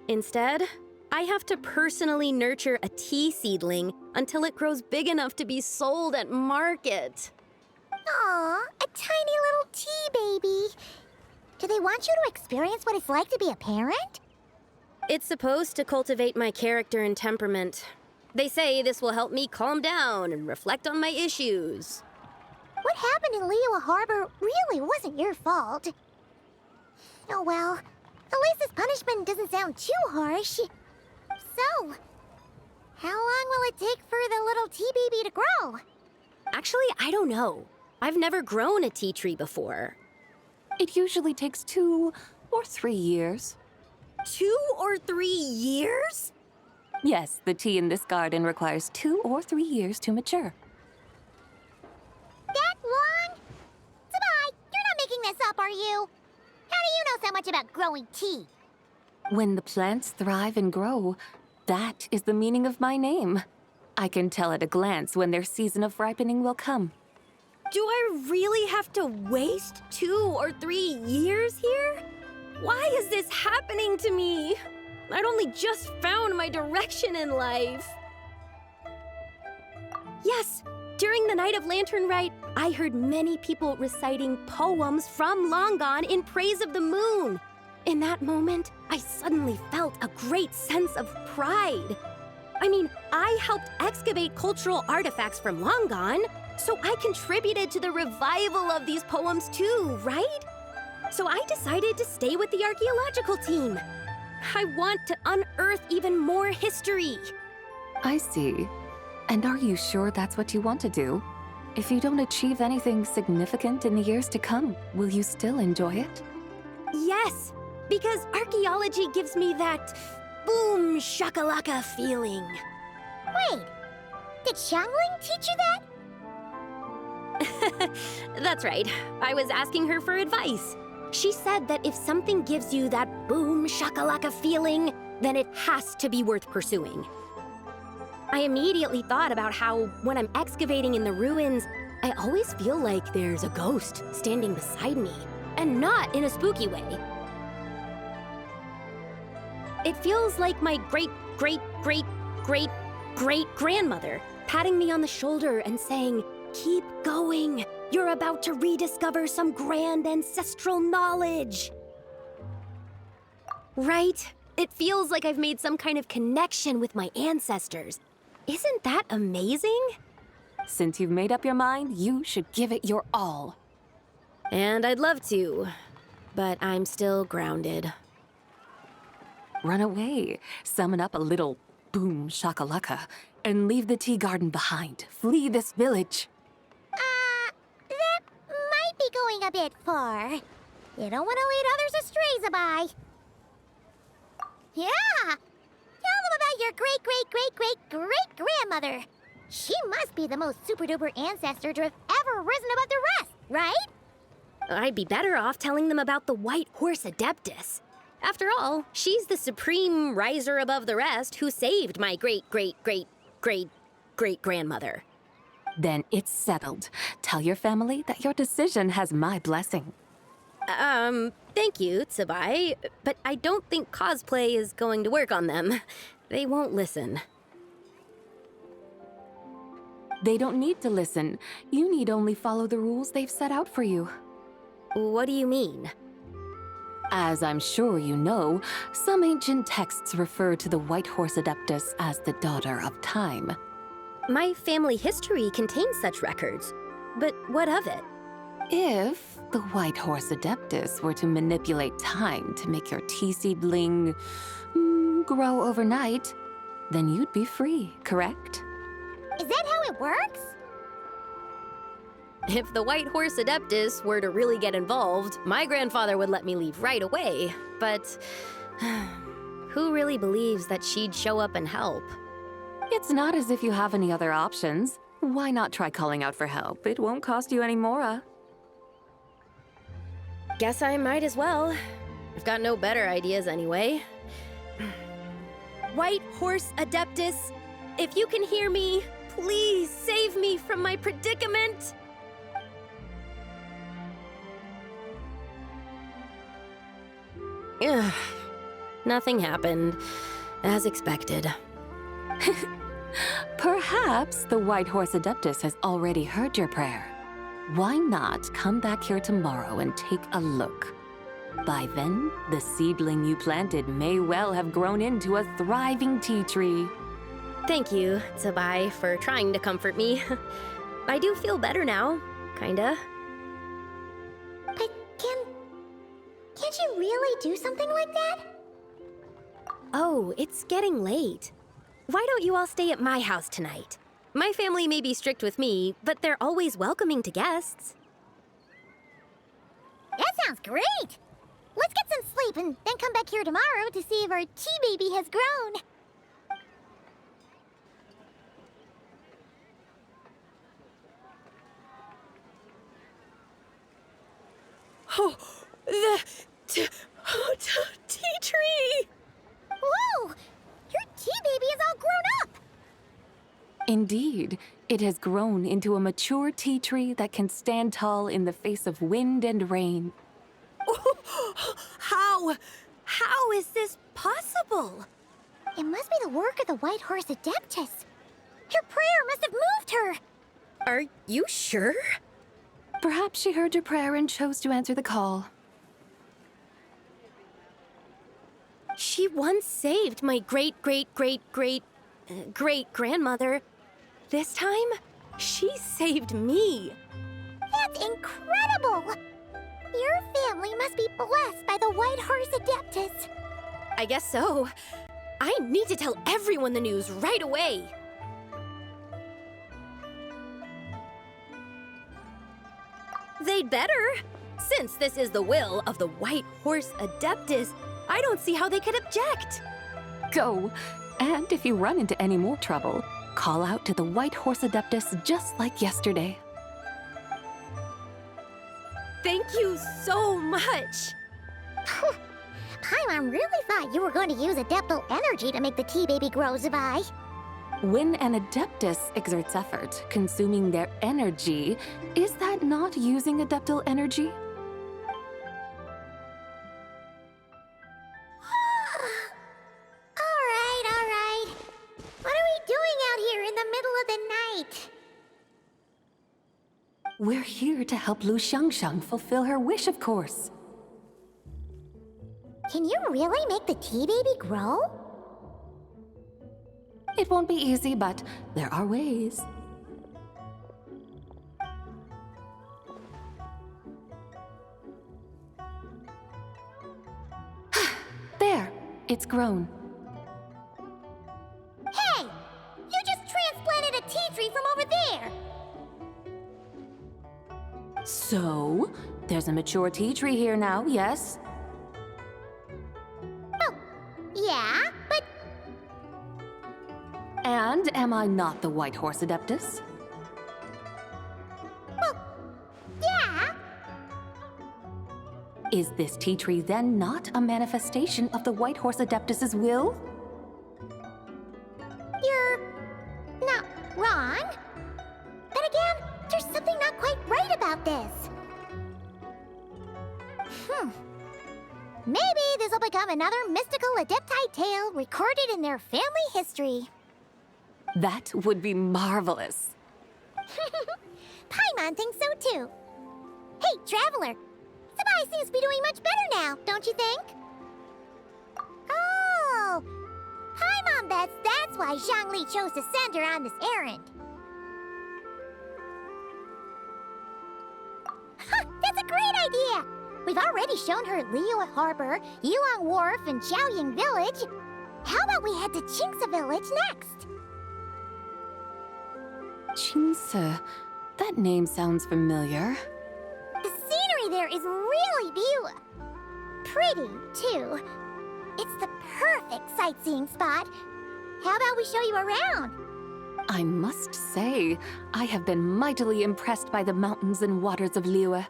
Instead, I have to personally nurture a tea seedling until it grows big enough to be sold at market. Aw, a tiny little tea baby. Do they want you to experience what it's like to be a parent? It's supposed to cultivate my character and temperament. They say this will help me calm down and reflect on my issues. What happened in Liyue Harbor really wasn't your fault. Oh well, at least this punishment doesn't sound too harsh. So, how long will it take for the little tea baby to grow? Actually, I don't know. I've never grown a tea tree before. It usually takes 2 or 3 years. 2 or 3 years? Yes, the tea in this garden requires 2 or 3 years to mature. That long? Zibai, you're not making this up, are you? How do you know so much about growing tea? When the plants thrive and grow, that is the meaning of my name. I can tell at a glance when their season of ripening will come. Do I really have to waste 2 or 3 years here? Why is this happening to me? I'd only just found my direction in life. Yes, during the night of Lantern Rite, I heard many people reciting poems from Long Gone in praise of the moon. In that moment, I suddenly felt a great sense of pride. I mean, I helped excavate cultural artifacts from Long Gone, so I contributed to the revival of these poems too, right? So I decided to stay with the archaeological team. I want to unearth even more history. I see. And are you sure that's what you want to do? If you don't achieve anything significant in the years to come, will you still enjoy it? Yes, because archaeology gives me that boom shakalaka feeling. Wait, did Xiangling teach you that? That's right. I was asking her for advice. She said that if something gives you that boom shakalaka feeling, then it has to be worth pursuing. I immediately thought about how, when I'm excavating in the ruins, I always feel like there's a ghost standing beside me, and not in a spooky way. It feels like my great-great-great-great-great-grandmother patting me on the shoulder and saying, "Keep going. You're about to rediscover some grand ancestral knowledge." Right? It feels like I've made some kind of connection with my ancestors. Isn't that amazing? Since you've made up your mind, you should give it your all. And I'd love to, but I'm still grounded. Run away, summon up a little boom shakalaka, and leave the tea garden behind. Flee this village. That might be going a bit far. You don't want to lead others astray, Zibai. Yeah! Tell them about your great-great-great-great-great-grandmother. She must be the most super-duper ancestor to have ever risen above the rest, right? I'd be better off telling them about the White Horse Adeptus. After all, she's the supreme riser above the rest who saved my great-great-great-great-great-grandmother. Then it's settled. Tell your family that your decision has my blessing. Thank you, Zibai, but I don't think cosplay is going to work on them. They won't listen. They don't need to listen. You need only follow the rules they've set out for you. What do you mean? As I'm sure you know, some ancient texts refer to the White Horse Adeptus as the Daughter of Time. My family history contains such records, but what of it? If the White Horse Adeptus were to manipulate time to make your tea seedling grow overnight, then you'd be free, correct? Is that how it works? If the White Horse Adeptus were to really get involved, my grandfather would let me leave right away, but who really believes that she'd show up and help? It's not as if you have any other options. Why not try calling out for help? It won't cost you any more. Guess I might as well. I've got no better ideas anyway. White Horse Adeptus, if you can hear me, please save me from my predicament! Ugh. Nothing happened, as expected. Perhaps the White Horse Adeptus has already heard your prayer. Why not come back here tomorrow and take a look? By then, the seedling you planted may well have grown into a thriving tea tree. Thank you, Zibai, for trying to comfort me. I do feel better now, kinda. But can't you really do something like that? Oh, it's getting late. Why don't you all stay at my house tonight? My family may be strict with me, but they're always welcoming to guests. That sounds great! let's get some sleep and then come back here tomorrow to see if our tea baby has grown. Oh, the tea tree! Whoa! Your tea baby is all grown up! Indeed, it has grown into a mature tea tree that can stand tall in the face of wind and rain. How is this possible? It must be the work of the White Horse Adeptus. Your prayer must have moved her. Are you sure? Perhaps she heard your prayer and chose to answer the call. She once saved my great-great-great-great-great-grandmother. This time, she saved me. That's incredible! Your family must be blessed by the White Horse Adeptus. I guess so. I need to tell everyone the news right away. They'd better. Since this is the will of the White Horse Adeptus, I don't see how they could object. Go. And if you run into any more trouble, call out to the White Horse Adeptus just like yesterday. Thank you so much. Paimon really thought you were going to use Adeptal energy to make the tea baby grow, Zibai. When an Adeptus exerts effort, consuming their energy, is that not using Adeptal energy? All right. What are we doing out here in the middle of the night? We're here to help Lu Xiangxiang fulfill her wish, of course. Can you really make the tea baby grow? It won't be easy, but there are ways. There, it's grown. Hey! You just transplanted a tea tree from over there! So, there's a mature tea tree here now, yes? Oh, yeah, but... And am I not the White Horse Adeptus? Well, yeah. Is this tea tree then not a manifestation of the White Horse Adeptus's will? You're not wrong. Then again, there's something not quite right about this. Maybe this will become another mystical Adepti tale recorded in their family history. That would be marvelous. Paimon thinks so too. Hey, Traveler! Zibai seems to be doing much better now, don't you think? Oh! Paimon bets that's why Zhongli chose to send her on this errand. That's a great idea! We've already shown her Liyue Harbor, Yulong Wharf, and Xiaoying Village. How about we head to Qingce Village next? Qingce. That name sounds familiar. The scenery there is really beautiful. Pretty, too. It's the perfect sightseeing spot. How about we show you around? I must say, I have been mightily impressed by the mountains and waters of Liyue.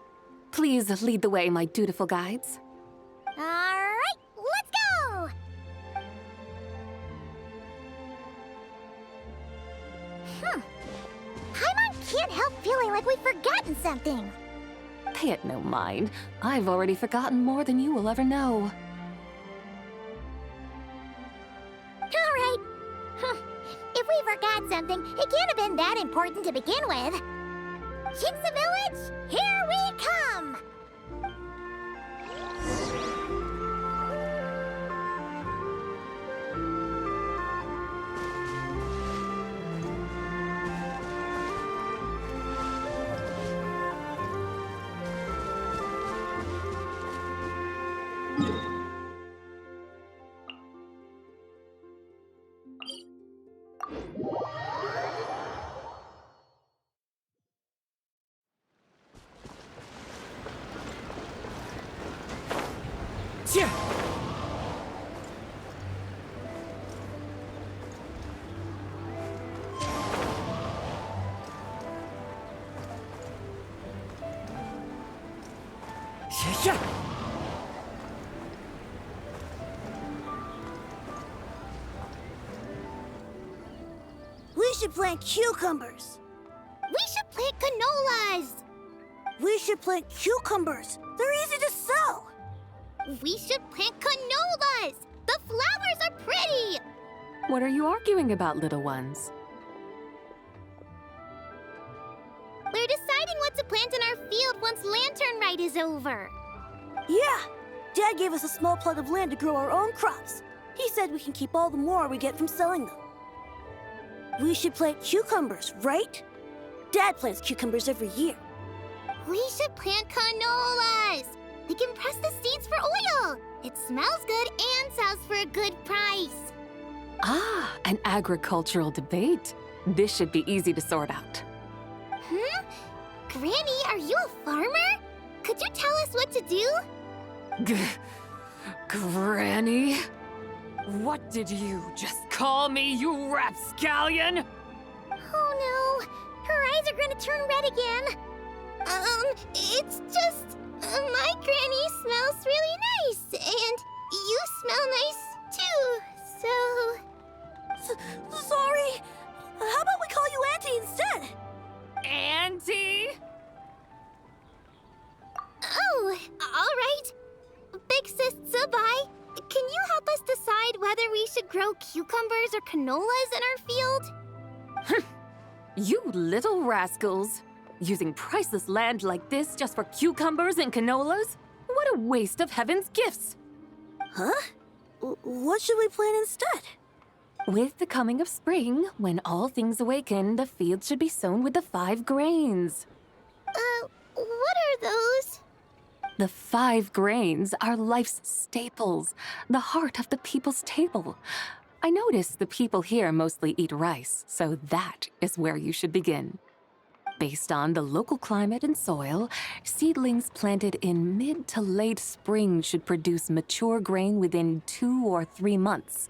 Please lead the way, my dutiful guides. All right, let's go! Paimon can't help feeling like we've forgotten something. Pay it no mind. I've already forgotten more than you will ever know. All right. If we forgot something, it can't have been that important to begin with. Qingce Village, here we come! We should plant cucumbers. We should plant canolas. We should plant cucumbers. They're easy to sell. We should plant canolas. The flowers are pretty. What are you arguing about, little ones? We're deciding what to plant in our field once Lanternlit is over. Yeah. Dad gave us a small plot of land to grow our own crops. He said we can keep all the more we get from selling them. We should plant cucumbers, right? Dad plants cucumbers every year. We should plant canolas. We can press the seeds for oil. It smells good and sells for a good price. Ah, an agricultural debate. This should be easy to sort out. Granny, are you a farmer? Could you tell us what to do? Granny? What did you just call me, you rapscallion? Oh no, her eyes are gonna turn red again. It's just, my granny smells really nice, and you smell nice too, so... Sorry. How about we call you Auntie instead? Auntie? Oh, all right. Big Sis Zibai, can you help us decide whether we should grow cucumbers or canolas in our field? You little rascals. Using priceless land like this just for cucumbers and canolas? What a waste of heaven's gifts! Huh? What should we plant instead? With the coming of spring, when all things awaken, the field should be sown with the 5 grains. What are those? The 5 grains are life's staples, the heart of the people's table. I notice the people here mostly eat rice, so that is where you should begin. Based on the local climate and soil, seedlings planted in mid to late spring should produce mature grain within 2 or 3 months.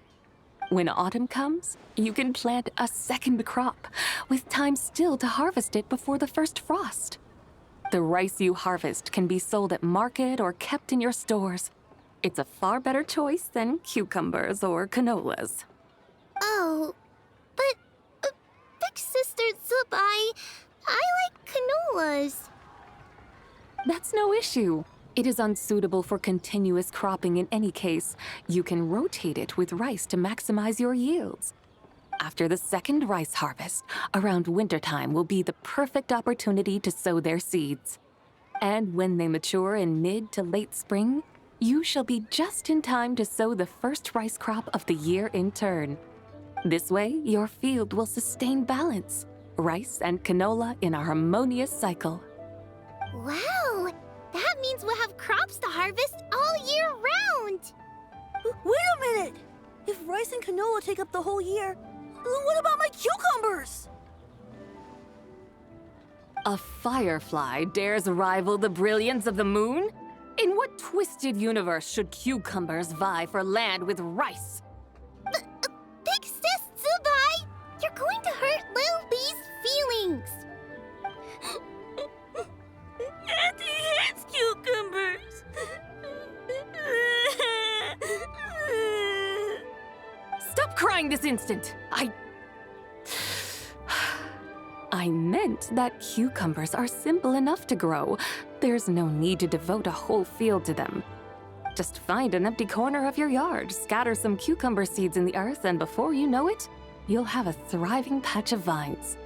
When autumn comes, you can plant a second crop, with time still to harvest it before the first frost. The rice you harvest can be sold at market or kept in your stores. It's a far better choice than cucumbers or canolas. Oh, but Big Sister Zibai, I like canolas. That's no issue. It is unsuitable for continuous cropping in any case. You can rotate it with rice to maximize your yields. After the second rice harvest, around wintertime will be the perfect opportunity to sow their seeds. And when they mature in mid to late spring, you shall be just in time to sow the first rice crop of the year in turn. This way, your field will sustain balance, rice and canola in a harmonious cycle. Wow, that means we'll have crops to harvest all year round. Wait a minute! If rice and canola take up the whole year, what about my cucumbers? A firefly dares rival the brilliance of the moon? In what twisted universe should cucumbers vie for land with rice? Big Sis Zibai, you're going to hurt Lil Bee's feelings. Auntie hates cucumbers. Stop crying this instant! I meant that cucumbers are simple enough to grow. There's no need to devote a whole field to them. Just find an empty corner of your yard, scatter some cucumber seeds in the earth, and before you know it, you'll have a thriving patch of vines.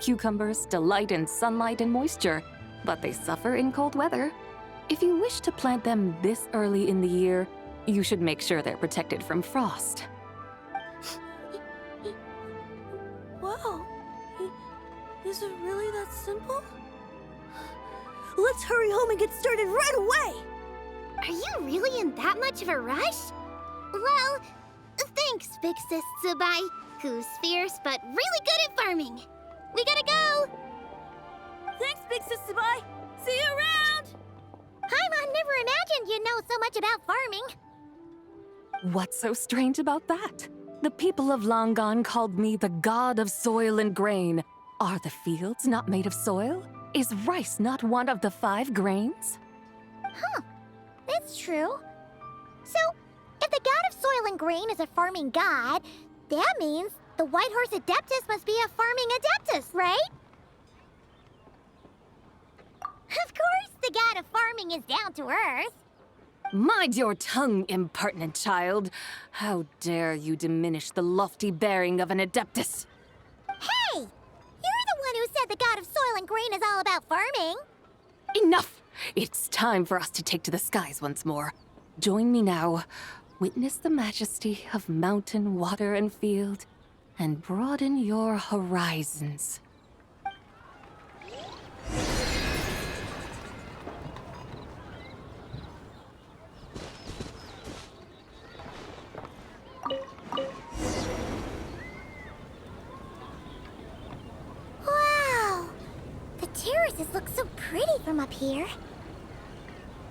Cucumbers delight in sunlight and moisture, but they suffer in cold weather. If you wish to plant them this early in the year, you should make sure they're protected from frost. Wow. Is it really that simple? Let's hurry home and get started right away! Are you really in that much of a rush? Well, thanks, Big Sis Zibai, who's fierce but really good at farming. We gotta go! Thanks, Big Sis Zibai! See you around! Paimon never imagined you'd know so much about farming. What's so strange about that? The people of Long Gone called me the god of soil and grain. Are the fields not made of soil? Is rice not one of the 5 grains? Huh. That's true. So, if the god of soil and grain is a farming god, that means the White Horse Adeptus must be a farming adeptus, right? Of course, the god of farming is down to earth. Mind your tongue, impertinent child. How dare you diminish the lofty bearing of an adeptus? Hey! You're the one who said the god of soil and grain is all about farming. Enough! It's time for us to take to the skies once more. Join me now. Witness the majesty of mountain, water, and field, and broaden your horizons. Wow! The terraces look so pretty from up here.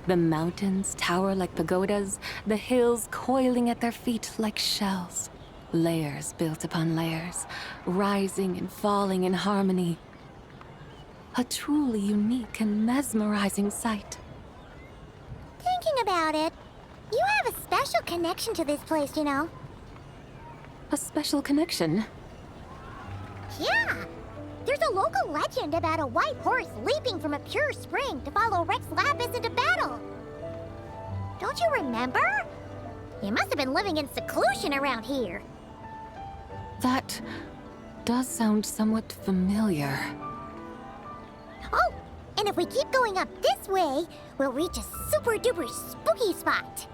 The mountains tower like pagodas, the hills coiling at their feet like shells. Layers built upon layers, rising and falling in harmony. A truly unique and mesmerizing sight. Thinking about it, you have a special connection to this place, you know. A special connection? Yeah! There's a local legend about a white horse leaping from a pure spring to follow Rex Lapis into battle. Don't you remember? You must have been living in seclusion around here. That does sound somewhat familiar. Oh, and if we keep going up this way, we'll reach a super duper spooky spot.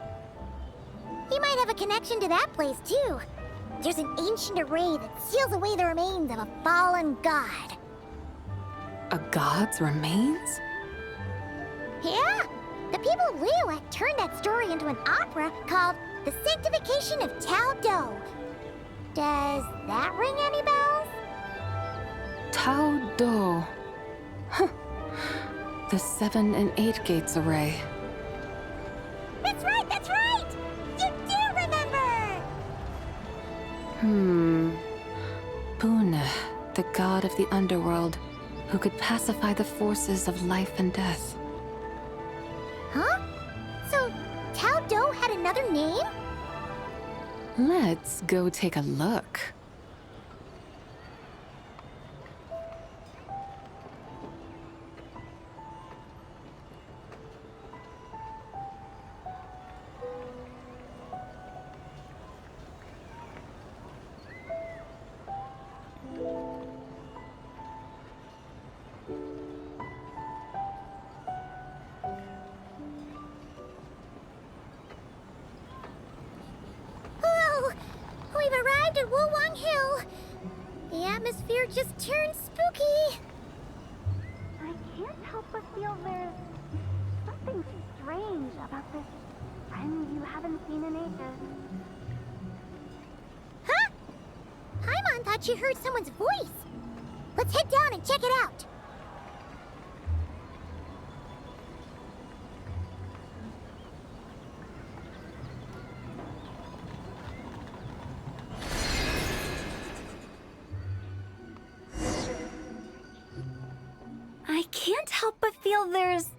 You might have a connection to that place too. There's an ancient array that seals away the remains of a fallen god. A god's remains? Yeah! The people of Liyue turned that story into an opera called The Sanctification of Tao Do. Does that ring any bells? Tao Do. Huh. The 7 and 8 gates array. That's right, that's right! You do remember! Buna, the god of the underworld, who could pacify the forces of life and death. Huh? So, Tao Do had another name? Let's go take a look. We've arrived at Wulwang Hill. The atmosphere just turned spooky. I can't help but feel there's something strange about this friend you haven't seen in ages. Huh? Paimon thought she heard someone's voice. Let's head down and check it out. I can't help but feel there's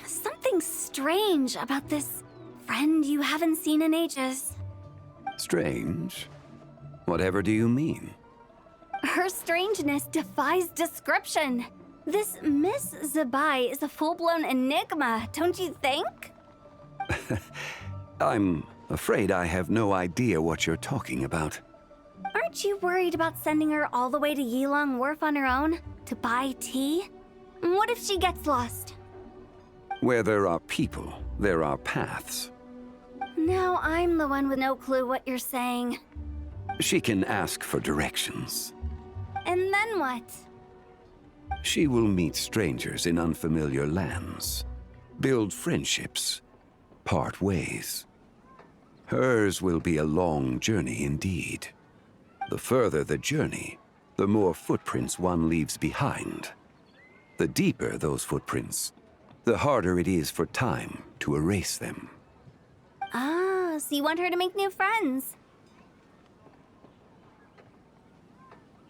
something strange about this friend you haven't seen in ages. Strange? Whatever do you mean? Her strangeness defies description. This Miss Zibai is a full-blown enigma, don't you think? I'm afraid I have no idea what you're talking about. Aren't you worried about sending her all the way to Yilong Wharf on her own to buy tea? What if she gets lost? Where there are people, there are paths. Now I'm the one with no clue what you're saying. She can ask for directions. And then what? She will meet strangers in unfamiliar lands, build friendships, part ways. Hers will be a long journey indeed. The further the journey, the more footprints one leaves behind. The deeper those footprints, the harder it is for time to erase them. Ah, so you want her to make new friends.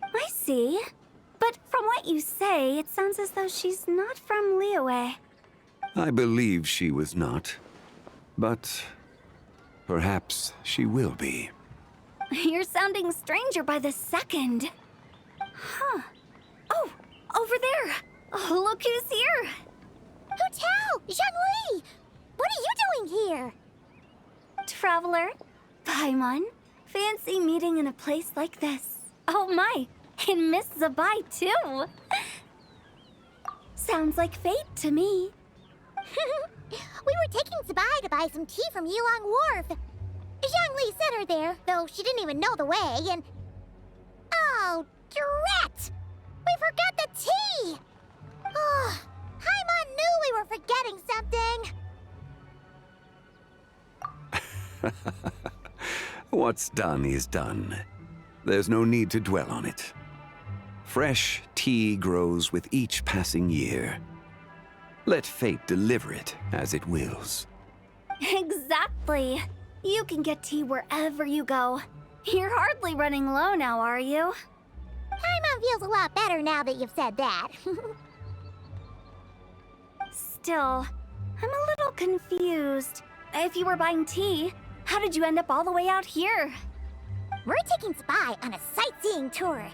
I see. But from what you say, it sounds as though she's not from Liyue. I believe she was not. But perhaps she will be. You're sounding stranger by the second. Huh. Oh, over there. Oh, look who's here. Hu Tao! Zhongli! What are you doing here? Traveler, Paimon, fancy meeting in a place like this. Oh my, and Miss Zibai too. Sounds like fate to me. We were taking Zibai to buy some tea from Yulong Wharf. Zhongli sent her there, though she didn't even know the way, and... Oh, drat! We forgot the tea! Oh, Paimon knew we were forgetting something! What's done is done. There's no need to dwell on it. Fresh tea grows with each passing year. Let fate deliver it as it wills. Exactly. You can get tea wherever you go. You're hardly running low now, are you? Paimon feels a lot better now that you've said that. Still, I'm a little confused. If you were buying tea, how did you end up all the way out here? We're taking Zibai on a sightseeing tour.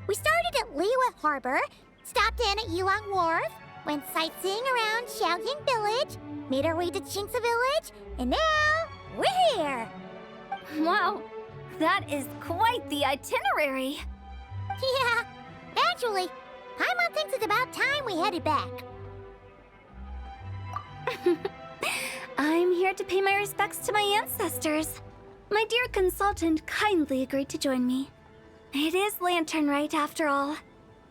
We started at Liyue Harbor, stopped in at Yulong Wharf, went sightseeing around Xiaoying Village, made our way to Qingce Village, and now we're here! Wow, that is quite the itinerary. Yeah, actually, Paimon thinks it's about time we headed back. I'm here to pay my respects to my ancestors. My dear consultant kindly agreed to join me. It is Lanternlit after all.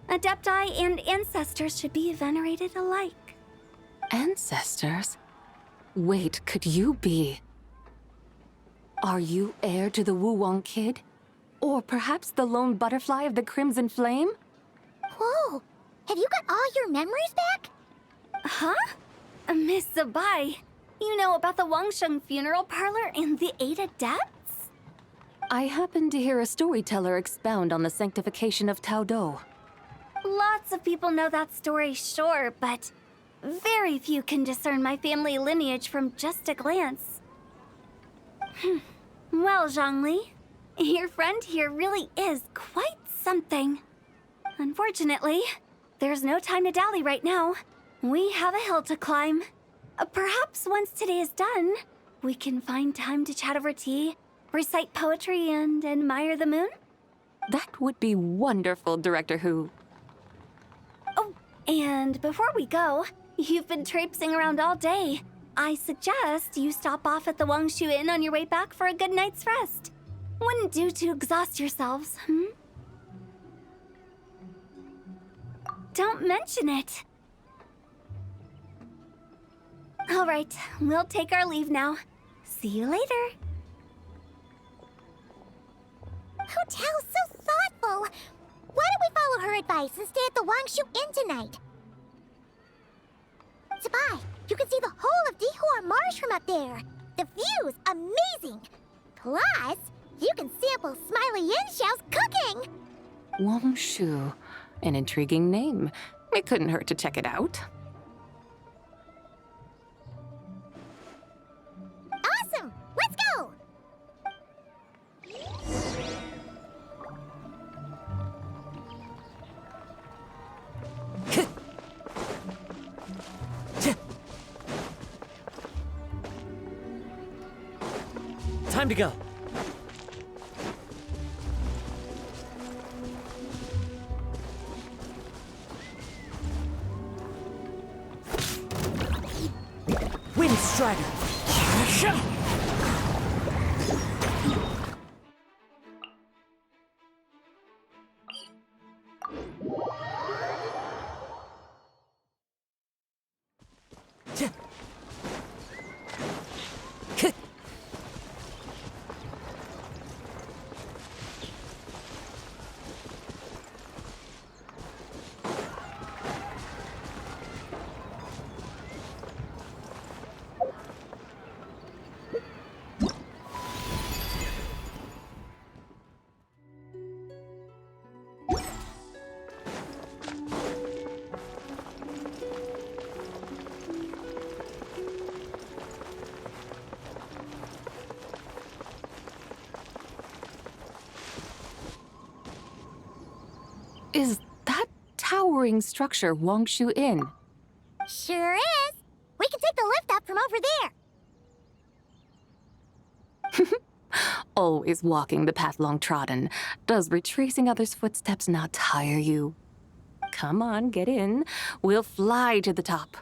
Adepti and ancestors should be venerated alike. Ancestors? Wait, could you be? Are you heir to the Wu-Wong kid? Or perhaps the lone butterfly of the Crimson Flame? Whoa! Have you got all your memories back? Huh? Miss Zibai, you know about the Wangsheng funeral parlor and the 8 adepts? I happened to hear a storyteller expound on the sanctification of Tao Do. Lots of people know that story, sure, but very few can discern my family lineage from just a glance. Well, Zhongli, your friend here really is quite something. Unfortunately, there's no time to dally right now. We have a hill to climb. Perhaps once today is done, we can find time to chat over tea, recite poetry, and admire the moon? That would be wonderful, Director Hu. Oh, and before we go, you've been traipsing around all day. I suggest you stop off at the Wangshu Inn on your way back for a good night's rest. Wouldn't do to exhaust yourselves, Don't mention it. All right, we'll take our leave now. See you later. Hu Tao's so thoughtful. Why don't we follow her advice and stay at the Wangshu Inn tonight? Zibai, you can see the whole of Dihua Marsh from up there. The view's amazing. Plus, you can sample Smiley Yinshao's cooking. Wangshu, an intriguing name. It couldn't hurt to check it out. Awesome! Let's go! Time to go. Wind Strider. Is that towering structure Wangshu Inn? Sure is. We can take the lift up from over there. Always walking the path long trodden. Does retracing others' footsteps not tire you? Come on, get in. We'll fly to the top.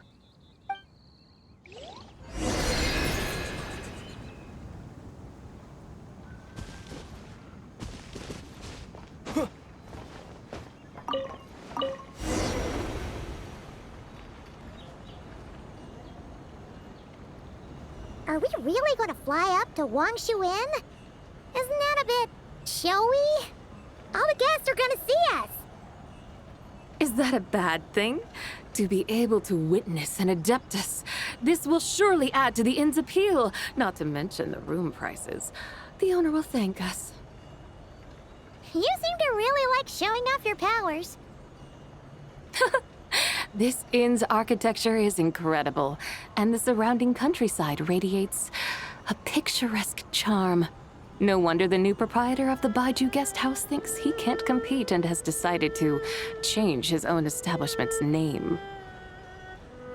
Are we really going to fly up to Wangshu Inn? Isn't that a bit showy? All the guests are going to see us. Is that a bad thing? To be able to witness an Adeptus. This will surely add to the inn's appeal, not to mention the room prices. The owner will thank us. You seem to really like showing off your powers. This inn's architecture is incredible, and the surrounding countryside radiates a picturesque charm. No wonder the new proprietor of the Baiju guest house thinks he can't compete and has decided to change his own establishment's name.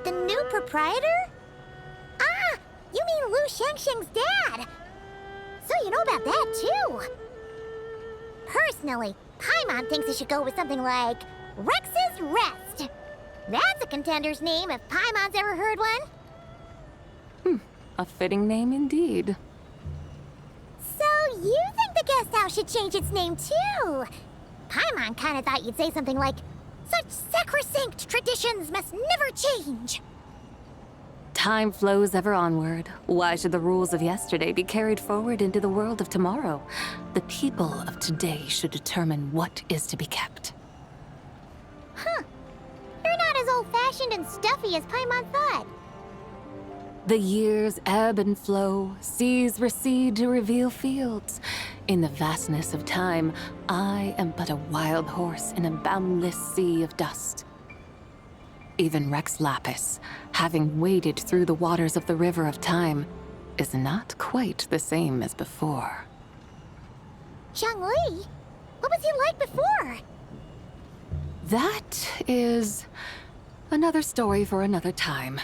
The new proprietor? Ah, you mean Lu Shengsheng's dad. So you know about that, too. Personally, Paimon thinks it should go with something like Rex's Rest. That's a contender's name if Paimon's ever heard one. A fitting name indeed. So you think the guest house should change its name, too? Paimon kind of thought you'd say something like, such sacrosanct traditions must never change. Time flows ever onward. Why should the rules of yesterday be carried forward into the world of tomorrow? The people of today should determine what is to be kept. Huh. You're not as old-fashioned and stuffy as Paimon thought. The years ebb and flow, seas recede to reveal fields. In the vastness of time, I am but a wild horse in a boundless sea of dust. Even Rex Lapis, having waded through the waters of the river of time, is not quite the same as before. Zhongli? What was he like before? That is another story for another time.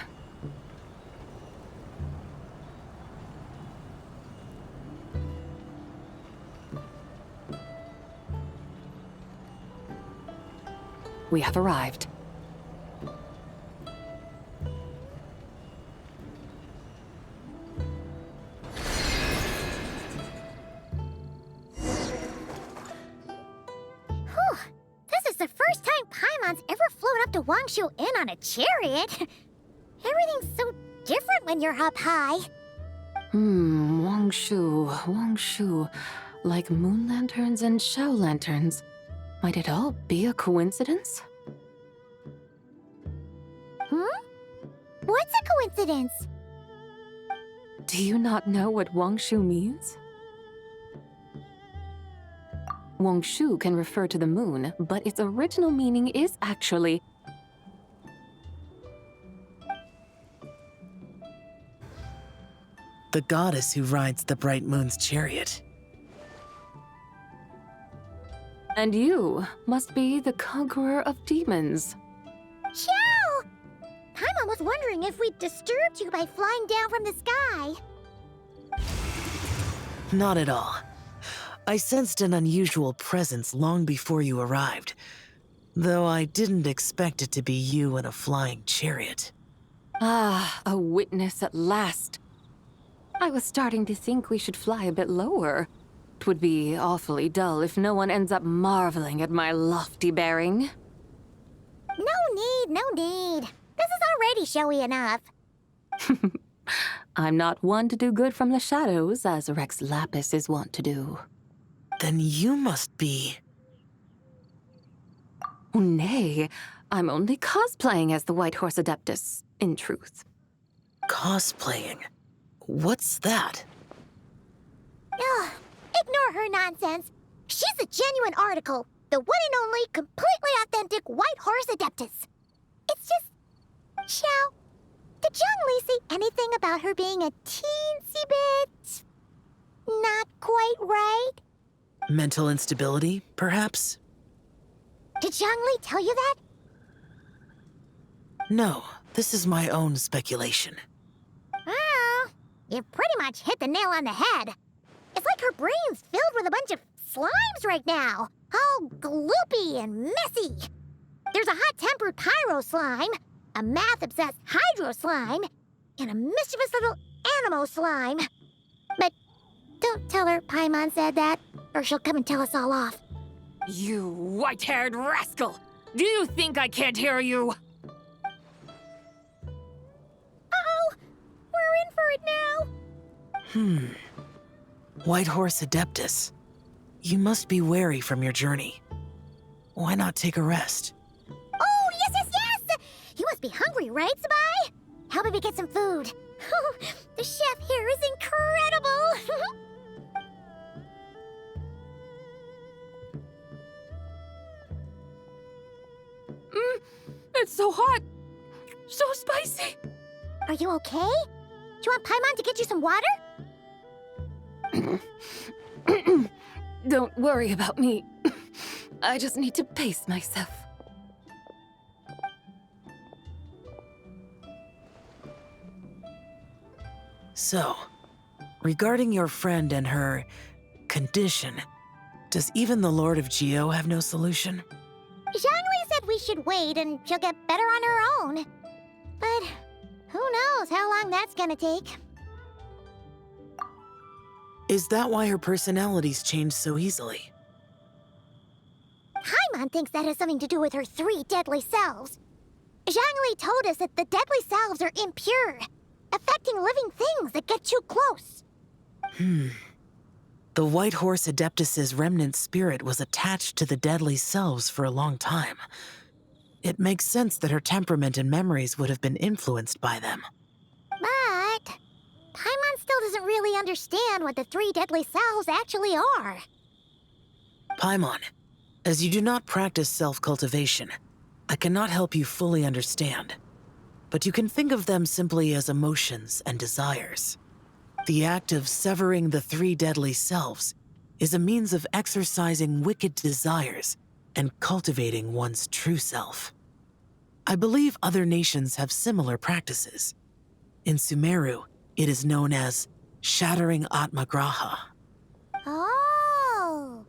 We have arrived. This is the first time Paimon's ever flown up to Wangshu Inn on a chariot. Everything's so different when you're up high. Wangshu. Like moon lanterns and shao lanterns. Might it all be a coincidence? What's a coincidence? Do you not know what Wangshu means? Wangshu can refer to the moon, but its original meaning is actually the goddess who rides the bright moon's chariot. And you must be the conqueror of demons. Xiao! Paimon was wondering if we'd disturbed you by flying down from the sky. Not at all. I sensed an unusual presence long before you arrived, though I didn't expect it to be you in a flying chariot. Ah, a witness at last. I was starting to think we should fly a bit lower. 'Twould be awfully dull if no one ends up marveling at my lofty bearing. No need. This is already showy enough. I'm not one to do good from the shadows, as Rex Lapis is wont to do. Then you must be... Oh, nay, I'm only cosplaying as the White Horse Adeptus, in truth. Cosplaying? What's that? Ugh, ignore her nonsense. She's a genuine article. The one and only, completely authentic White Horse Adeptus. It's just... Xiao, did Zhongli say anything about her being a teensy bit... not quite right? Mental instability, perhaps? Did Zhangli tell you that? No, this is my own speculation. Well, you pretty much hit the nail on the head. It's like her brain's filled with a bunch of slimes right now. All gloopy and messy. There's a hot-tempered pyro slime, a math-obsessed hydro slime, and a mischievous little animo slime. But don't tell her Paimon said that, or she'll come and tell us all off. You white-haired rascal! Do you think I can't hear you? Uh-oh! We're in for it now! White Horse Adeptus. You must be weary from your journey. Why not take a rest? Oh, yes! You must be hungry, right, Zibai? How about we get some food? The chef here is incredible! It's so hot! So spicy! Are you okay? Do you want Paimon to get you some water? Don't worry about me. I just need to pace myself. So, regarding your friend and her condition, does even the Lord of Geo have no solution? Zhangli said we should wait and she'll get better on her own. But who knows how long that's gonna take. Is that why her personalities change so easily? Paimon thinks that has something to do with her 3 deadly selves. Zhangli told us that the deadly selves are impure, affecting living things that get too close. The White Horse Adeptus's remnant spirit was attached to the deadly selves for a long time. It makes sense that her temperament and memories would have been influenced by them. But Paimon still doesn't really understand what the 3 deadly selves actually are. Paimon, as you do not practice self-cultivation, I cannot help you fully understand. But you can think of them simply as emotions and desires. The act of severing the 3 deadly selves is a means of exercising wicked desires and cultivating one's true self. I believe other nations have similar practices. In Sumeru, it is known as shattering Atmagraha. Oh,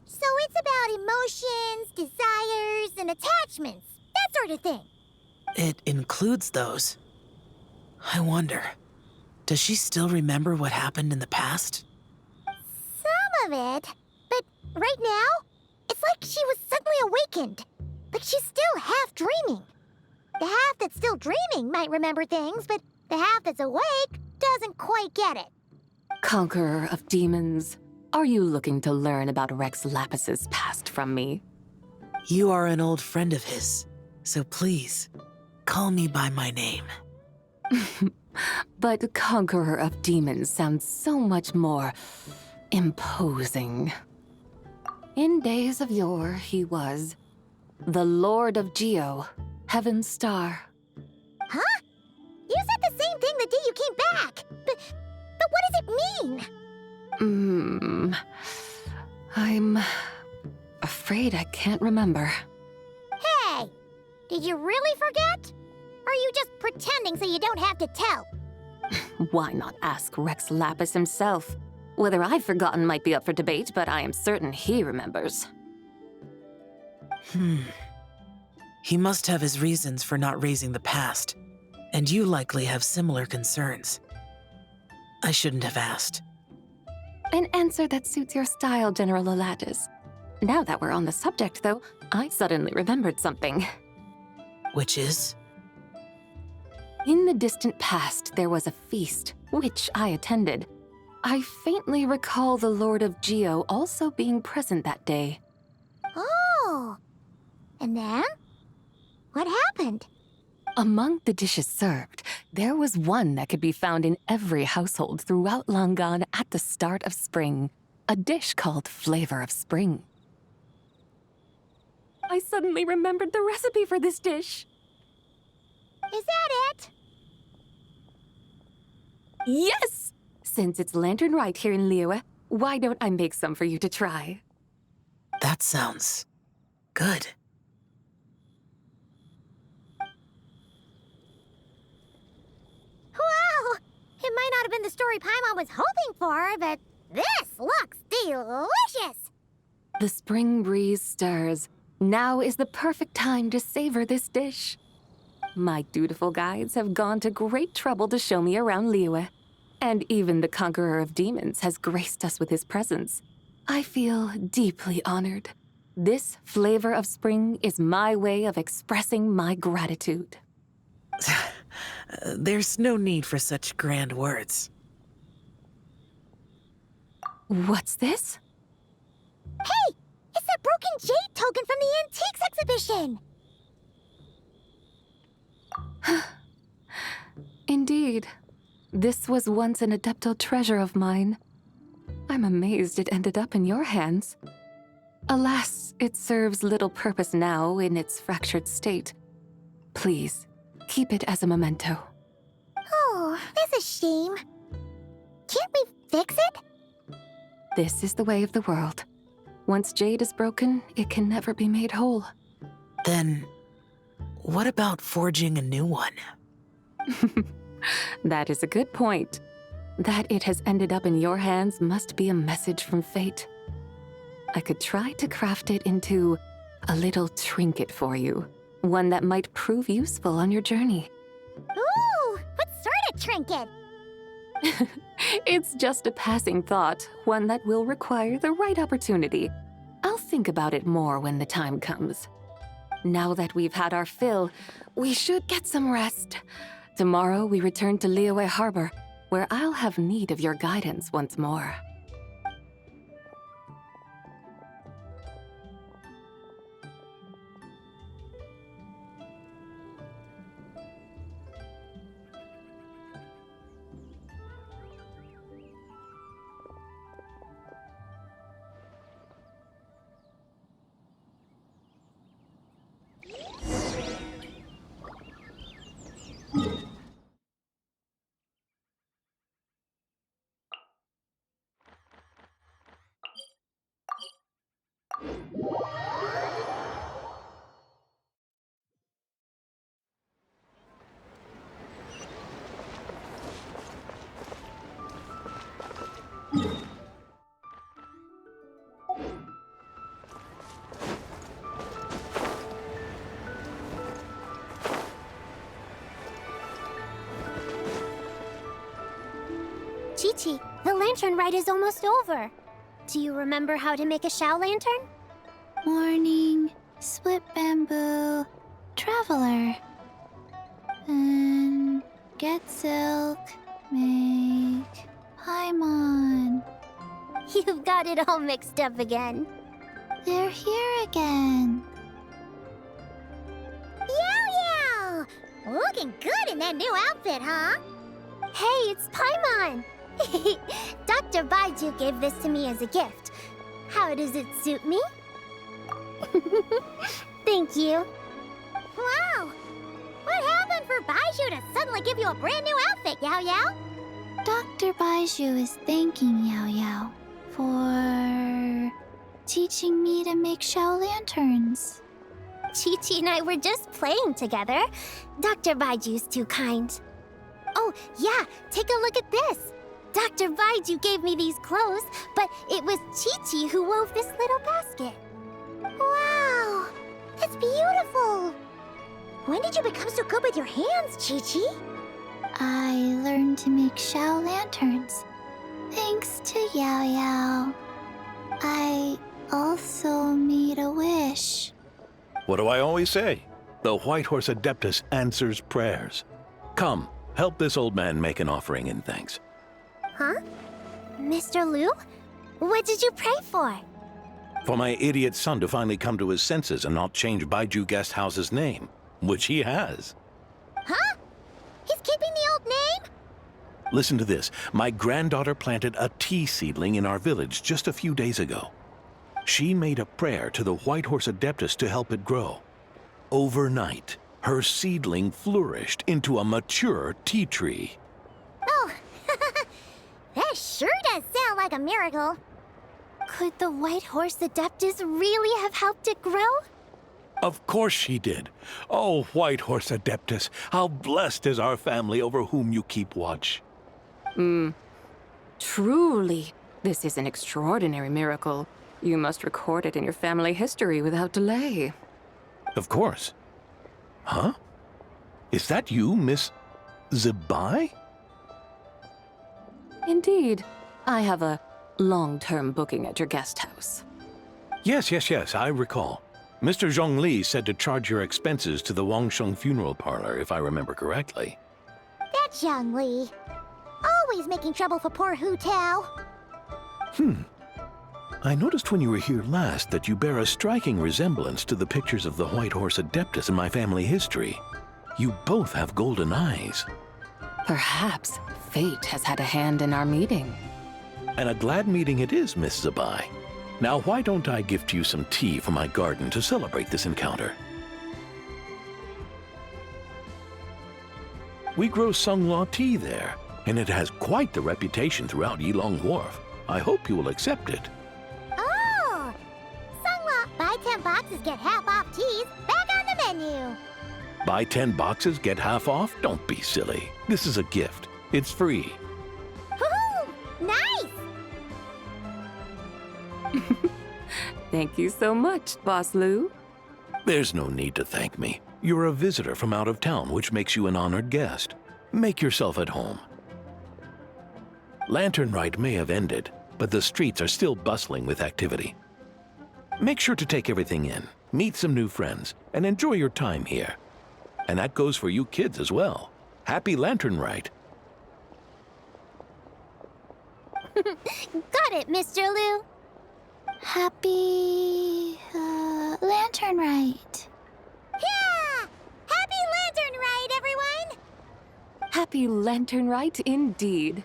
so it's about emotions, desires, and attachments, that sort of thing. It includes those. I wonder, does she still remember what happened in the past? Some of it, but right now, it's like she was suddenly awakened. Like she's still half dreaming. The half that's still dreaming might remember things, but the half that's awake doesn't quite get it. Conqueror of demons, are you looking to learn about Rex Lapis's past from me? You are an old friend of his, so please, call me by my name. But Conqueror of Demons sounds so much more imposing. In days of yore, he was the Lord of Geo, Heaven's Star. Huh? You said the same thing the day you came back. But what does it mean? I'm afraid I can't remember. Hey, did you really forget? Or are you just pretending so you don't have to tell? Why not ask Rex Lapis himself? Whether I've forgotten might be up for debate, but I am certain he remembers. He must have his reasons for not raising the past, and you likely have similar concerns. I shouldn't have asked. An answer that suits your style, General Elatis. Now that we're on the subject, though, I suddenly remembered something. Which is? In the distant past, there was a feast, which I attended. I faintly recall the Lord of Geo also being present that day. Oh, and then? What happened? Among the dishes served, there was one that could be found in every household throughout Langan at the start of spring, a dish called Flavor of Spring. I suddenly remembered the recipe for this dish. Is that it? Yes! Since it's Lanternlit here in Liyue, why don't I make some for you to try? That sounds good. Wow! It might not have been the story Paimon was hoping for, but this looks delicious! The spring breeze stirs. Now is the perfect time to savor this dish. My dutiful guides have gone to great trouble to show me around Liyue, and even the conqueror of demons has graced us with his presence. I feel deeply honored. This flavor of spring is my way of expressing my gratitude. There's no need for such grand words. What's this? Hey! It's that broken jade token from the antiques exhibition! Indeed. This was once an Adeptal treasure of mine. I'm amazed it ended up in your hands. Alas, it serves little purpose now in its fractured state. Please, keep it as a memento. Oh, that's a shame. Can't we fix it? This is the way of the world. Once jade is broken, it can never be made whole. Then, what about forging a new one? That is a good point. That it has ended up in your hands must be a message from fate. I could try to craft it into a little trinket for you. One that might prove useful on your journey. Ooh, what sort of trinket? It's just a passing thought, one that will require the right opportunity. I'll think about it more when the time comes. Now that we've had our fill, we should get some rest. Tomorrow we return to Liyue Harbor, where I'll have need of your guidance once more. Chi-Chi, the lantern ride is almost over. Do you remember how to make a Shao lantern? Morning, split bamboo, traveler. And get silk, make Paimon. You've got it all mixed up again. They're here again. Yow! Looking good in that new outfit, huh? Hey, it's Paimon! Dr. Baiju gave this to me as a gift. How does it suit me? Thank you. Wow! What happened for Baiju to suddenly give you a brand new outfit, Yao Yao? Dr. Baiju is thanking Yao Yao for teaching me to make Shao lanterns. Chi-Chi and I were just playing together. Dr. Baiju's too kind. Oh, yeah, take a look at this. Dr. Baiju gave me these clothes, but it was Chi-Chi who wove this little basket. Wow! That's beautiful! When did you become so good with your hands, Chi-Chi? I learned to make Shao lanterns, thanks to Yao Yao. I also made a wish. What do I always say? The White Horse Adeptus answers prayers. Come, help this old man make an offering in thanks. Huh? Mr. Liu? What did you pray for? For my idiot son to finally come to his senses and not change Baiju Guest House's name, which he has. Huh? He's keeping the old name? Listen to this. My granddaughter planted a tea seedling in our village just a few days ago. She made a prayer to the White Horse Adeptus to help it grow. Overnight, her seedling flourished into a mature tea tree. Oh, that sure does sound like a miracle. Could the White Horse Adeptus really have helped it grow? Of course she did. Oh, Whitehorse Adeptus, how blessed is our family over whom you keep watch. Truly, this is an extraordinary miracle. You must record it in your family history without delay. Of course. Huh? Is that you, Miss Zibai? Indeed. I have a long-term booking at your guest house. Yes, I recall. Mr. Zhongli said to charge your expenses to the Wangsheng funeral parlor, if I remember correctly. That's Young Li. Always making trouble for poor Hu Tao. I noticed when you were here last that you bear a striking resemblance to the pictures of the Whitehorse Adeptus in my family history. You both have golden eyes. Perhaps fate has had a hand in our meeting. And a glad meeting it is, Miss Zibai. Now, why don't I gift you some tea from my garden to celebrate this encounter? We grow Sunglaw tea there, and it has quite the reputation throughout Yilong Wharf. I hope you will accept it. Oh! Sunglaw, buy 10 boxes, get half off teas. Back on the menu. Buy 10 boxes, get half off? Don't be silly. This is a gift. It's free. Woohoo! Nice! Thank you so much, Boss Lou. There's no need to thank me. You're a visitor from out of town, which makes you an honored guest. Make yourself at home. Lantern Rite may have ended, but the streets are still bustling with activity. Make sure to take everything in, meet some new friends, and enjoy your time here. And that goes for you kids as well. Happy Lantern Rite. Got it, Mr. Liu. Happy... Lantern Rite. Yeah! Happy Lantern Rite, everyone! Happy Lantern Rite indeed.